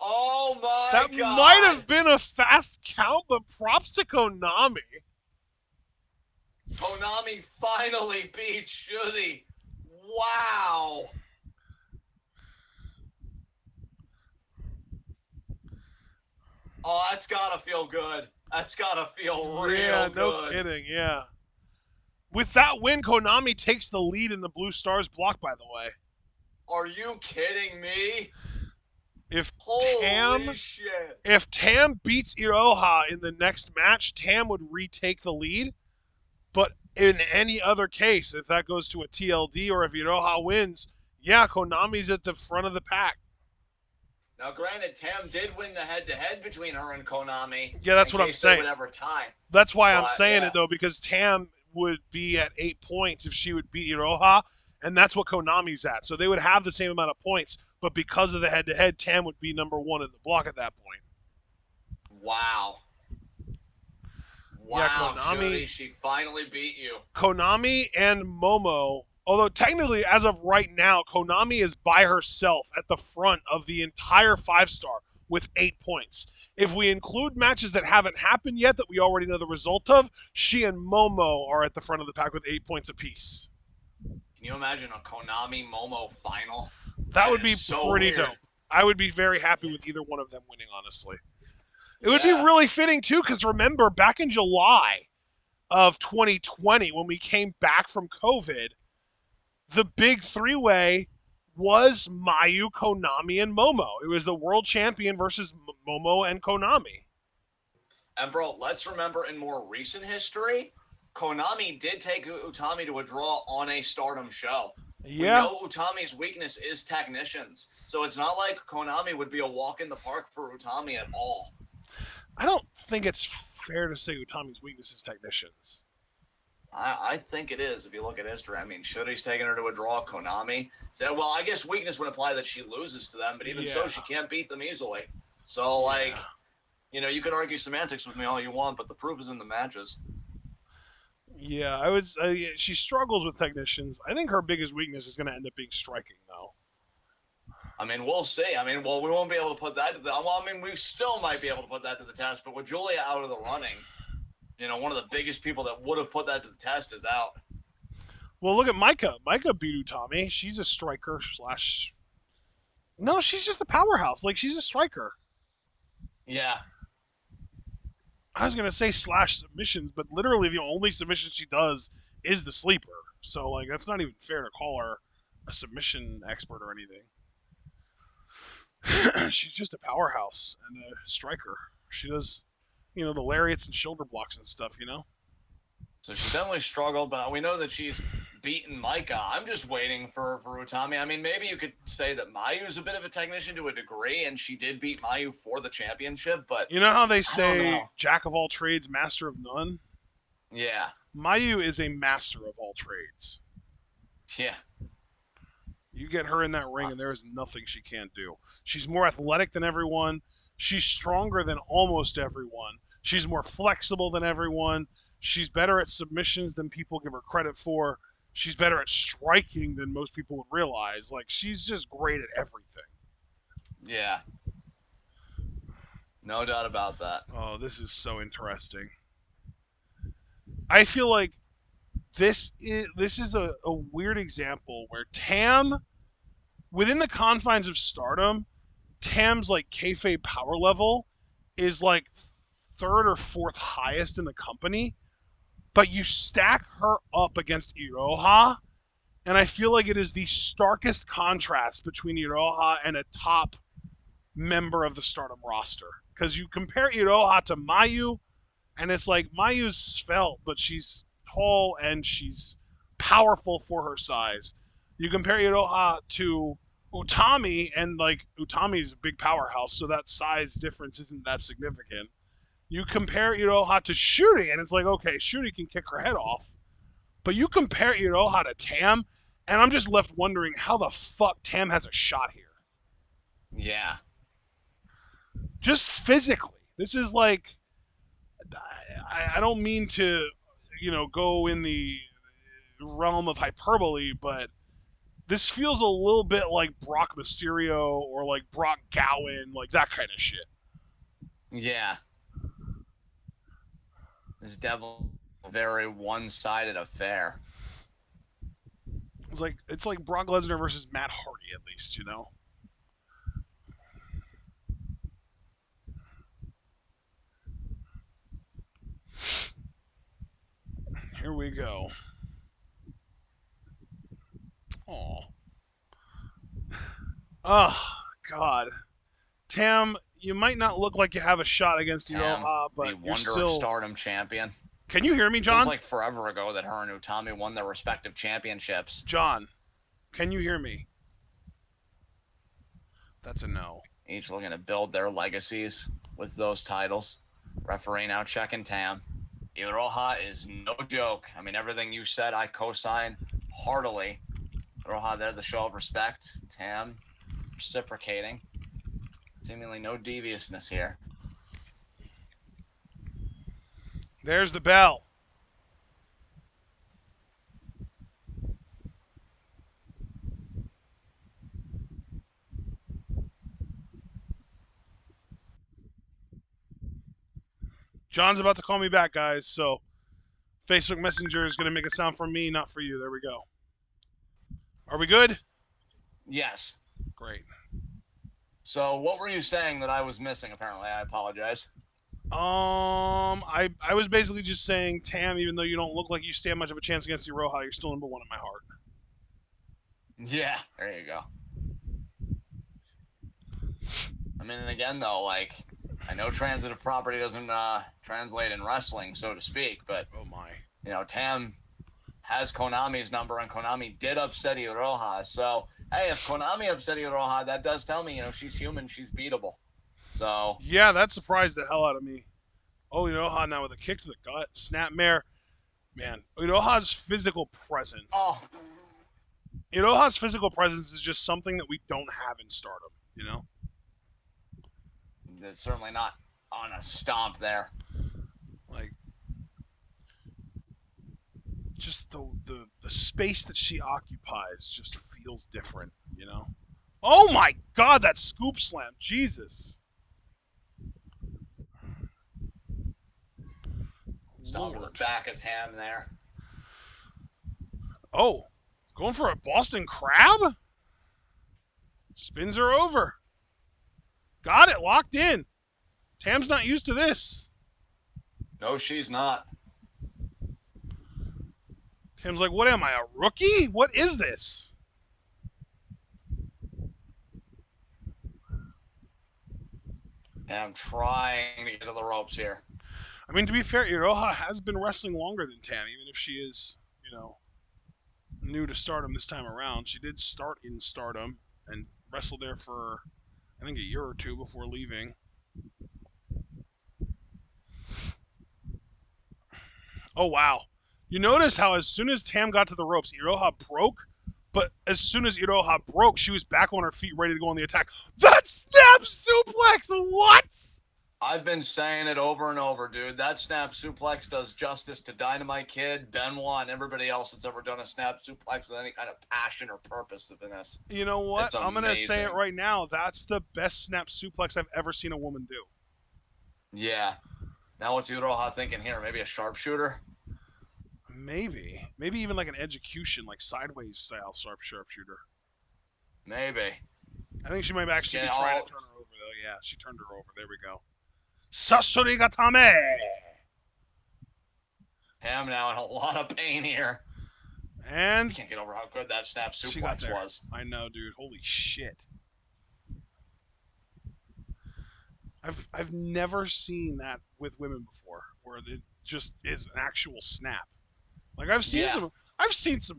Oh, my God. That might have been a fast count, but props to Konami. Konami finally beat Shuri. Wow. Oh, that's gotta feel good. That's gotta feel real good. No kidding, yeah. With that win, Konami takes the lead in the Blue Stars block, by the way. Are you kidding me? If Holy Tam shit. if Tam beats Iroha in the next match, Tam would retake the lead. But in any other case, if that goes to a TLD or if Iroha wins, yeah, Konami's at the front of the pack. Now, granted, Tam did win the head-to-head between her and Konami Yeah, that's in what I'm case they saying. would ever tie. That's why I'm But saying yeah, it though, because Tam would be at 8 points if she would beat Iroha, and that's what Konami's at. So they would have the same amount of points, but because of the head-to-head, Tam would be number one in the block at that point. wow. Yeah, Wow, Shuri, she finally beat you. Konami and Momo. Although technically, as of right now, Konami is by herself at the front of the entire 5-star with 8 points. If we include matches that haven't happened yet that we already know the result of, she and Momo are at the front of the pack with 8 points apiece. Can you imagine a Konami Momo final? That That would is be so pretty weird. dope. I would be very happy with either one of them winning, honestly. It would be Yeah. really fitting, too, because remember, back in July of 2020, when we came back from COVID, the big three-way was Mayu, Konami, and Momo. It was the world champion versus Momo and Konami. And bro, let's remember in more recent history, Konami did take Utami to a draw on a Stardom show. We Yeah, know Utami's weakness is technicians, so it's not like Konami would be a walk in the park for Utami at all. I don't think it's fair to say Utami's weakness is technicians. I think it is if you look at history. I mean, Shuri's taking her to a draw. Konami said, well, I guess weakness would imply that she loses to them, but even so, she can't beat them easily. So, like, Yeah. you know, you can argue semantics with me all you want, but the proof is in the matches. Yeah, I would. She struggles with technicians. I think her biggest weakness is going to end up being striking, though. I mean, we'll see. I mean, well, we won't be able to put that to the. Well, I mean, we still might be able to put that to the test, but with Julia out of the running, you know, one of the biggest people that would have put that to the test is out. Well, look at Micah. Micah beat Utami. She's a striker slash. No, she's just a powerhouse. Like she's a striker. Yeah. I was gonna say slash submissions, but literally the only submission she does is the sleeper. So like that's not even fair to call her a submission expert or anything. She's just a powerhouse and a striker. She does, the lariats and shoulder blocks and stuff. So she's definitely struggled, but we know that she's beaten Micah. I'm just waiting for Utami. I mean, maybe you could say that Mayu's a bit of a technician to a degree, and she did beat Mayu for the championship, but You know how they I don't say know. jack of all trades, master of none? Yeah. Mayu is a master of all trades. Yeah. You get her in that ring, and there is nothing she can't do. She's more athletic than everyone. She's stronger than almost everyone. She's more flexible than everyone. She's better at submissions than people give her credit for. She's better at striking than most people would realize. Like, she's just great at everything. Yeah. No doubt about that. Oh, this is so interesting. I feel like this is a weird example where Tam, within the confines of Stardom, Tam's like kayfabe power level is like third or fourth highest in the company, but you stack her up against Iroha, and I feel like it is the starkest contrast between Iroha and a top member of the Stardom roster. Because you compare Iroha to Mayu, and it's like Mayu's svelte, but she's tall and she's powerful for her size. You compare Iroha to Utami, and like Utami's a big powerhouse, so that size difference isn't that significant. You compare Iroha to Shuri, and it's like, okay, Shuri can kick her head off. But you compare Iroha to Tam, and I'm just left wondering how the fuck Tam has a shot here. Yeah. Just physically. This is like, I don't mean to, go in the realm of hyperbole, but this feels a little bit like Brock Mysterio or like Brock Gowen, like that kind of shit. Yeah. It's definitely a very one-sided affair. It's like Brock Lesnar versus Matt Hardy, at least. Here we go. Oh, God. Tam, you might not look like you have a shot against Tam, Iroha, the but you're Wonder of still. Stardom champion. Can you hear me, Feels John? like forever ago that her and Utami won their respective championships. John, can you hear me? That's a no. Each looking to build their legacies with those titles. Referee now checking Tam. Iroha is no joke. I mean, everything you said, I co-sign heartily. Iroha there, the show of respect. Tam reciprocating. Seemingly no deviousness here. There's the bell. John's about to call me back, guys, so Facebook Messenger is going to make a sound for me, not for you. There we go. Are we good? Yes. Great. So what were you saying that I was missing, apparently? I apologize. I was basically just saying, Tam, even though you don't look like you stand much of a chance against Iroha, you're still number one in my heart. Yeah, there you go. I mean, and again, though, like, I know transitive property doesn't translate in wrestling, so to speak, but, Oh, my. you know, Tam has Konami's number, and Konami did upset Iroha. So, hey, if Konami upset Iroha, that does tell me, you know, she's human, she's beatable. So, Yeah, that surprised the hell out of me. Oh, Iroha now with a kick to the gut. Snapmare. Man, Iroha's physical presence. oh, Iroha's physical presence is just something that we don't have in Stardom, you know? it's certainly not on a stomp there. Like, just the space that she occupies just feels different, you know? Oh my God, that scoop slam. Jesus. Stomp to the Lord. back of Tam there. Oh, going for a Boston Crab? Spins her over. Got it, locked in. Tam's not used to this. No, she's not. Tam's like, what am I, a rookie? What is this? Tam trying to get to the ropes here. I mean, to be fair, Iroha has been wrestling longer than Tam, even if she is, you know, new to Stardom this time around. She did start in Stardom and wrestled there for, I think, a year or two before leaving. Oh, wow. You notice how as soon as Tam got to the ropes, Iroha broke, but as soon as Iroha broke, she was back on her feet ready to go on the attack. That snap suplex! What? I've been saying it over and over, dude. That snap suplex does justice to Dynamite Kid, Benoit, and everybody else that's ever done a snap suplex with any kind of passion or purpose in this. You know what? It's I'm going to say it amazing. right now. That's the best snap suplex I've ever seen a woman do. Yeah. Now what's Iroha thinking here? Maybe a sharpshooter? Maybe. Maybe even like an execution, like sideways style sharpshooter. Maybe. I think she might actually be Yeah, trying to turn her over, though. Yeah, she turned her over. There we go. Sasurigatame! Tam now in a lot of pain here. And Can't get over how good that snap she got suplex there. was. I know, dude. Holy shit. I've never seen that with women before, where it just is an actual snap. Like I've seen some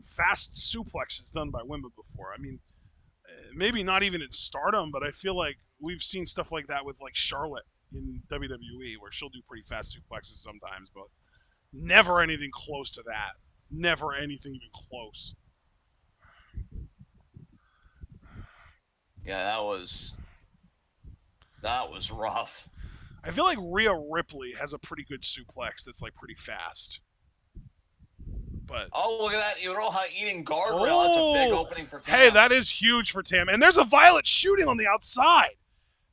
fast suplexes done by women before. I mean, maybe not even in Stardom, but I feel like we've seen stuff like that with like Charlotte in WWE, where she'll do pretty fast suplexes sometimes, but never anything close to that. Never anything even close. Yeah, that was rough. I feel like Rhea Ripley has a pretty good suplex that's like pretty fast. But oh, look at that. Iroha eating guardrail. That's a big opening for Tam. Hey, that is huge for Tam. And there's a Violet shooting on the outside.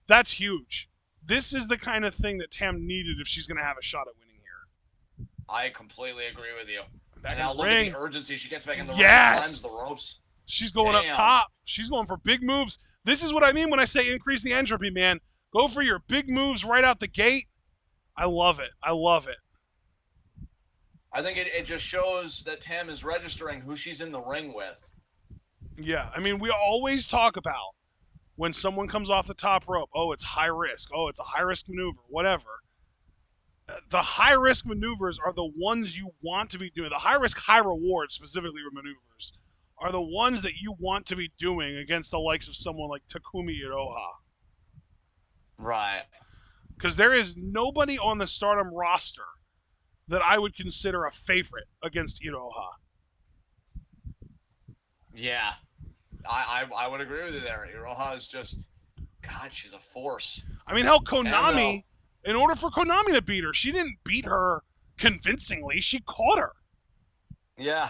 That's huge. This is the kind of thing that Tam needed if she's going to have a shot at winning here. I completely agree with you. Back and now in the look ring. at the urgency. She gets back in the ring, Yes! climbs the ropes. She's going Damn. up top. She's going for big moves. This is what I mean when I say increase the entropy, man. Go for your big moves right out the gate. I love it. I love it. I think it just shows that Tam is registering who she's in the ring with. Yeah, I mean, we always talk about When someone comes off the top rope, oh, it's high risk. Oh, it's a high risk maneuver, whatever. The high risk maneuvers are the ones you want to be doing. The high risk, high reward, specifically maneuvers, are the ones that you want to be doing against the likes of someone like Takumi Iroha. Right. Because there is nobody on the Stardom roster that I would consider a favorite against Iroha. Yeah. I would agree with you there. Iroha is just, God, she's a force. I mean, hell, Konami, in order for Konami to beat her, she didn't beat her convincingly. She caught her. Yeah.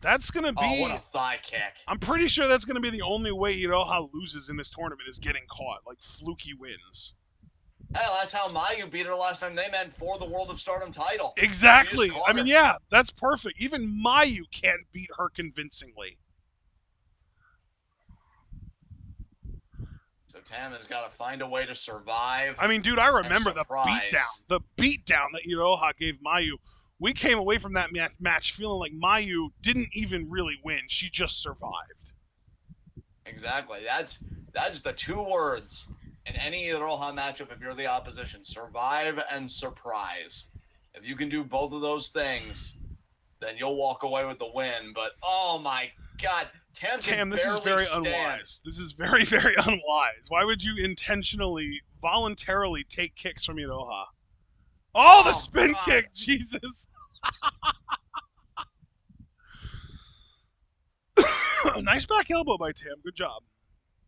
That's going to be... Oh, what a thigh kick. I'm pretty sure that's going to be the only way Iroha loses in this tournament is getting caught, like fluky wins. Hell, that's how Mayu beat her last time they met for the World of Stardom title. Exactly. I mean, yeah, that's perfect. Even Mayu can't beat her convincingly. So Tam has got to find a way to survive. I mean, dude, I remember the beatdown that Iroha gave Mayu. We came away from that match feeling like Mayu didn't even really win. She just survived. Exactly. That's the two words in any Iroha matchup if you're the opposition. Survive and surprise. If you can do both of those things, then you'll walk away with the win. But, oh my God. Tam, this is very unwise. This is very, very unwise. Why would you intentionally, voluntarily take kicks from Iroha? Oh, the spin kick! Jesus! Nice back elbow by Tam. Good job.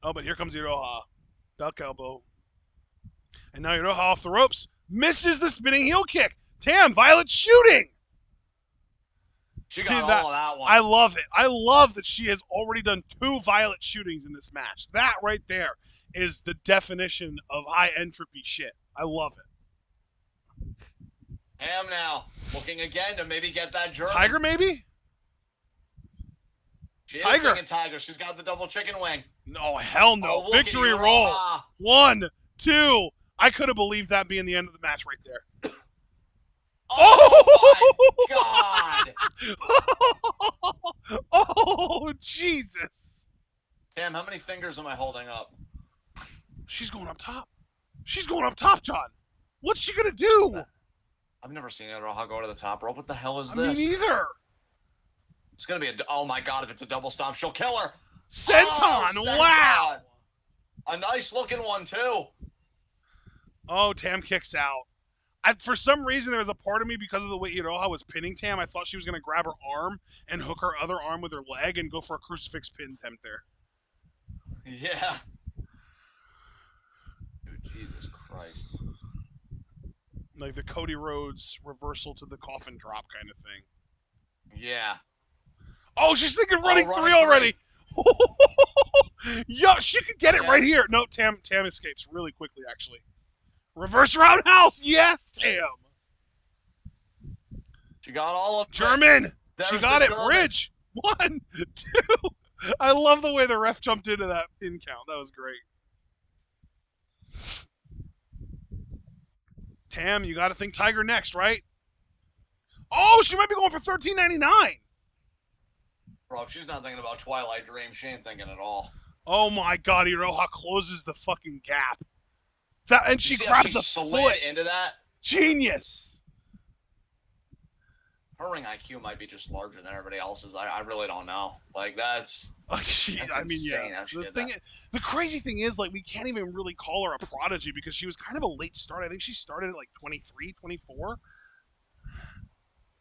Oh, but here comes Iroha. Duck elbow. And now Iroha off the ropes. Misses the spinning heel kick. Tam, Violet shooting! She got all of that one. I love it. I love that she has already done 2 Violet shootings in this match. That right there is the definition of high entropy shit. I love it. Tam now looking again to maybe get that German. Tiger, maybe? She is thinking Tiger. She's got the double chicken wing. No, hell no. Oh, victory roll. 1, 2. I could have believed that being the end of the match right there. Oh my God! Oh, Jesus. Tam, how many fingers am I holding up? She's going up top. She's going up top, John. What's she going to do? I've never seen Iroha go to the top rope. What the hell is this? Me neither. It's going to be oh my God, if it's a double stomp, she'll kill her. Senton, wow. A nice looking one, too. Oh, Tam kicks out. For some reason, there was a part of me, because of the way Iroha was pinning Tam, I thought she was going to grab her arm and hook her other arm with her leg and go for a crucifix pin attempt there. Yeah. Dude, Jesus Christ. Like the Cody Rhodes reversal to the coffin drop kind of thing. Yeah. Oh, she's thinking running 3 already. Yo, she could get it right here. No, Tam escapes really quickly, actually. Reverse roundhouse. Yes, Tam. She got all of German. She got it. German. Bridge. 1, 2. I love the way the ref jumped into that pin count. That was great. Tam, you got to think Tiger next, right? Oh, she might be going for $13.99. Bro, if she's not thinking about Twilight Dream, she ain't thinking at all. Oh my God, Iroha closes the fucking gap. And she grabs the foot into that. Genius. Her ring IQ might be just larger than everybody else's. I really don't know. Like that's. I mean, yeah. The crazy thing is, like, we can't even really call her a prodigy because she was kind of a late start. I think she started at like 23, 24.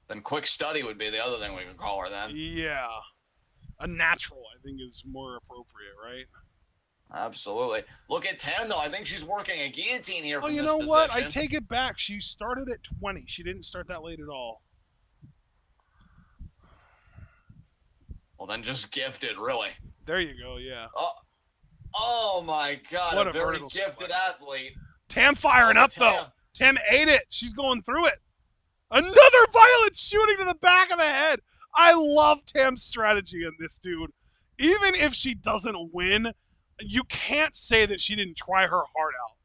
Then quick study would be the other thing we could call her then. Yeah. A natural, I think, is more appropriate, right? Absolutely. Look at Tam, though. I think she's working a guillotine here. Oh, you know what? I take it back. She started at 20. She didn't start that late at all. Well, then just gifted, really. There you go, yeah. Oh my God. What a very gifted athlete. Tam firing up, though. Tam ate it. She's going through it. Another Violet shooting to the back of the head. I love Tam's strategy in this, dude. Even if she doesn't win, you can't say that she didn't try her heart out.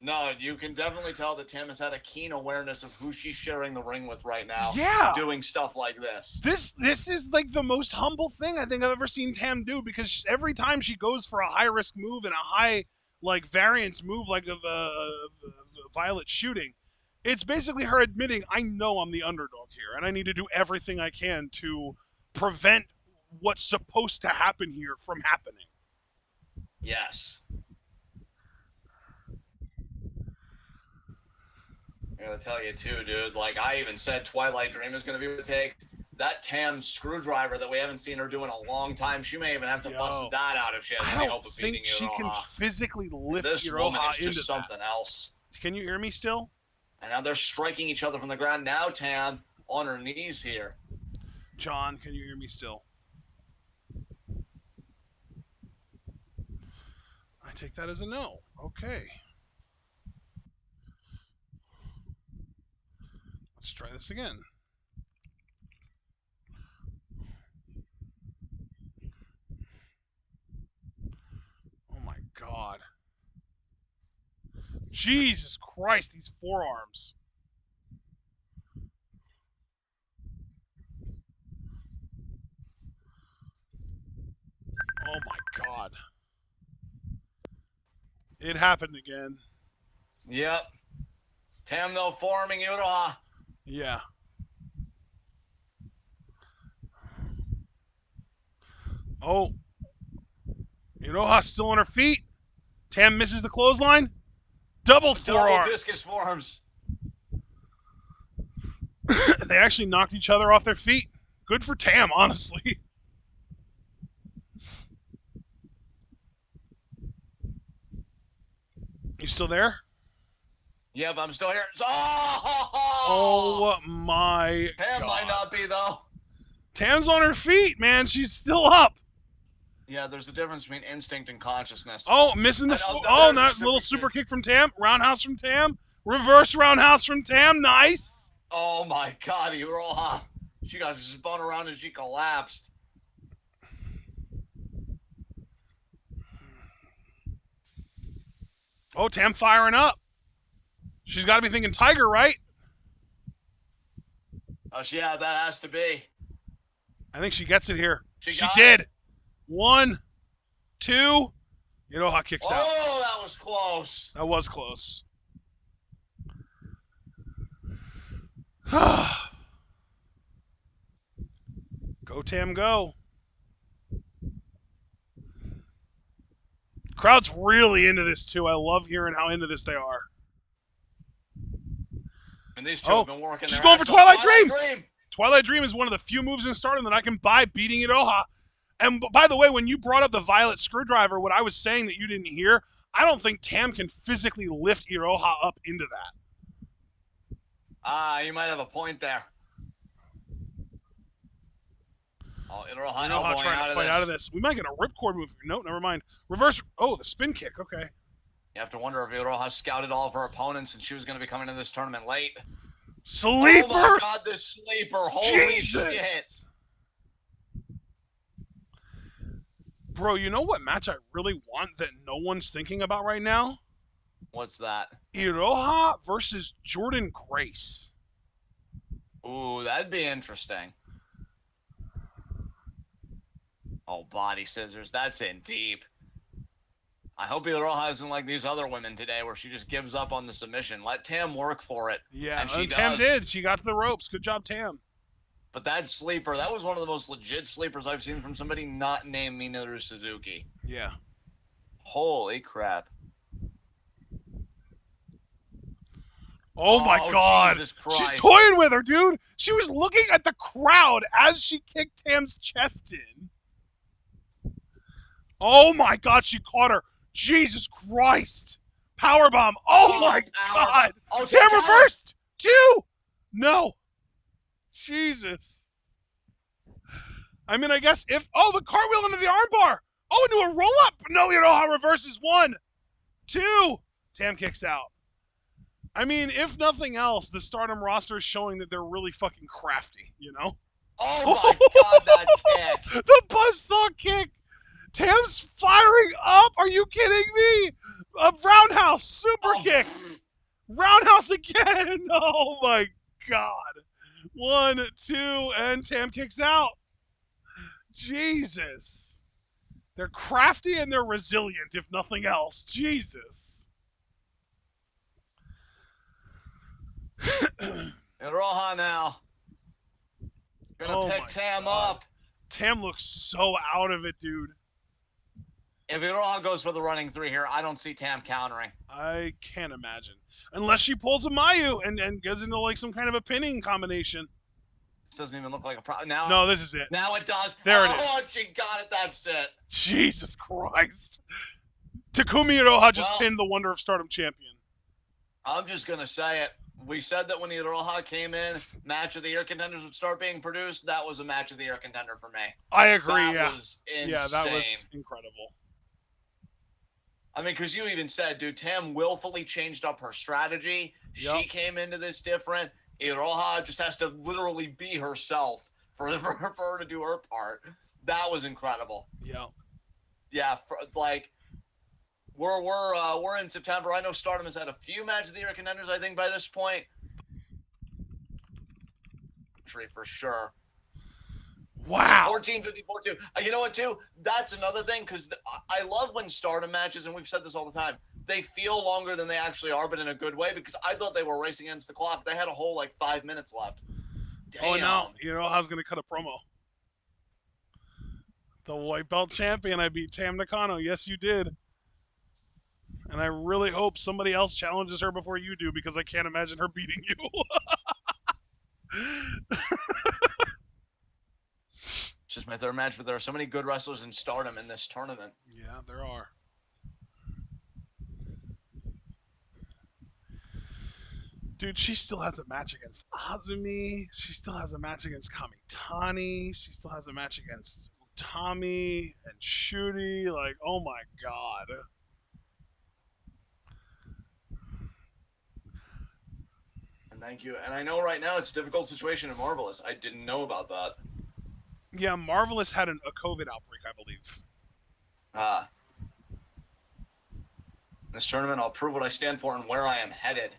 No, you can definitely tell that Tam has had a keen awareness of who she's sharing the ring with right now. Yeah. Doing stuff like this. This is like the most humble thing I think I've ever seen Tam do, because every time she goes for a high risk move and a high like variance move like of Violet shooting, it's basically her admitting, I know I'm the underdog here and I need to do everything I can to prevent what's supposed to happen here from happening. Yes. I gotta tell you too, dude. Like I even said, Twilight Dream is gonna be what it takes. That Tam screwdriver that we haven't seen her do in a long time, she may even have to bust that out if she has any hope of beating Iroha. I don't think she can physically lift this Iroha woman is into just something else. Can you hear me still? And now they're striking each other from the ground. Now Tam on her knees here. John, can you hear me still? I take that as a no. Okay. Let's try this again. Oh my God. Jesus Christ, these forearms. Oh my God. It happened again. Yep. Tam though forming Iroha. Yeah. Oh. Iroha's still on her feet. Tam misses the clothesline. Double forearms. Double discus forms. They actually knocked each other off their feet. Good for Tam, honestly. You still there? Yep, I'm still here. Oh my Tam God. might not be though. Tam's on her feet, man. She's still up. Yeah, there's a difference between instinct and consciousness. Oh, missing the that little super kick from Tam. Roundhouse from Tam. Reverse roundhouse from Tam. Nice. Oh my God, Iroha. She got spun around and she collapsed. Oh, Tam firing up. She's got to be thinking Tiger, right? Oh, yeah, that has to be. I think she gets it here. She did. It. 1, 2. Iroha kicks out. Oh, that was close. That was close. Go, Tam, go. Crowd's really into this, too. I love hearing how into this they are. And these two have been working. She's going for Twilight Dream. Twilight Dream is one of the few moves in Stardom that I can buy beating Iroha. And by the way, when you brought up the Violet Screwdriver, what I was saying that you didn't hear, I don't think Tam can physically lift Iroha up into that. You might have a point there. Oh, Iroha trying to fight out of this. We might get a ripcord move. No, never mind. Reverse. Oh, the spin kick. Okay. You have to wonder if Iroha scouted all of her opponents and she was going to be coming into this tournament late. Sleeper! Oh my God, the sleeper. Holy Jesus. shit. Bro, you know what match I really want that no one's thinking about right now? What's that? Iroha versus Jordan Grace. Ooh, that'd be interesting. Oh, body scissors. That's in deep. I hope Iroha isn't like these other women today where she just gives up on the submission. Let Tam work for it. Yeah, and Tam did. She got to the ropes. Good job, Tam. But that sleeper, that was one of the most legit sleepers I've seen from somebody not named Minoru Suzuki. Yeah. Holy crap. Oh my God. She's toying with her, dude. She was looking at the crowd as she kicked Tam's chest in. Oh my God, she caught her. Jesus Christ. Powerbomb. Oh my God. Oh, Tam reversed. 2. No. Jesus. I mean, I guess if... Oh, the cartwheel into the armbar. Oh, into a roll-up. No, Iroha reverses. 1, 2. Tam kicks out. I mean, if nothing else, the Stardom roster is showing that they're really fucking crafty, you know? Oh my God, that kick. The buzzsaw kick. Tam's firing up. Are you kidding me? A roundhouse super Oh, kick. Roundhouse again. Oh my god. 1, 2, and Tam kicks out. Jesus. They're crafty and they're resilient, if nothing else. Jesus. Iroha now. Gonna Oh pick my Tam god. up. Tam looks so out of it, dude. If Iroha goes for the running 3 here, I don't see Tam countering. I can't imagine. Unless she pulls a Mayu and goes into like some kind of a pinning combination. This doesn't even look like a problem. Now, No, this is it. Now it does. There it Oh, is. she got it. That's it. Jesus Christ. Takumi Iroha just Well, pinned the Wonder of Stardom champion. I'm just going to say it. We said that when Iroha came in, match of the year contenders would start being produced. That was a match of the year contender for me. I agree, that yeah. Was insane. Yeah, that was incredible. I mean, because you even said, dude, Tam willfully changed up her strategy. Yep. She came into this different. Iroha just has to literally be herself for her to do her part. That was incredible. Yeah. Yeah, we're in September. I know Stardom has had a few matches of the year contenders, I think, by this point. For sure. Wow. 14:54-2. You know what, too? That's another thing, because I love when Stardom matches, and we've said this all the time, they feel longer than they actually are, but in a good way, because I thought they were racing against the clock. They had a whole, 5 minutes left. Damn. Oh, no. Iroha's going to cut a promo. The white belt champion, I beat Tam Nakano. Yes, you did. And I really hope somebody else challenges her before you do, because I can't imagine her beating you. It's just my third match, but there are so many good wrestlers in Stardom in this tournament. Yeah, there are. Dude, she still has a match against Azumi. She still has a match against Kamitani. She still has a match against Utami and Shuri. Like, oh my god. And thank you. And I know right now it's a difficult situation in Marvelous. I didn't know about that. Yeah, Marvelous had a COVID outbreak, I believe. In this tournament, I'll prove what I stand for and where I am headed.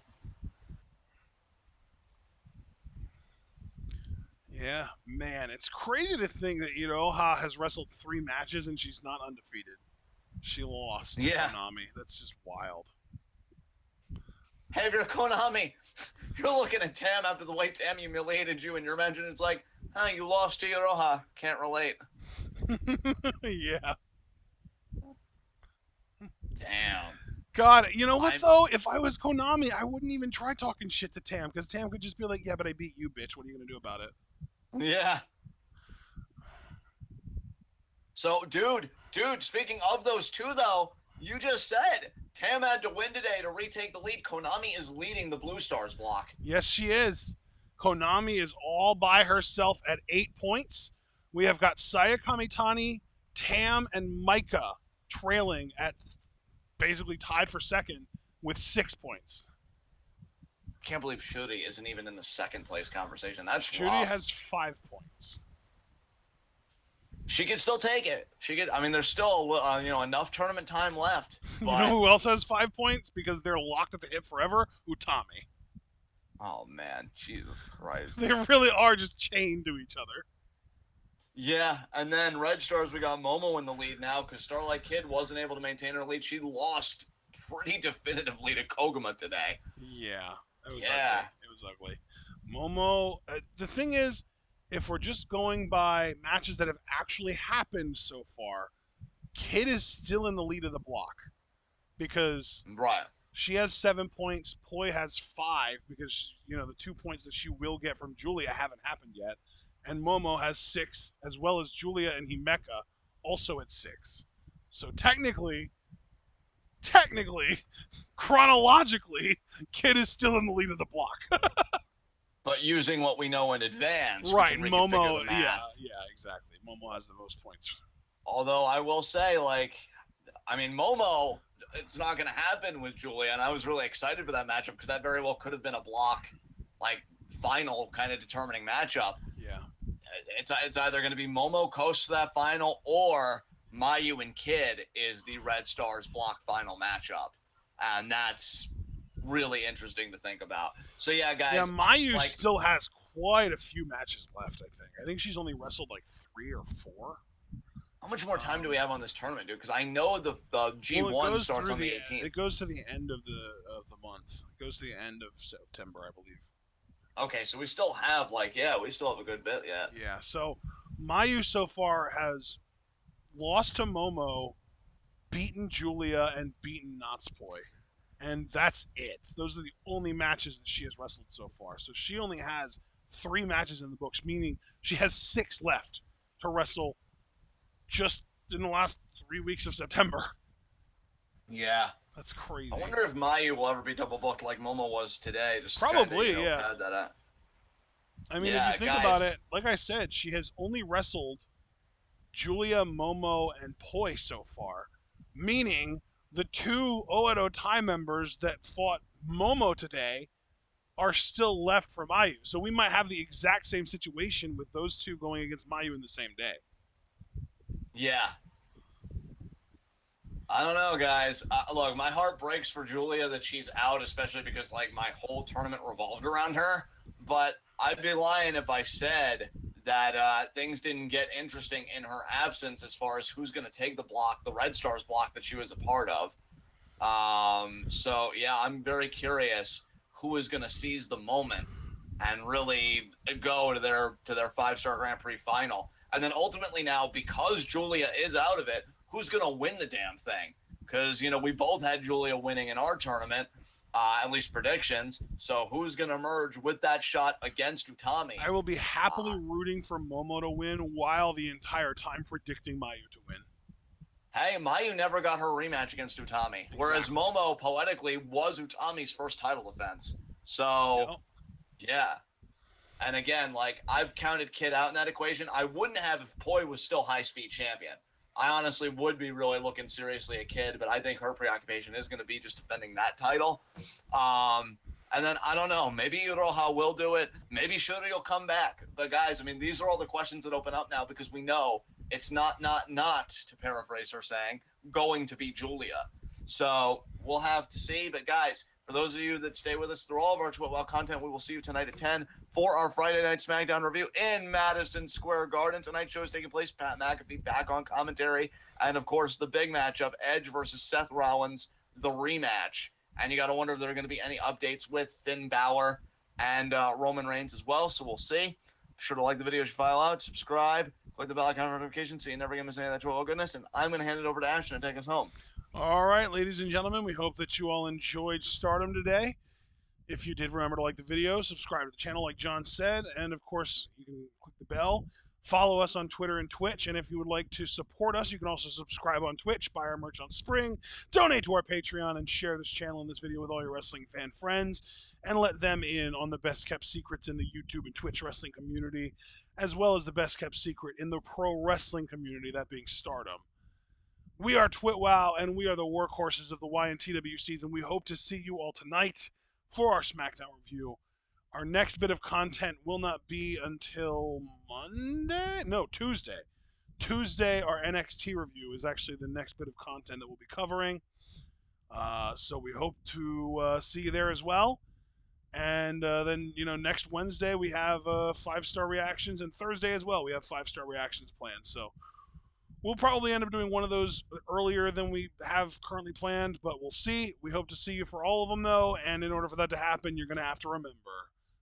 Yeah, man, it's crazy to think that Iroha has wrestled 3 matches and she's not undefeated. She lost to Konami. That's just wild. Hey, if you're Konami, you're looking at Tam after the way Tam humiliated you, and you're imagining it's like, you lost to Iroha. Can't relate. Yeah. Damn. God, you know what, though? If I was Konami, I wouldn't even try talking shit to Tam, because Tam could just be like, yeah, but I beat you, bitch. What are you going to do about it? Yeah. So, dude, speaking of those two, though, you just said Tam had to win today to retake the lead. Konami is leading the Blue Stars block. Yes, she is. Konami is all by herself at 8 points. We have got Saya Kamitani, Tam, and Micah trailing at basically tied for second with 6 points. Can't believe Shuri isn't even in the second place conversation. That's Shuri rough. has 5 points. She can still take it. I mean, there's still enough tournament time left. But... You know who else has 5 points because they're locked at the hip forever? Utami. Oh man, Jesus Christ! They really are just chained to each other. Yeah, and then Red Stars, we got Momo in the lead now because Starlight Kid wasn't able to maintain her lead. She lost pretty definitively to Koguma today. Yeah, it was ugly. It was ugly. Momo, the thing is, if we're just going by matches that have actually happened so far, Kid is still in the lead of the block because she has 7 points. Poi has 5 because the 2 points that she will get from Julia haven't happened yet. And Momo has 6, as well as Julia and Himeka, also at 6. So technically, chronologically, Kid is still in the lead of the block. But using what we know in advance, right? We can Momo, the math. yeah, exactly. Momo has the most points. Although I will say, Momo, it's not going to happen with Julia, and I was really excited for that matchup because that very well could have been a block, final kind of determining matchup. Yeah. It's either going to be Momo coasts to that final or Mayu and Kid is the Red Stars block final matchup. and that's really interesting to think about. So yeah, Yeah, guys, Mayu like still has quite a few matches left. I think she's only wrestled like 3 or 4. how much more time do we Um, have on this tournament, dude? Because I know the well, it G1 goes starts through on the the 18th. it goes to the end of the month. It goes to the end of September, I believe. Okay, so we still have we still have a good bit yet. Yeah. So Mayu so far has lost to Momo, beaten Julia, and beaten Natsupoi. And that's it. Those are the only matches that she has wrestled so far. So she only has 3 matches in the books, meaning she has 6 left to wrestle just in the last 3 weeks of September. Yeah. That's I crazy. wonder if Mayu will ever be double booked like Momo was today, just to kind of, Probably, yeah. pad that out. I mean, if you Yeah, think about guys. it, like I said, she has only wrestled Julia, Momo, and Poi so far, meaning the 2 Oedo Tai members that fought Momo today are still left for Mayu. So we might have the exact same situation with those 2 going against Mayu in the same day. Yeah. I don't know, guys. Look, my heart breaks for Julia that she's out, especially because my whole tournament revolved around her. But I'd be lying if I said that things didn't get interesting in her absence as far as who's going to take the block, the Red Stars block that she was a part of. So yeah, I'm very curious who is going to seize the moment and really go to their 5-star Grand Prix final. And then ultimately now, because Julia is out of it, who's going to win the damn thing? Because, we both had Julia winning in our tournament, at least predictions. So who's going to emerge with that shot against Utami? I will be happily rooting for Momo to win while the entire time predicting Mayu to win. Hey, Mayu never got her rematch against Utami, whereas Momo poetically was Utami's first title defense. So, yeah. And again, I've counted Kid out in that equation. I wouldn't have if Poi was still high speed champion. I honestly would be really looking seriously at Kid, but I think her preoccupation is going to be just defending that title. And then I don't know, maybe Iroha will do it. Maybe Shuri will come back. But guys, I mean, these are all the questions that open up now because we know it's not, to paraphrase her saying, going to be Julia. So we'll have to see. But guys, for those of you that stay with us through all of our Twitwell content, we will see you tonight at 10 for our Friday Night SmackDown review in Madison Square Garden. Tonight's show is taking place. Pat McAfee back on commentary. And, of course, the big matchup, Edge versus Seth Rollins, the rematch. And you got to wonder if there are going to be any updates with Finn Balor and Roman Reigns as well. So we'll see. Be sure to like the video as you file out, subscribe, click the bell icon for notifications so you never get miss any of that Twitwell goodness. And I'm going to hand it over to Ashton to take us home. All right, ladies and gentlemen, we hope that you all enjoyed Stardom today. If you did, remember to like the video, subscribe to the channel like John said, and of course, you can click the bell. Follow us on Twitter and Twitch, and if you would like to support us, you can also subscribe on Twitch, buy our merch on Spring, donate to our Patreon, and share this channel and this video with all your wrestling fan friends, and let them in on the best-kept secrets in the YouTube and Twitch wrestling community, as well as the best-kept secret in the pro wrestling community, that being Stardom. We are TwitWow, and we are the workhorses of the YNTW season. We hope to see you all tonight for our SmackDown review. Our next bit of content will not be until Monday? No, Tuesday. Tuesday, our NXT review is actually the next bit of content that we'll be covering. So we hope to see you there as well. And then, next Wednesday we have 5-star reactions, and Thursday as well we have 5-star reactions planned. So we'll probably end up doing one of those earlier than we have currently planned, but we'll see. We hope to see you for all of them, though, and in order for that to happen, you're going to have to remember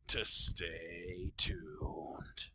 to stay tuned.